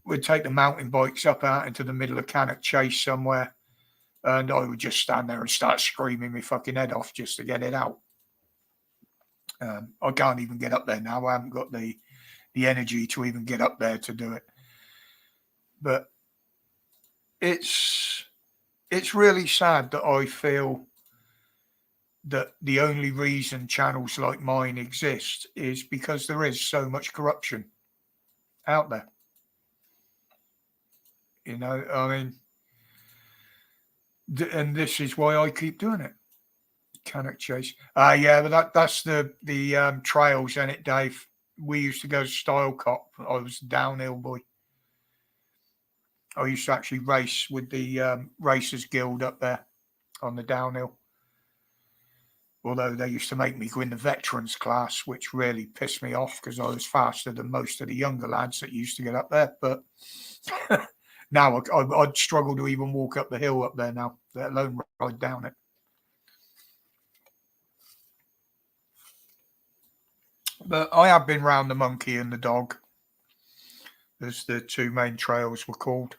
we'd take the mountain bikes up out into the middle of Cannock Chase somewhere, and I would just stand there and start screaming my fucking head off just to get it out. I can't even get up there now. I haven't got the energy to even get up there to do it. But it's really sad that I feel that the only reason channels like mine exist is because there is so much corruption out there. You know, I mean, and this is why I keep doing it. Cannock Chase. Yeah, but that's the trails, ain't it, Dave? We used to go to Style Cop. I was a downhill boy. I used to actually race with the Racers Guild up there on the downhill. Although they used to make me go in the veterans class, which really pissed me off because I was faster than most of the younger lads that used to get up there. But now I'd struggle to even walk up the hill up there now, let alone ride down it. But I have been round the Monkey and the Dog, as the two main trails were called.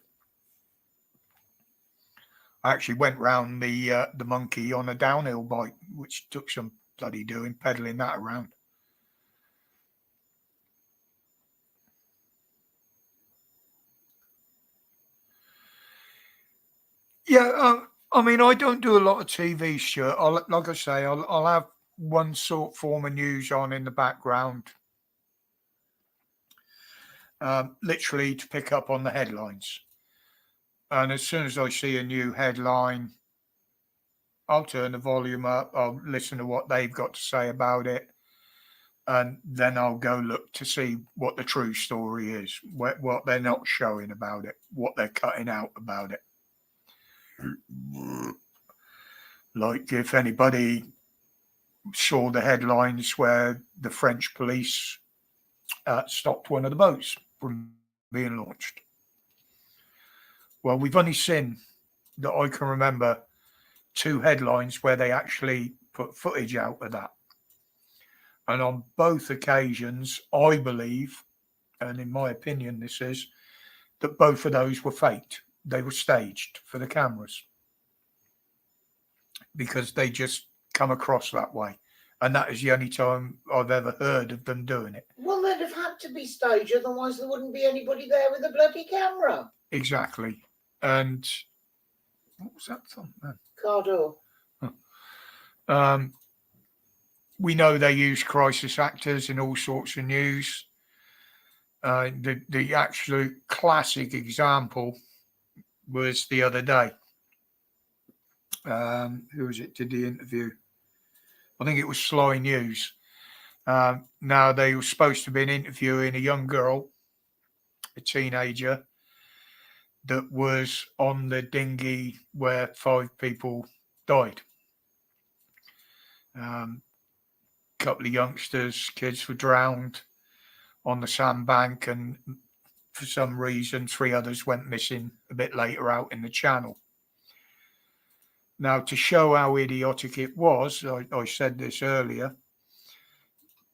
I actually went round the Monkey on a downhill bike, which took some bloody doing, pedaling that around. Yeah, I mean, I don't do a lot of TV, Stuart. Like I say, I'll have one form of news on in the background, literally to pick up on the headlines. And as soon as I see a new headline, I'll turn the volume up. I'll listen to what they've got to say about it. and then I'll go look to see what the true story is, what they're not showing about it, what they're cutting out about it. Like if anybody saw the headlines where the French police stopped one of the boats from being launched. Well, we've only seen, that I can remember, 2 headlines where they actually put footage out of that. And on both occasions, I believe, and in my opinion this is, that both of those were faked. They were staged for the cameras because they just come across that way. And that is the only time I've ever heard of them doing it. Well, they'd have had to be staged, otherwise there wouldn't be anybody there with a bloody camera. Exactly. And what was that from, man? Car door. We know they use crisis actors in all sorts of news. The absolute classic example was the other day. Who was it did the interview? I think it was Sly News. Now, they were supposed to have been interviewing a young girl, a teenager, that was on the dinghy where 5 people died. Couple of youngsters, kids were drowned on the sandbank, and for some reason 3 others went missing a bit later out in the channel. Now, to show how idiotic it was, I said this earlier,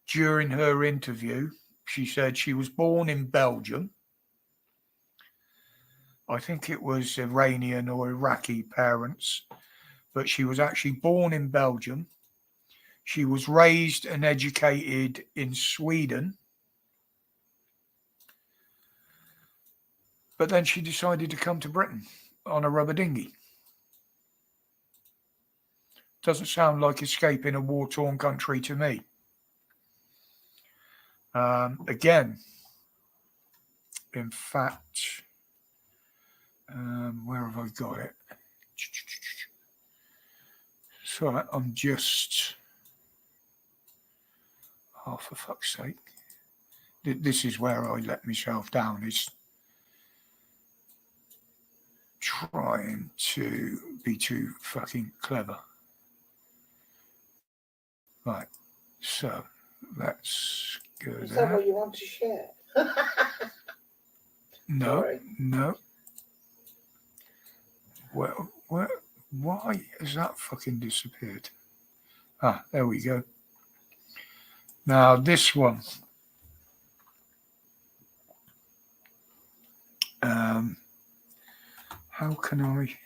during her interview, she said she was born in Belgium. I think it was Iranian or Iraqi parents, but she was actually born in Belgium. She was raised and educated in Sweden. But then she decided to come to Britain on a rubber dinghy. Doesn't sound like escaping a war-torn country to me. Again, in fact, where have I got it? So I'm just... Oh, for fuck's sake. This is where I let myself down, is trying to be too fucking clever. Right, so let's go there. Is that what you want to share? No, Sorry. no. Well, why has that fucking disappeared? Ah, there we go. Now, this one. How can I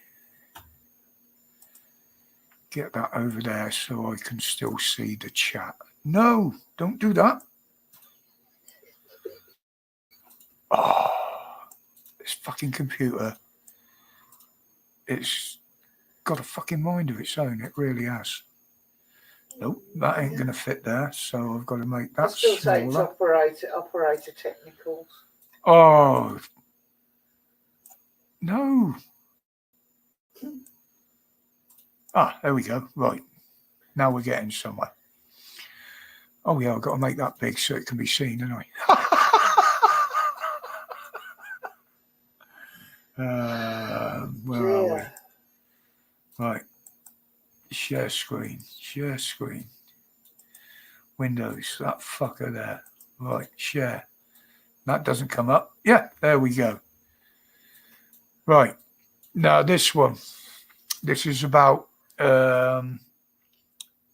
get that over there so I can still see the chat? No, don't do that. Oh, this fucking computer. It's got a fucking mind of its own. It really has. Nope, that ain't going to fit there. So I've got to make that still say it's smaller. operator technicals. Oh, no. Ah, there we go. Right. Now we're getting somewhere. Oh, yeah, I've got to make that big so it can be seen, don't I? Where are we? Right. Share screen. Share screen. Windows. That fucker there. Right. Share. That doesn't come up. Yeah, there we go. Right. Now, this one. This is about an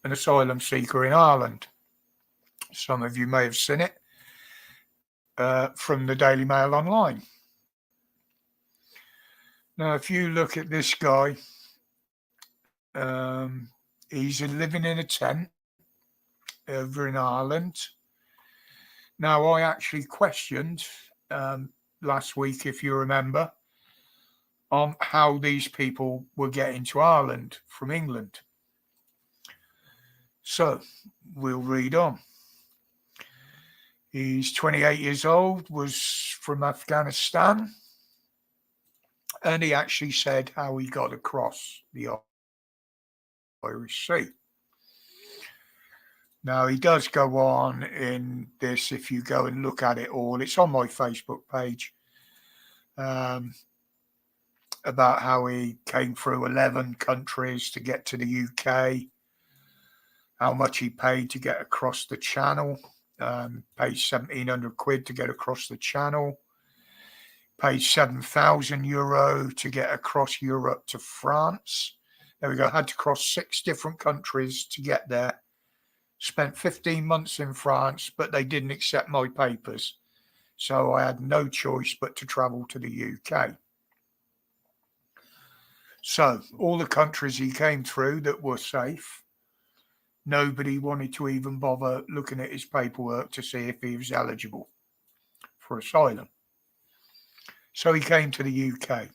asylum seeker in Ireland. Some of you may have seen it from the Daily Mail Online. Now, if you look at this guy, he's living in a tent over in Ireland. Now, I actually questioned last week, if you remember, on how these people were getting to Ireland from England. So, we'll read on. He's 28 years old, was from Afghanistan, and he actually said how he got across the Irish Sea. Now, he does go on in this, if you go and look at it all, it's on my Facebook page, about how he came through 11 countries to get to the UK, how much he paid to get across the channel, paid 1,700 quid to get across the channel, paid 7,000 euro to get across Europe to France. There we go, had to cross 6 different countries to get there. Spent 15 months in France, but they didn't accept my papers. So I had no choice but to travel to the UK. So all the countries he came through that were safe, nobody wanted to even bother looking at his paperwork to see if he was eligible for asylum. So he came to the UK.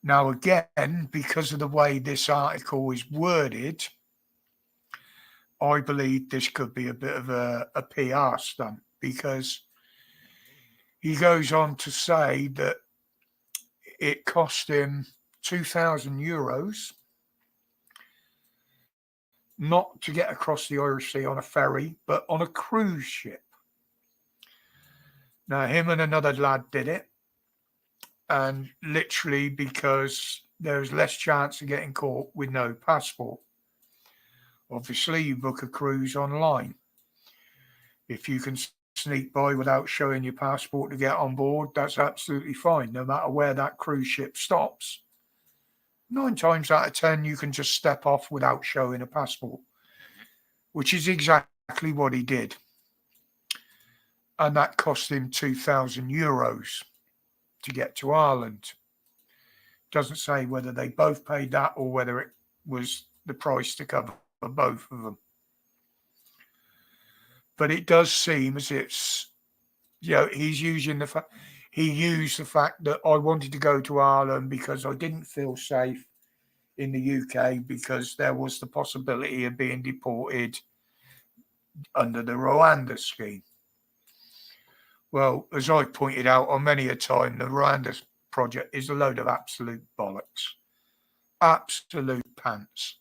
Now, again, because of the way this article is worded, I believe this could be a bit of a PR stunt, because he goes on to say that it cost him 2,000 euros not to get across the Irish Sea on a ferry, but on a cruise ship. Now, him and another lad did it, and literally because there's less chance of getting caught with no passport. Obviously, you book a cruise online. If you can sneak by without showing your passport to get on board, that's absolutely fine, no matter where that cruise ship stops. 9 times out of 10, you can just step off without showing a passport, which is exactly what he did. And that cost him 2,000 euros to get to Ireland. Doesn't say whether they both paid that or whether it was the price to cover both of them. But it does seem as it's, he's using he used the fact that I wanted to go to Ireland because I didn't feel safe in the UK because there was the possibility of being deported under the Rwanda scheme. Well, as I pointed out on many a time, the Rwanda project is a load of absolute bollocks, absolute pants.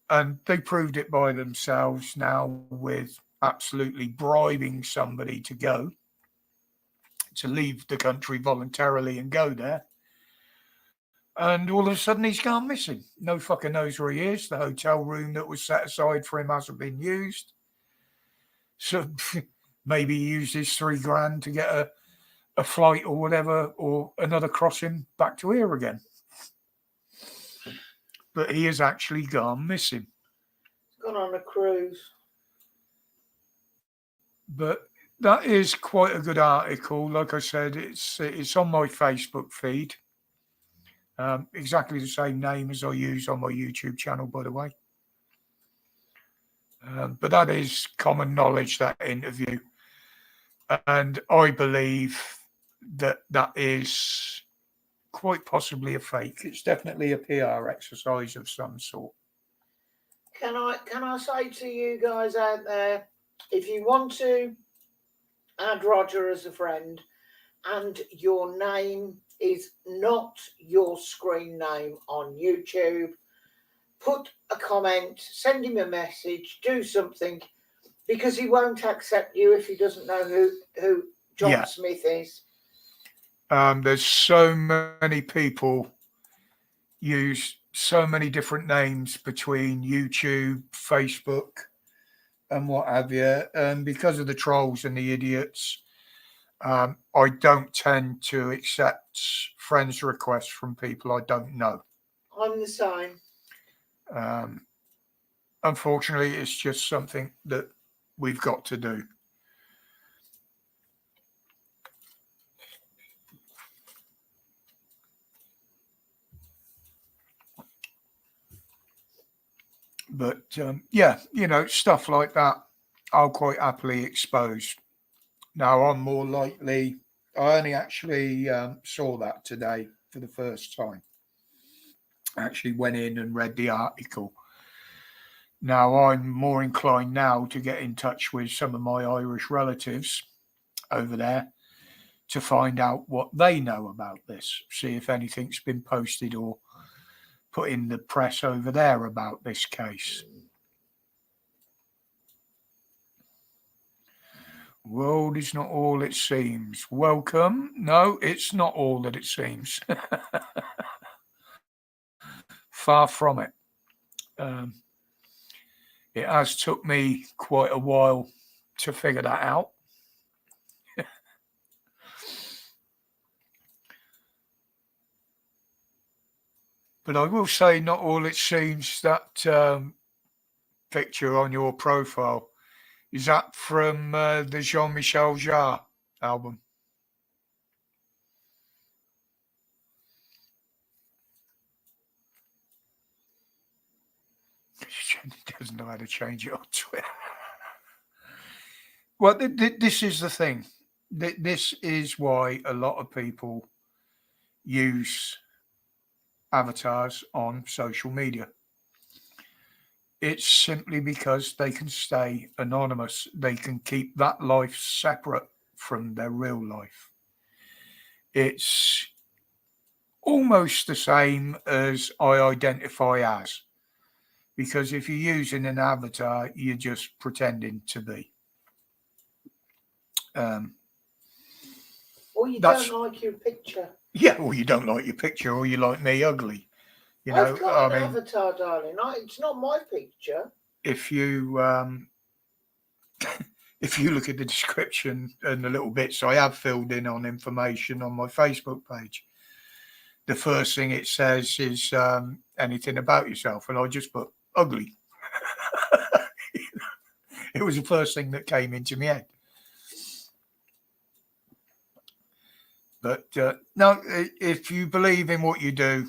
And they proved it by themselves now with absolutely bribing somebody to go, to leave the country voluntarily and go there. And all of a sudden he's gone missing. No fucker knows where he is. The hotel room that was set aside for him hasn't been used. So maybe he used his $3,000 to get a flight or whatever, or another crossing back to here again. But he has actually gone missing. Gone on a cruise. But that is quite a good article. Like I said, it's on my Facebook feed. Exactly the same name as I use on my YouTube channel, by the way. But that is common knowledge, that interview. And I believe that is quite possibly a fake. It's definitely a PR exercise of some sort. Can I say to you guys out there, if you want to add Roger as a friend and your name is not your screen name on YouTube, put a comment, send him a message, do something, because he won't accept you if he doesn't know who John Smith is. There's so many people use so many different names between YouTube, Facebook, and what have you. And because of the trolls and the idiots, I don't tend to accept friends requests from people I don't know. I'm the same. Unfortunately, it's just something that we've got to do. But stuff like that, I'll quite happily expose. Now, I'm more likely, I only actually saw that today for the first time. I actually went in and read the article. Now, I'm more inclined now to get in touch with some of my Irish relatives over there to find out what they know about this, see if anything's been posted or put in the press over there about this case. World is not all it seems. Welcome. No, it's not all that it seems. Far from it. It has took me quite a while to figure that out. But I will say, not all it seems. That picture on your profile, is that from the Jean-Michel Jarre album? He doesn't know how to change it on Twitter. Well, this is the thing. This is why a lot of people use avatars on social media. It's simply because they can stay anonymous. They can keep that life separate from their real life. It's almost the same as I identify as. Because if you're using an avatar, you're just pretending to be. Or you don't like your picture. Yeah, or you don't like your picture, or you like me ugly. You know, I've got an avatar, darling. It's not my picture. If you if you look at the description and the little bits I have filled in on information on my Facebook page, the first thing it says is anything about yourself, and I just put ugly. It was the first thing that came into my head. But no, if you believe in what you do,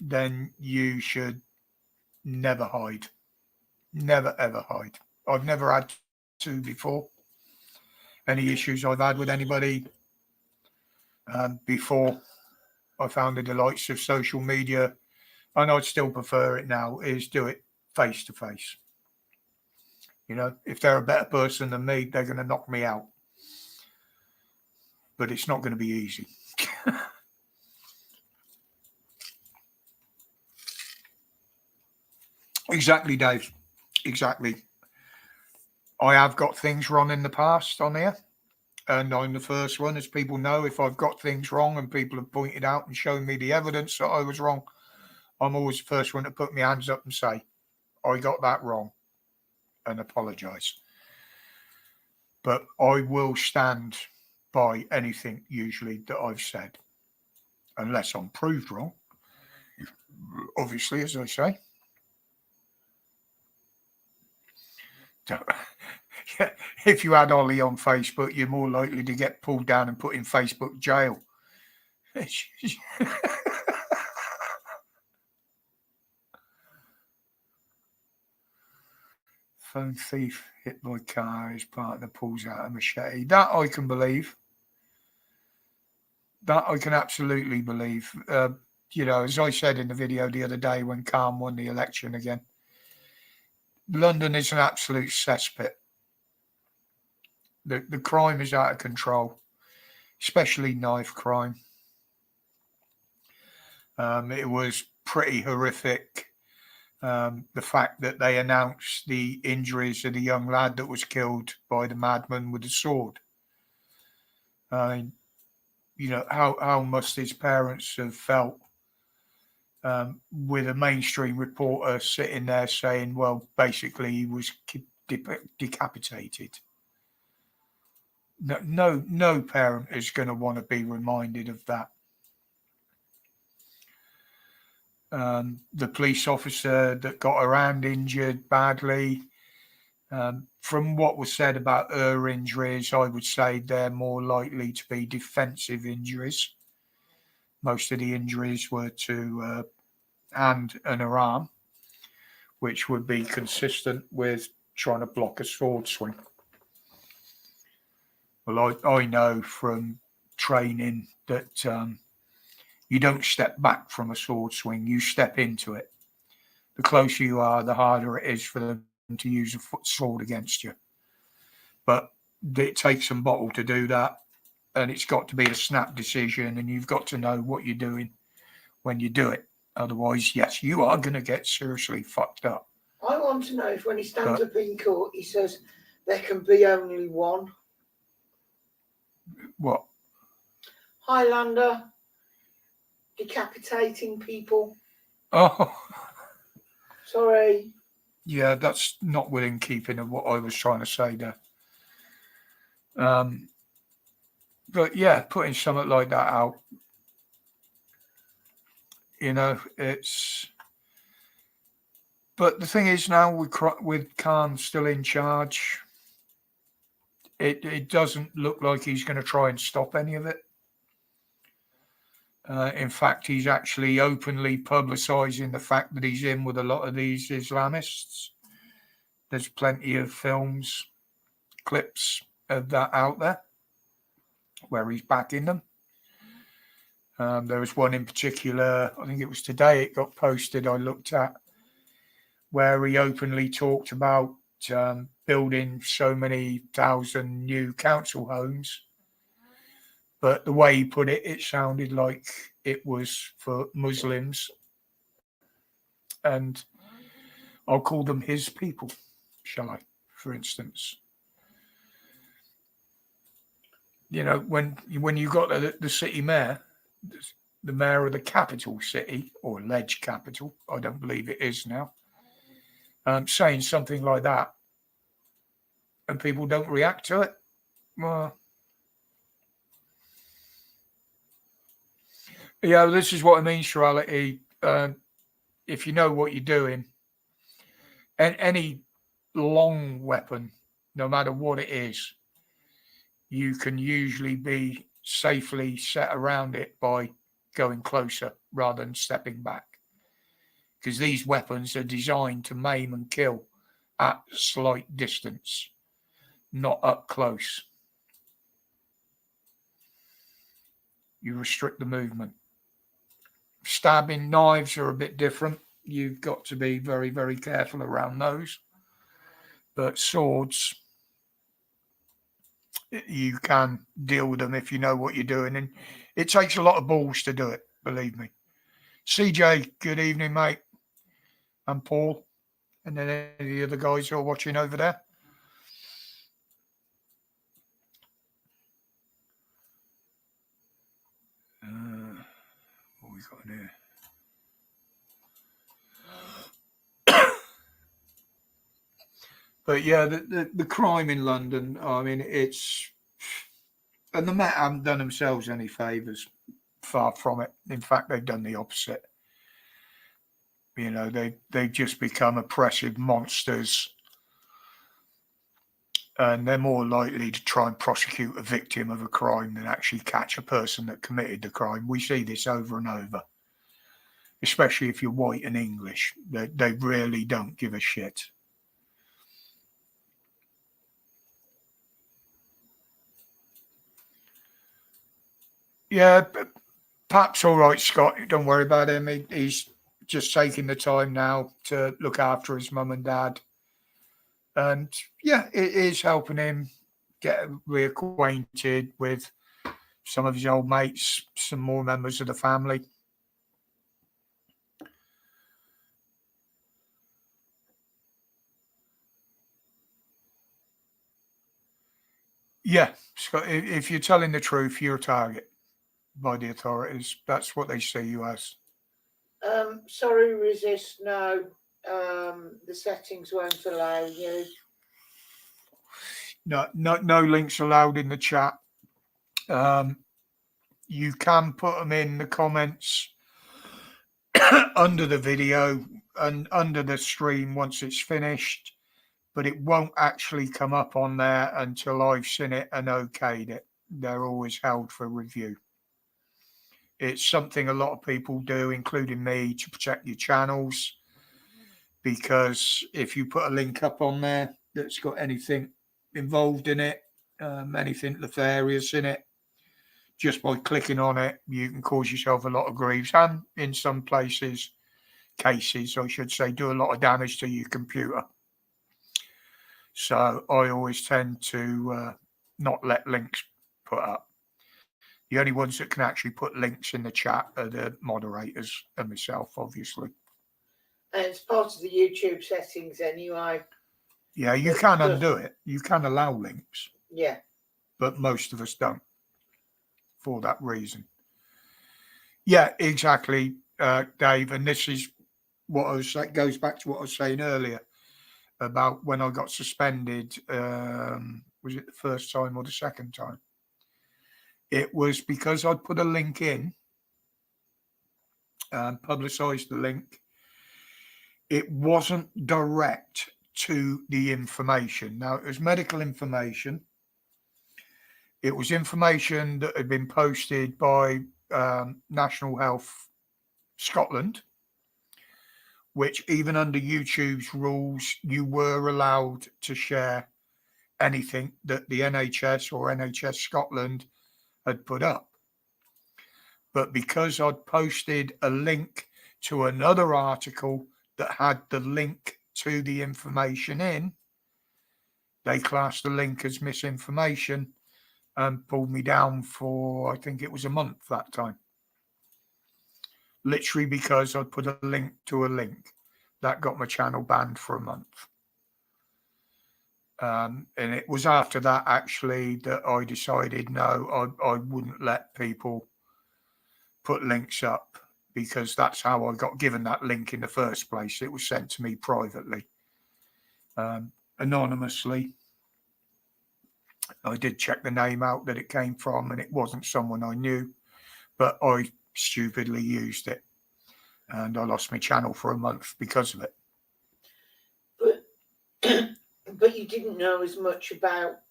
then you should never hide. Never, ever hide. I've never had to before. Any issues I've had with anybody before I found the delights of social media, and I'd still prefer it now, is do it face to face. You know, if they're a better person than me, they're going to knock me out. But it's not going to be easy. Exactly, Dave. Exactly. I have got things wrong in the past on here. And I'm the first one, as people know, if I've got things wrong and people have pointed out and shown me the evidence that I was wrong, I'm always the first one to put my hands up and say, I got that wrong, and apologise. But I will stand by anything usually that I've said, unless I'm proved wrong, obviously, as I say. If you had Ollie on Facebook, you're more likely to get pulled down and put in Facebook jail. Phone thief hit by car, his partner pulls out a machete. That I can believe. That I can absolutely believe. You know, as I said in the video the other day when Calm won the election again, London is an absolute cesspit. The crime is out of control, especially knife crime. It was pretty horrific. The fact that they announced the injuries of the young lad that was killed by the madman with the sword. You know, how must his parents have felt with a mainstream reporter sitting there saying, well, basically he was decapitated. No parent is going to want to be reminded of that. The police officer that got her hand injured badly, from what was said about her injuries, I would say they're more likely to be defensive injuries. Most of the injuries were to her hand and her arm, which would be consistent with trying to block a sword swing. Well, I know from training that you don't step back from a sword swing, you step into it. The closer you are, the harder it is for them to use a sword against you. But it takes some bottle to do that, and it's got to be a snap decision, and you've got to know what you're doing when you do it. Otherwise, yes, you are going to get seriously fucked up. I want to know if when he stands up in court, he says there can be only one. What? Highlander decapitating people. Oh, Sorry. yeah, that's not within keeping of what I was trying to say there. But yeah, putting something like that out, it's. But the thing is, now with Khan still in charge, it doesn't look like he's going to try and stop any of it. In fact, he's actually openly publicising the fact that he's in with a lot of these Islamists. There's plenty of films, clips of that out there where he's backing them. There was one in particular, I think it was today, it got posted, I looked at, where he openly talked about building so many thousand new council homes. But the way he put it, it sounded like it was for Muslims. And I'll call them his people, shall I, for instance. When you got the city mayor, the mayor of the capital city, or alleged capital, I don't believe it is now, saying something like that, and people don't react to it, well, yeah, this is what I mean, Shirality. If you know what you're doing, and any long weapon, no matter what it is, you can usually be safely set around it by going closer rather than stepping back. Because these weapons are designed to maim and kill at slight distance, not up close. You restrict the movement. Stabbing knives are a bit different. You've got to be very, very careful around those. But swords, you can deal with them if you know what you're doing. And it takes a lot of balls to do it, believe me. CJ, good evening, mate. And Paul. And then any of the other guys who are watching over there. What we got in here? But yeah, the crime in London, I mean, and the Met haven't done themselves any favours. Far from it. In fact, they've done the opposite. They've just become oppressive monsters, and they're more likely to try and prosecute a victim of a crime than actually catch a person that committed the crime. We see this over and over, especially if you're white and English. They really don't give a shit. Yeah, Pap's all right, Scott. Don't worry about him. He's just taking the time now to look after his mum and dad. And yeah, it is helping him get reacquainted with some of his old mates, some more members of the family. Yeah, Scott, if you're telling the truth, you're a target by the authorities. That's what they see you as. Sorry, resist. No, the settings won't allow you. No links allowed in the chat. You can put them in the comments under the video and under the stream once it's finished, but it won't actually come up on there until I've seen it and okayed it. They're always held for review. It's something a lot of people do, including me, to protect your channels, because if you put a link up on there that's got anything involved in it, anything nefarious in it, just by clicking on it, you can cause yourself a lot of grief, and in some cases, I should say, do a lot of damage to your computer. So I always tend to not let links put up. The only ones that can actually put links in the chat are the moderators and myself, obviously. And it's part of the YouTube settings anyway. Yeah, you can undo it. You can allow links. Yeah. But most of us don't. for that reason. Yeah, exactly, Dave. And this is what I was saying, goes back to what I was saying earlier about when I got suspended. Was it the first time or the second time? It was because I'd put a link in and publicised the link. It wasn't direct to the information. Now, it was medical information. It was information that had been posted by National Health Scotland, which even under YouTube's rules, you were allowed to share anything that the NHS or NHS Scotland had put up. But because I'd posted a link to another article that had the link to the information in, they classed the link as misinformation and pulled me down for, I think it was a month that time. Literally because I put a link to a link. That got my channel banned for a month. And it was after that, actually, that I decided, no, I wouldn't let people put links up, because that's how I got given that link in the first place. It was sent to me privately, anonymously. I did check the name out that it came from, and it wasn't someone I knew, but I stupidly used it, and I lost my channel for a month because of it. But you didn't know as much about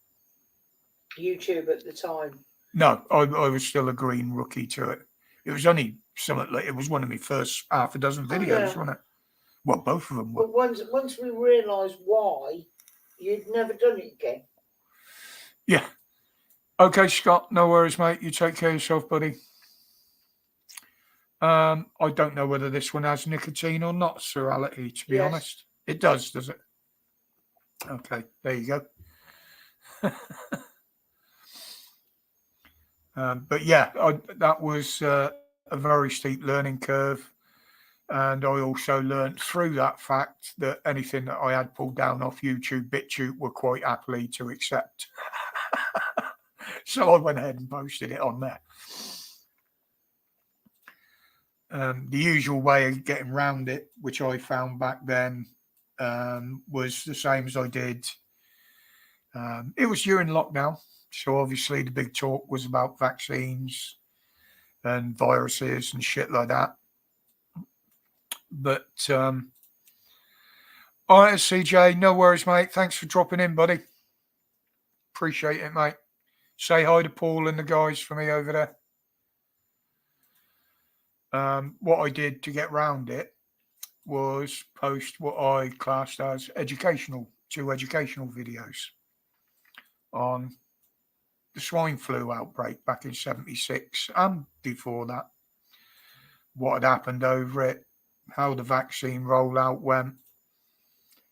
YouTube at the time. No, I was still a green rookie to it. It was only something like, it was one of my first half a dozen videos, wasn't it? Well, both of them were. But once we realised why, you'd never done it again. Yeah. Okay, Scott, no worries, mate. You take care of yourself, buddy. I don't know whether this one has nicotine or not, Sirality, to be honest. It does it? Okay, there you go. But yeah, that was a very steep learning curve. And I also learned through that fact that anything that I had pulled down off YouTube, BitChute were quite happily to accept. So I went ahead and posted it on there. The usual way of getting around it, which I found back then, was the same as I did. It was during lockdown. So obviously the big talk was about vaccines and viruses and shit like that. But all right, CJ, no worries, mate. Thanks for dropping in, buddy. Appreciate it, mate. Say hi to Paul and the guys for me over there. What I did to get round it was post what I classed as two educational videos on the swine flu outbreak back in '76 and before that. What had happened over it, how the vaccine rollout went,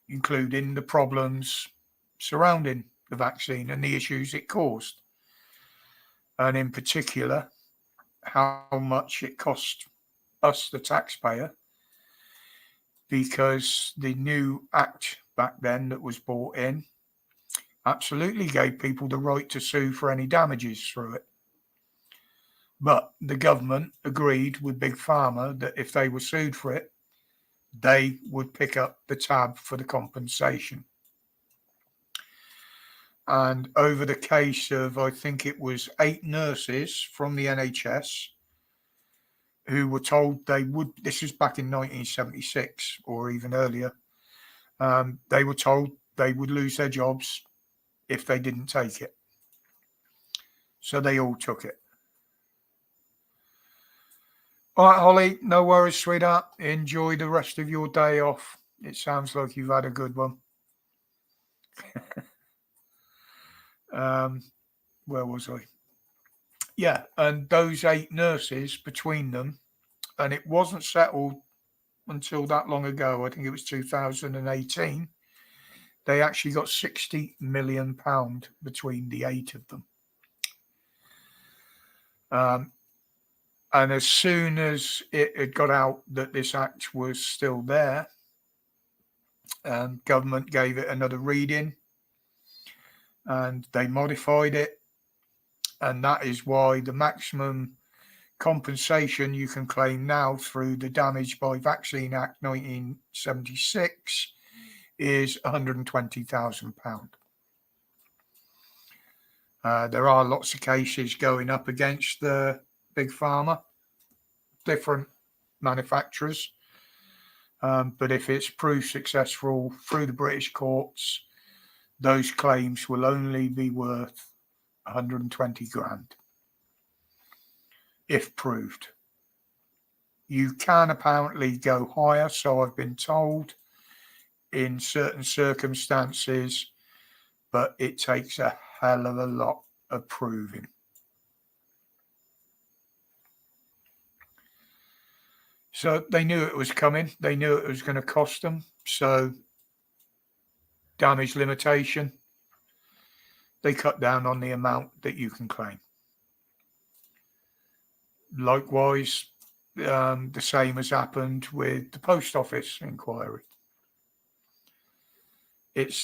including the problems surrounding the vaccine and the issues it caused. And in particular, how much it cost us, the taxpayer, because the new act back then that was brought in absolutely gave people the right to sue for any damages through it. But the government agreed with Big Pharma that if they were sued for it, they would pick up the tab for the compensation. And over the case of, I think it was 8 nurses from the NHS who were told they would, this was back in 1976 or even earlier, they were told they would lose their jobs if they didn't take it. So they all took it. All right, Holly, no worries, sweetheart. Enjoy the rest of your day off. It sounds like you've had a good one. Where was I? Yeah, and those 8 nurses between them, and it wasn't settled until that long ago. I think it was 2018. They actually got £60 million between the 8 of them. And as soon as it had got out that this act was still there, government gave it another reading and they modified it. And that is why the maximum compensation you can claim now through the Damage by Vaccine Act 1976 is £120,000. There are lots of cases going up against the big pharma, different manufacturers. But if it's proved successful through the British courts, those claims will only be worth 120 grand if proved. You can apparently go higher, so I've been told, in certain circumstances, but it takes a hell of a lot of proving. So they knew it was coming. They knew it was going to cost them. So damage limitation, they cut down on the amount that you can claim. Likewise, the same has happened with the post office inquiry. It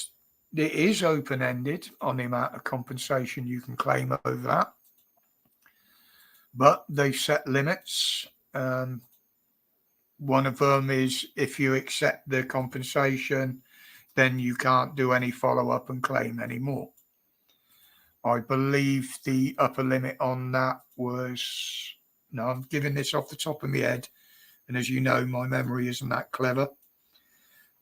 is open-ended on the amount of compensation you can claim over that, but they set limits. One of them is if you accept the compensation, then you can't do any follow-up and claim anymore. I believe the upper limit on that was, no, I'm giving this off the top of my head, and as you know, my memory isn't that clever.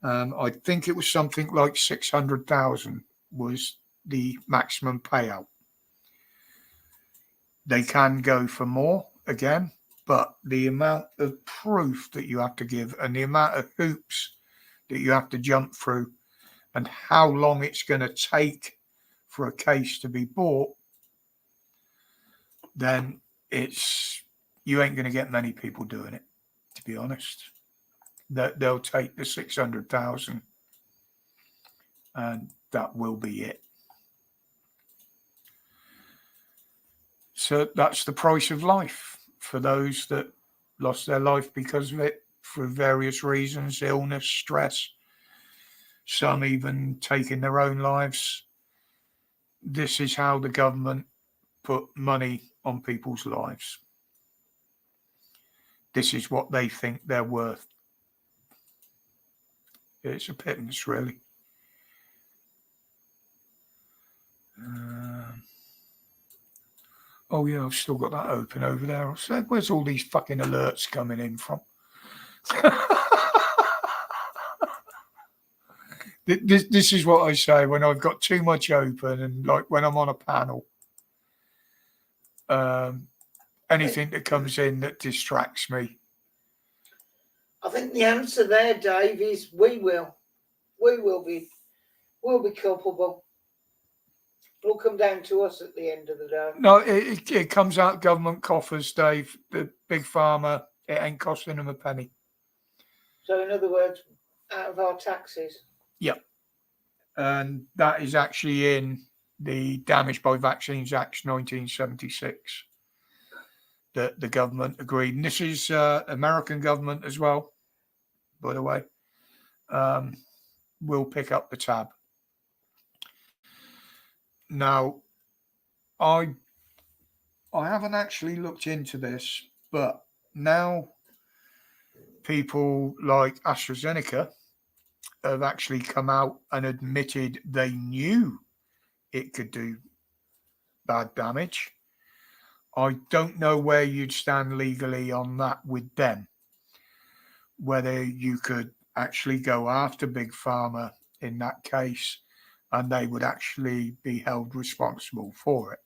I think it was something like 600,000 was the maximum payout. They can go for more again, but the amount of proof that you have to give and the amount of hoops that you have to jump through and how long it's going to take for a case to be bought, then you ain't going to get many people doing it, to be honest. They'll take the 600,000 and that will be it. So that's the price of life for those that lost their life because of it for various reasons, illness, stress, some even taking their own lives. This is how the government put money on people's lives. This is what they think they're worth. It's a pittance, really. Oh, yeah, I've still got that open over there. I said, where's all these fucking alerts coming in from? This is what I say when I've got too much open and like when I'm on a panel. Anything that comes in that distracts me. I think the answer there, Dave, is we will be culpable. It'll come down to us at the end of the day. No, it comes out government coffers, Dave. The big pharma, it ain't costing them a penny. So in other words, out of our taxes. Yep. And that is actually in the Damage by Vaccines Act 1976 that the government agreed. And this is American government as well, by the way. Will pick up the tab. Now, I haven't actually looked into this, but now people like AstraZeneca have actually come out and admitted they knew it could do bad damage. I don't know where you'd stand legally on that with them, whether you could actually go after Big Pharma in that case and they would actually be held responsible for it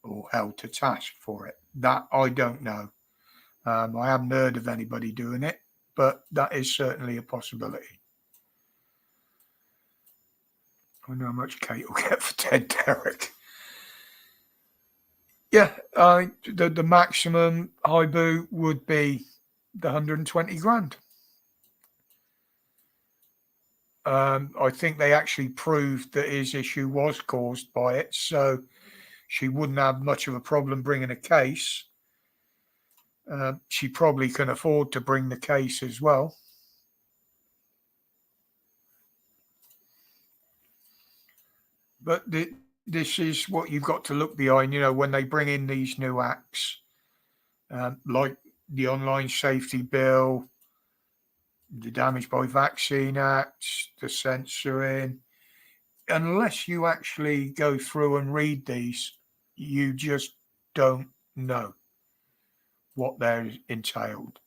or held to task for it. That I don't know. I haven't heard of anybody doing it, but that is certainly a possibility. I wonder how much Kate will get for Ted Derrick. Yeah, the maximum HIBU would be the 120 grand. I think they actually proved that his issue was caused by it, so she wouldn't have much of a problem bringing a case. She probably can afford to bring the case as well. But this is what you've got to look behind. When they bring in these new acts, like the Online Safety Bill, the Damage by Vaccine Act, the censoring. Unless you actually go through and read these, you just don't know what they're entailed.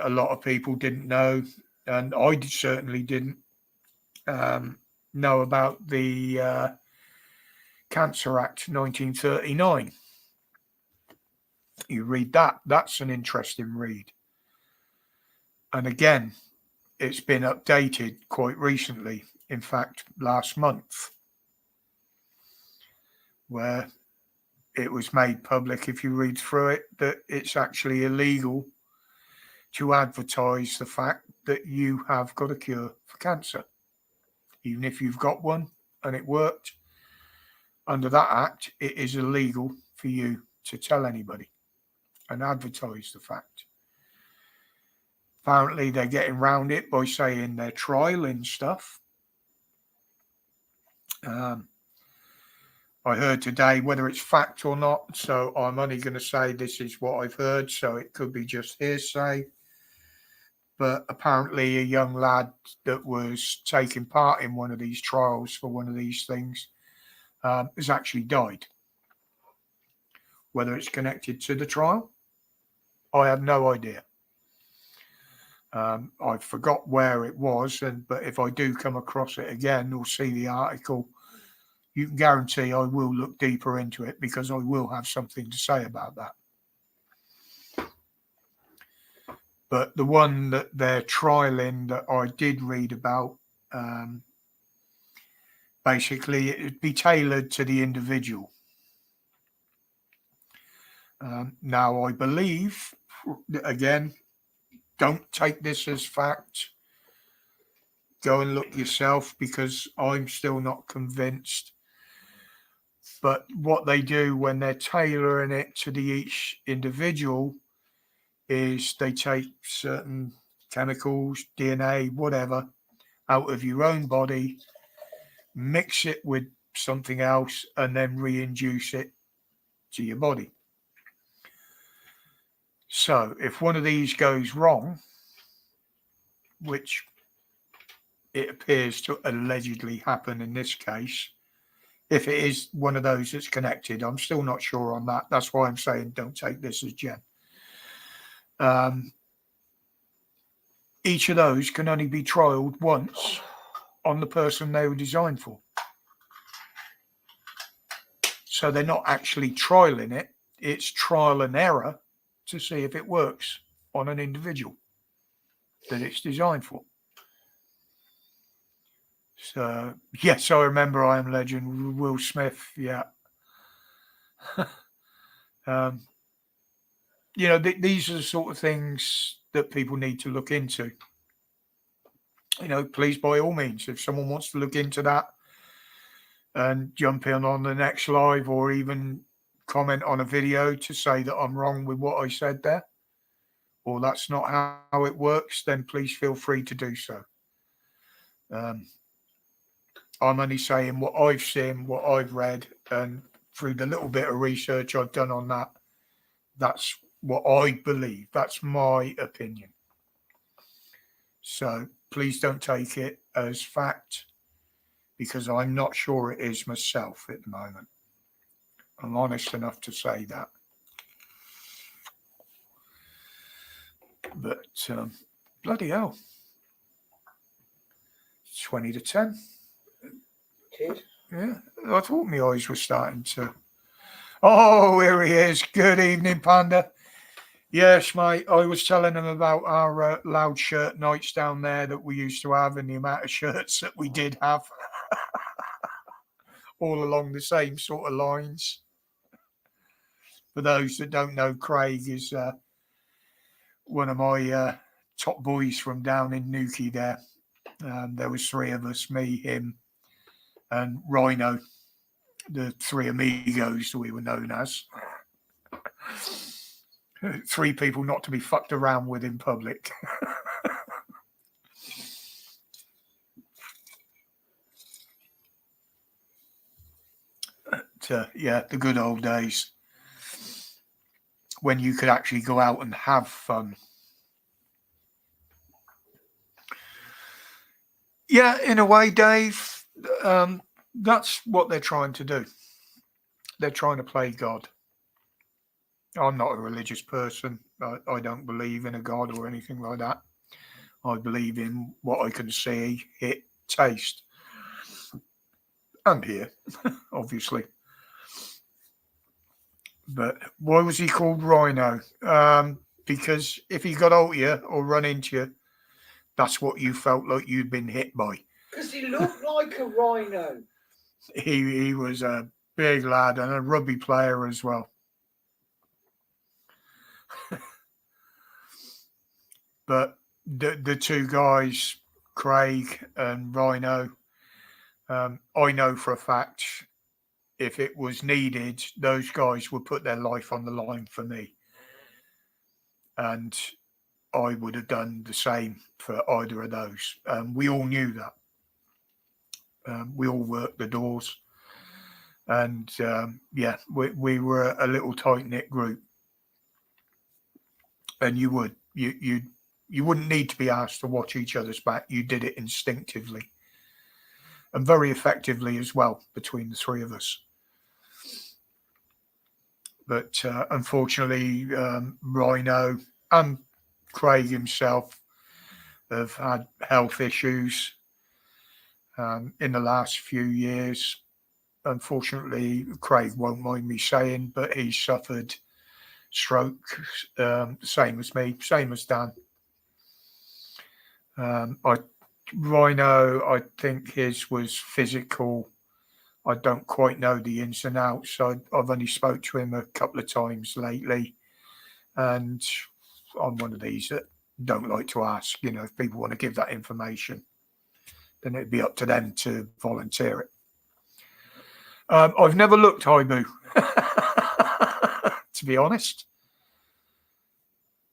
A lot of people didn't know, and I certainly didn't know about the Cancer Act 1939. You read that, that's an interesting read. And again, it's been updated quite recently, in fact, last month, where it was made public, if you read through it, that it's actually illegal to advertise the fact that you have got a cure for cancer. Even if you've got one and it worked, under that act, it is illegal for you to tell anybody and advertise the fact. Apparently, they're getting around it by saying they're trialing stuff. I heard today, whether it's fact or not, so I'm only going to say this is what I've heard, so it could be just hearsay. But apparently a young lad that was taking part in one of these trials for one of these things has actually died. Whether it's connected to the trial, I have no idea. I forgot where it was, but if I do come across it again or see the article, you can guarantee I will look deeper into it, because I will have something to say about that. But the one that they're trialing that I did read about, basically it would be tailored to the individual. Now, I believe, again, don't take this as fact. Go and look yourself, because I'm still not convinced. But what they do when they're tailoring it to each individual is they take certain chemicals, DNA, whatever, out of your own body, mix it with something else, and then reintroduce it to your body. So if one of these goes wrong, which it appears to allegedly happen in this case, if it is one of those that's connected, I'm still not sure on that. That's why I'm saying don't take this as Jen. Each of those can only be trialed once on the person they were designed for. So they're not actually trialing it. It's trial and error to see if it works on an individual that it's designed for. So, yes, I remember I Am Legend, Will Smith, yeah. These are the sort of things that people need to look into. Please, by all means, if someone wants to look into that and jump in on the next live, or even comment on a video to say that I'm wrong with what I said there, or that's not how it works, then please feel free to do so. I'm only saying what I've seen, what I've read, and through the little bit of research I've done on that, that's what I believe. That's my opinion. So please don't take it as fact, because I'm not sure it is myself at the moment. I'm honest enough to say that. But bloody hell. 20 to 10. Cheers. Yeah, I thought my eyes were starting to. Oh, here he is. Good evening, Panda. Yes, mate. I was telling them about our loud shirt nights down there that we used to have, and the amount of shirts that we did have, all along the same sort of lines. For those that don't know, Craig is one of my top boys from down in Newquay there. There was three of us, me, him, and Rhino, the three amigos we were known as. Three people not to be fucked around with in public. yeah, the good old days when you could actually go out and have fun. Yeah, in a way, Dave, that's what they're trying to do. They're trying to play God. I'm not a religious person. I don't believe in a God or anything like that. I believe in what I can see, hit, taste, and hear, obviously. But why was he called Rhino? Because if he got hold of you or run into you, that's what you felt like you'd been hit by. Because he looked like a rhino. He was a big lad and a rugby player as well. But the two guys, Craig and Rhino, I know for a fact if it was needed, those guys would put their life on the line for me. And I would have done the same for either of those. We all knew that. We all worked the doors. And yeah, we were a little tight knit group. And you wouldn't need to be asked to watch each other's back. You did it instinctively and very effectively as well between the three of us. But unfortunately, Rhino and Craig himself have had health issues in the last few years. Unfortunately, Craig won't mind me saying, but he suffered stroke, same as me, same as Dan. Rhino, I think his was physical. I don't quite know the ins and outs. I've only spoke to him a couple of times lately, and I'm one of these that don't like to ask. You know, if people want to give that information, then it'd be up to them to volunteer it. I've never looked Haibu, to be honest.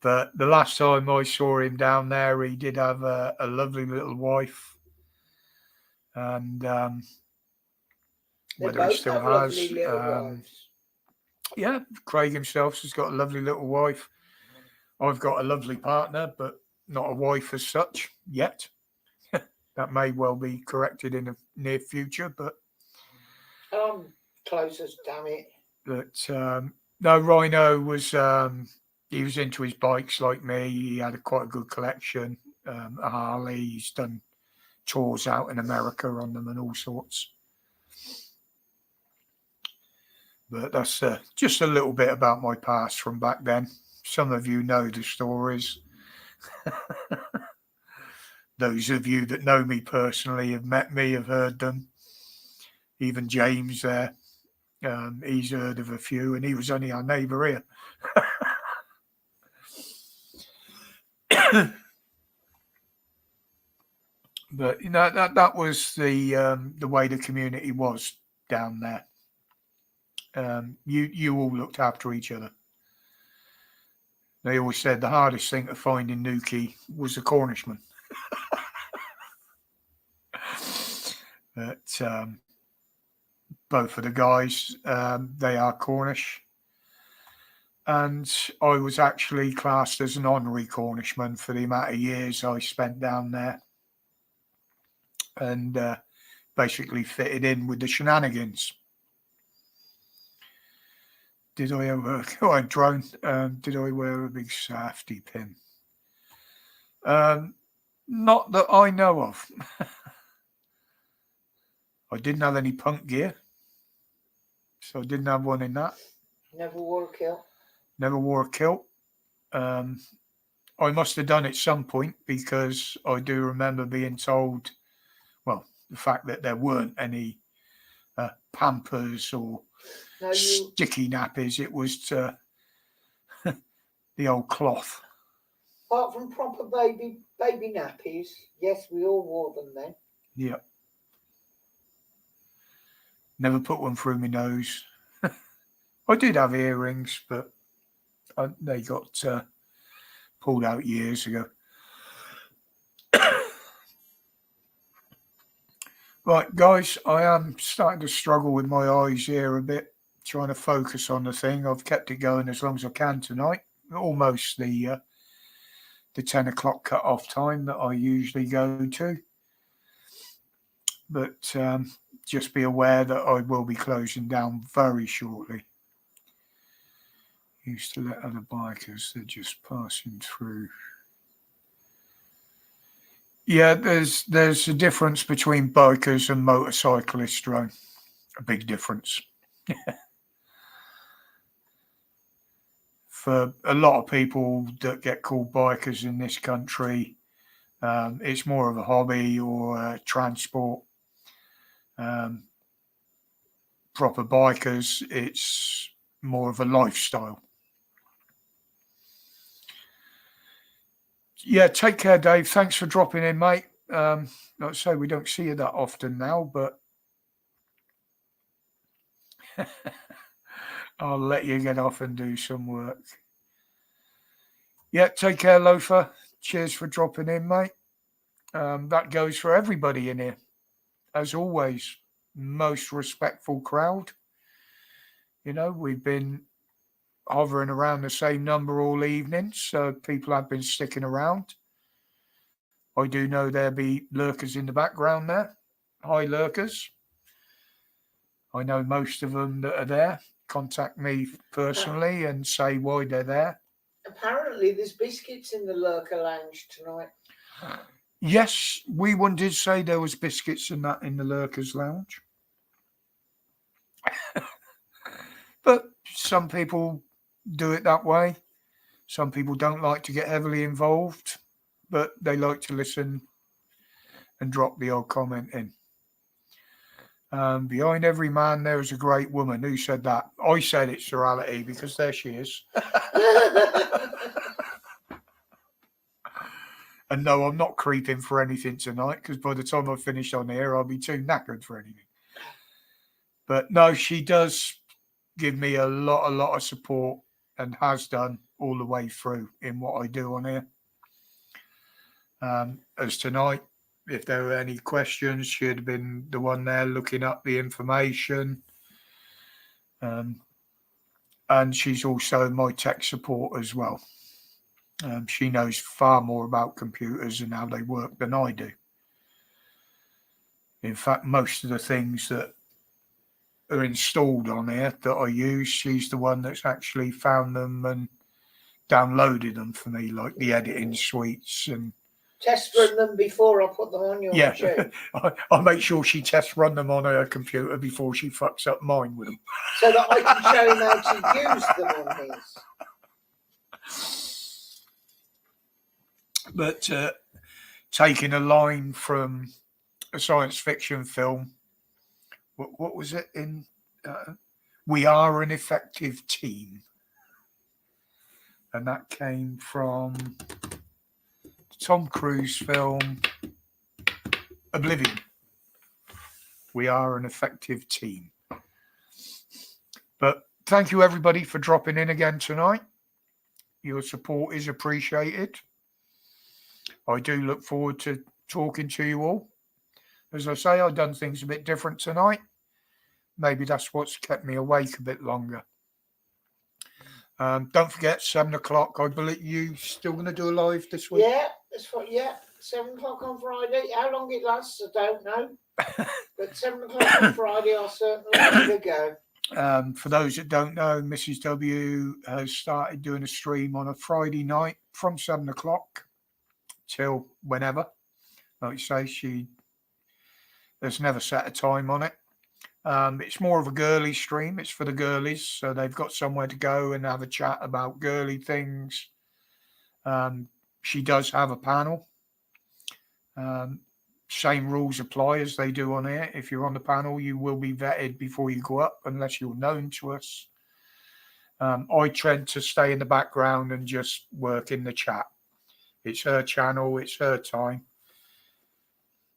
But the last time I saw him down there, he did have a lovely little wife. And whether he still has. Yeah, Craig himself has got a lovely little wife. I've got a lovely partner, but not a wife as such yet. That may well be corrected in the near future, but closest, damn it. But no, Rhino was he was into his bikes like me. He had quite a good collection. A Harley. He's done tours out in America on them and all sorts. But that's just a little bit about my past from back then. Some of you know the stories. Those of you that know me personally, have met me, have heard them. Even James there, he's heard of a few, and he was only our neighbour here. But you know that was the way the community was down there. You all looked after each other. They always said the hardest thing to find in Newquay was a Cornishman. But both of the guys, they are Cornish. And I was actually classed as an honorary Cornishman for the amount of years I spent down there. And basically fitted in with the shenanigans. Did I ever go on drone? Did I wear a big safety pin? Not that I know of. I didn't have any punk gear, so I didn't have one in that. Never wore a kilt. Never wore a kilt. I must have done it some point because I do remember being told, well, the fact that there weren't any Pampers or sticky nappies. It was the old cloth. Apart from proper baby nappies, yes, we all wore them then. Yeah. Never put one through my nose. I did have earrings, but they got pulled out years ago. Right, guys, I am starting to struggle with my eyes here a bit, trying to focus on the thing. I've kept it going as long as I can tonight. Almost the 10 o'clock cut-off time that I usually go to. But just be aware that I will be closing down very shortly. Used to let other bikers, they're just passing through. Yeah, there's a difference between bikers and motorcyclists, Drone. A big difference. For a lot of people that get called bikers in this country, it's more of a hobby or transport. Proper bikers, it's more of a lifestyle. Yeah, take care, Dave. Thanks for dropping in, mate. Like I say, we don't see you that often now, but I'll let you get off and do some work. Yeah, take care, Loafer. Cheers for dropping in, mate. That goes for everybody in here. As always, most respectful crowd. You know, we've been hovering around the same number all evening, so people have been sticking around. I do know there'll be lurkers in the background there. Hi, lurkers. I know most of them that are there contact me personally and say why they're there. Apparently, there's biscuits in the Lurker Lounge tonight. Yes, we one did say there was biscuits and that in the lurkers lounge. But some people do it that way. Some people don't like to get heavily involved, but they like to listen and drop the odd comment in. Behind every man, there is a great woman. Who said that? I said it's Sorality because there she is. And no, I'm not creeping for anything tonight because by the time I finish on here, I'll be too knackered for anything. But no, she does give me a lot of support and has done all the way through in what I do on here. As tonight, if there were any questions, she'd have been the one there looking up the information. And she's also my tech support as well. She knows far more about computers and how they work than I do. In fact, most of the things that are installed on here that I use, she's the one that's actually found them and downloaded them for me, like the editing suites and test run them before I put them on your machine. I make sure she test run them on her computer before she fucks up mine with them. So that I can show him how to use them on his. But taking a line from a science fiction film, what was it in? We Are an Effective Team. And that came from the Tom Cruise film Oblivion. We are an effective team. But thank you, everybody, for dropping in again tonight. Your support is appreciated. I do look forward to talking to you all. As I say, I've done things a bit different tonight. Maybe that's what's kept me awake a bit longer. Don't forget, 7 o'clock. I believe you still going to do a live this week? Yeah, that's what. Yeah, 7 o'clock on Friday. How long it lasts, I don't know. But 7 o'clock on Friday, I'll certainly give it a go. For those that don't know, Mrs. W has started doing a stream on a Friday night from 7 o'clock till whenever. Like you say, there's never set a time on it. It's more of a girly stream. It's for the girlies, so they've got somewhere to go and have a chat about girly things. She does have a panel. Same rules apply as they do on here. If you're on the panel, you will be vetted before you go up, unless you're known to us. I tend to stay in the background and just work in the chat. It's her channel. It's her time.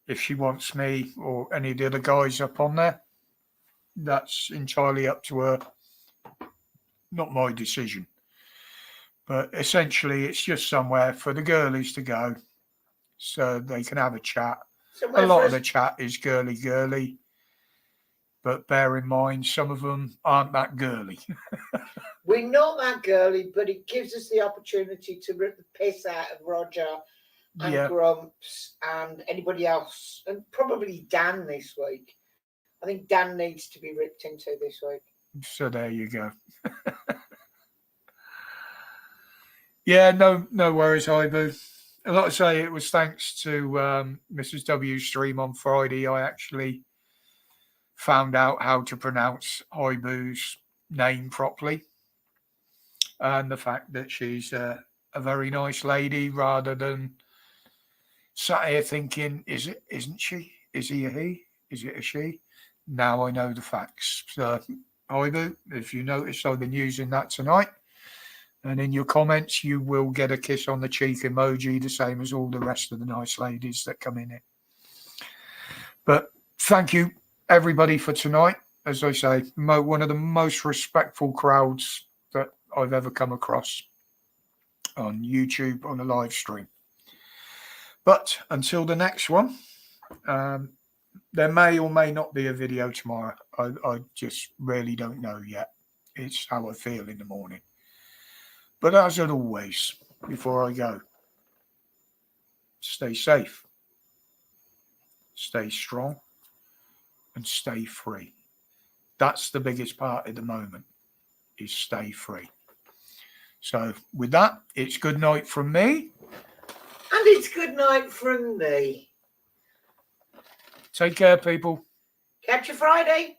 If she wants me or any of the other guys up on there, that's entirely up to her. Not my decision. But essentially, it's just somewhere for the girlies to go so they can have a chat Somewhere A lot for of the chat is girly, but bear in mind some of them aren't that girly. We're not that girly, but it gives us the opportunity to rip the piss out of Roger and Yeah, Grumps and anybody else, and probably Dan this week. I think Dan needs to be ripped into this week. so there you go. Yeah, no worries, Ibu. Like I say, it was thanks to Mrs. W's stream on Friday. I actually found out how to pronounce Ibu's name properly, and the fact that she's a very nice lady, rather than sat here thinking, isn't she? Is he a he? Is it a she? Now I know the facts. So, Ibu, if you notice, I've been using that tonight. And in your comments, you will get a kiss on the cheek emoji, the same as all the rest of the nice ladies that come in here. But thank you, everybody, for tonight. As I say, one of the most respectful crowds that I've ever come across on YouTube on a live stream. But until the next one, there may or may not be a video tomorrow. I just really don't know yet. It's how I feel in the morning. But as always, before I go, stay safe, stay strong, and stay free. That's the biggest part at the moment, is stay free. So with that, it's good night from me. And it's good night from me. Take care, people. Catch you Friday.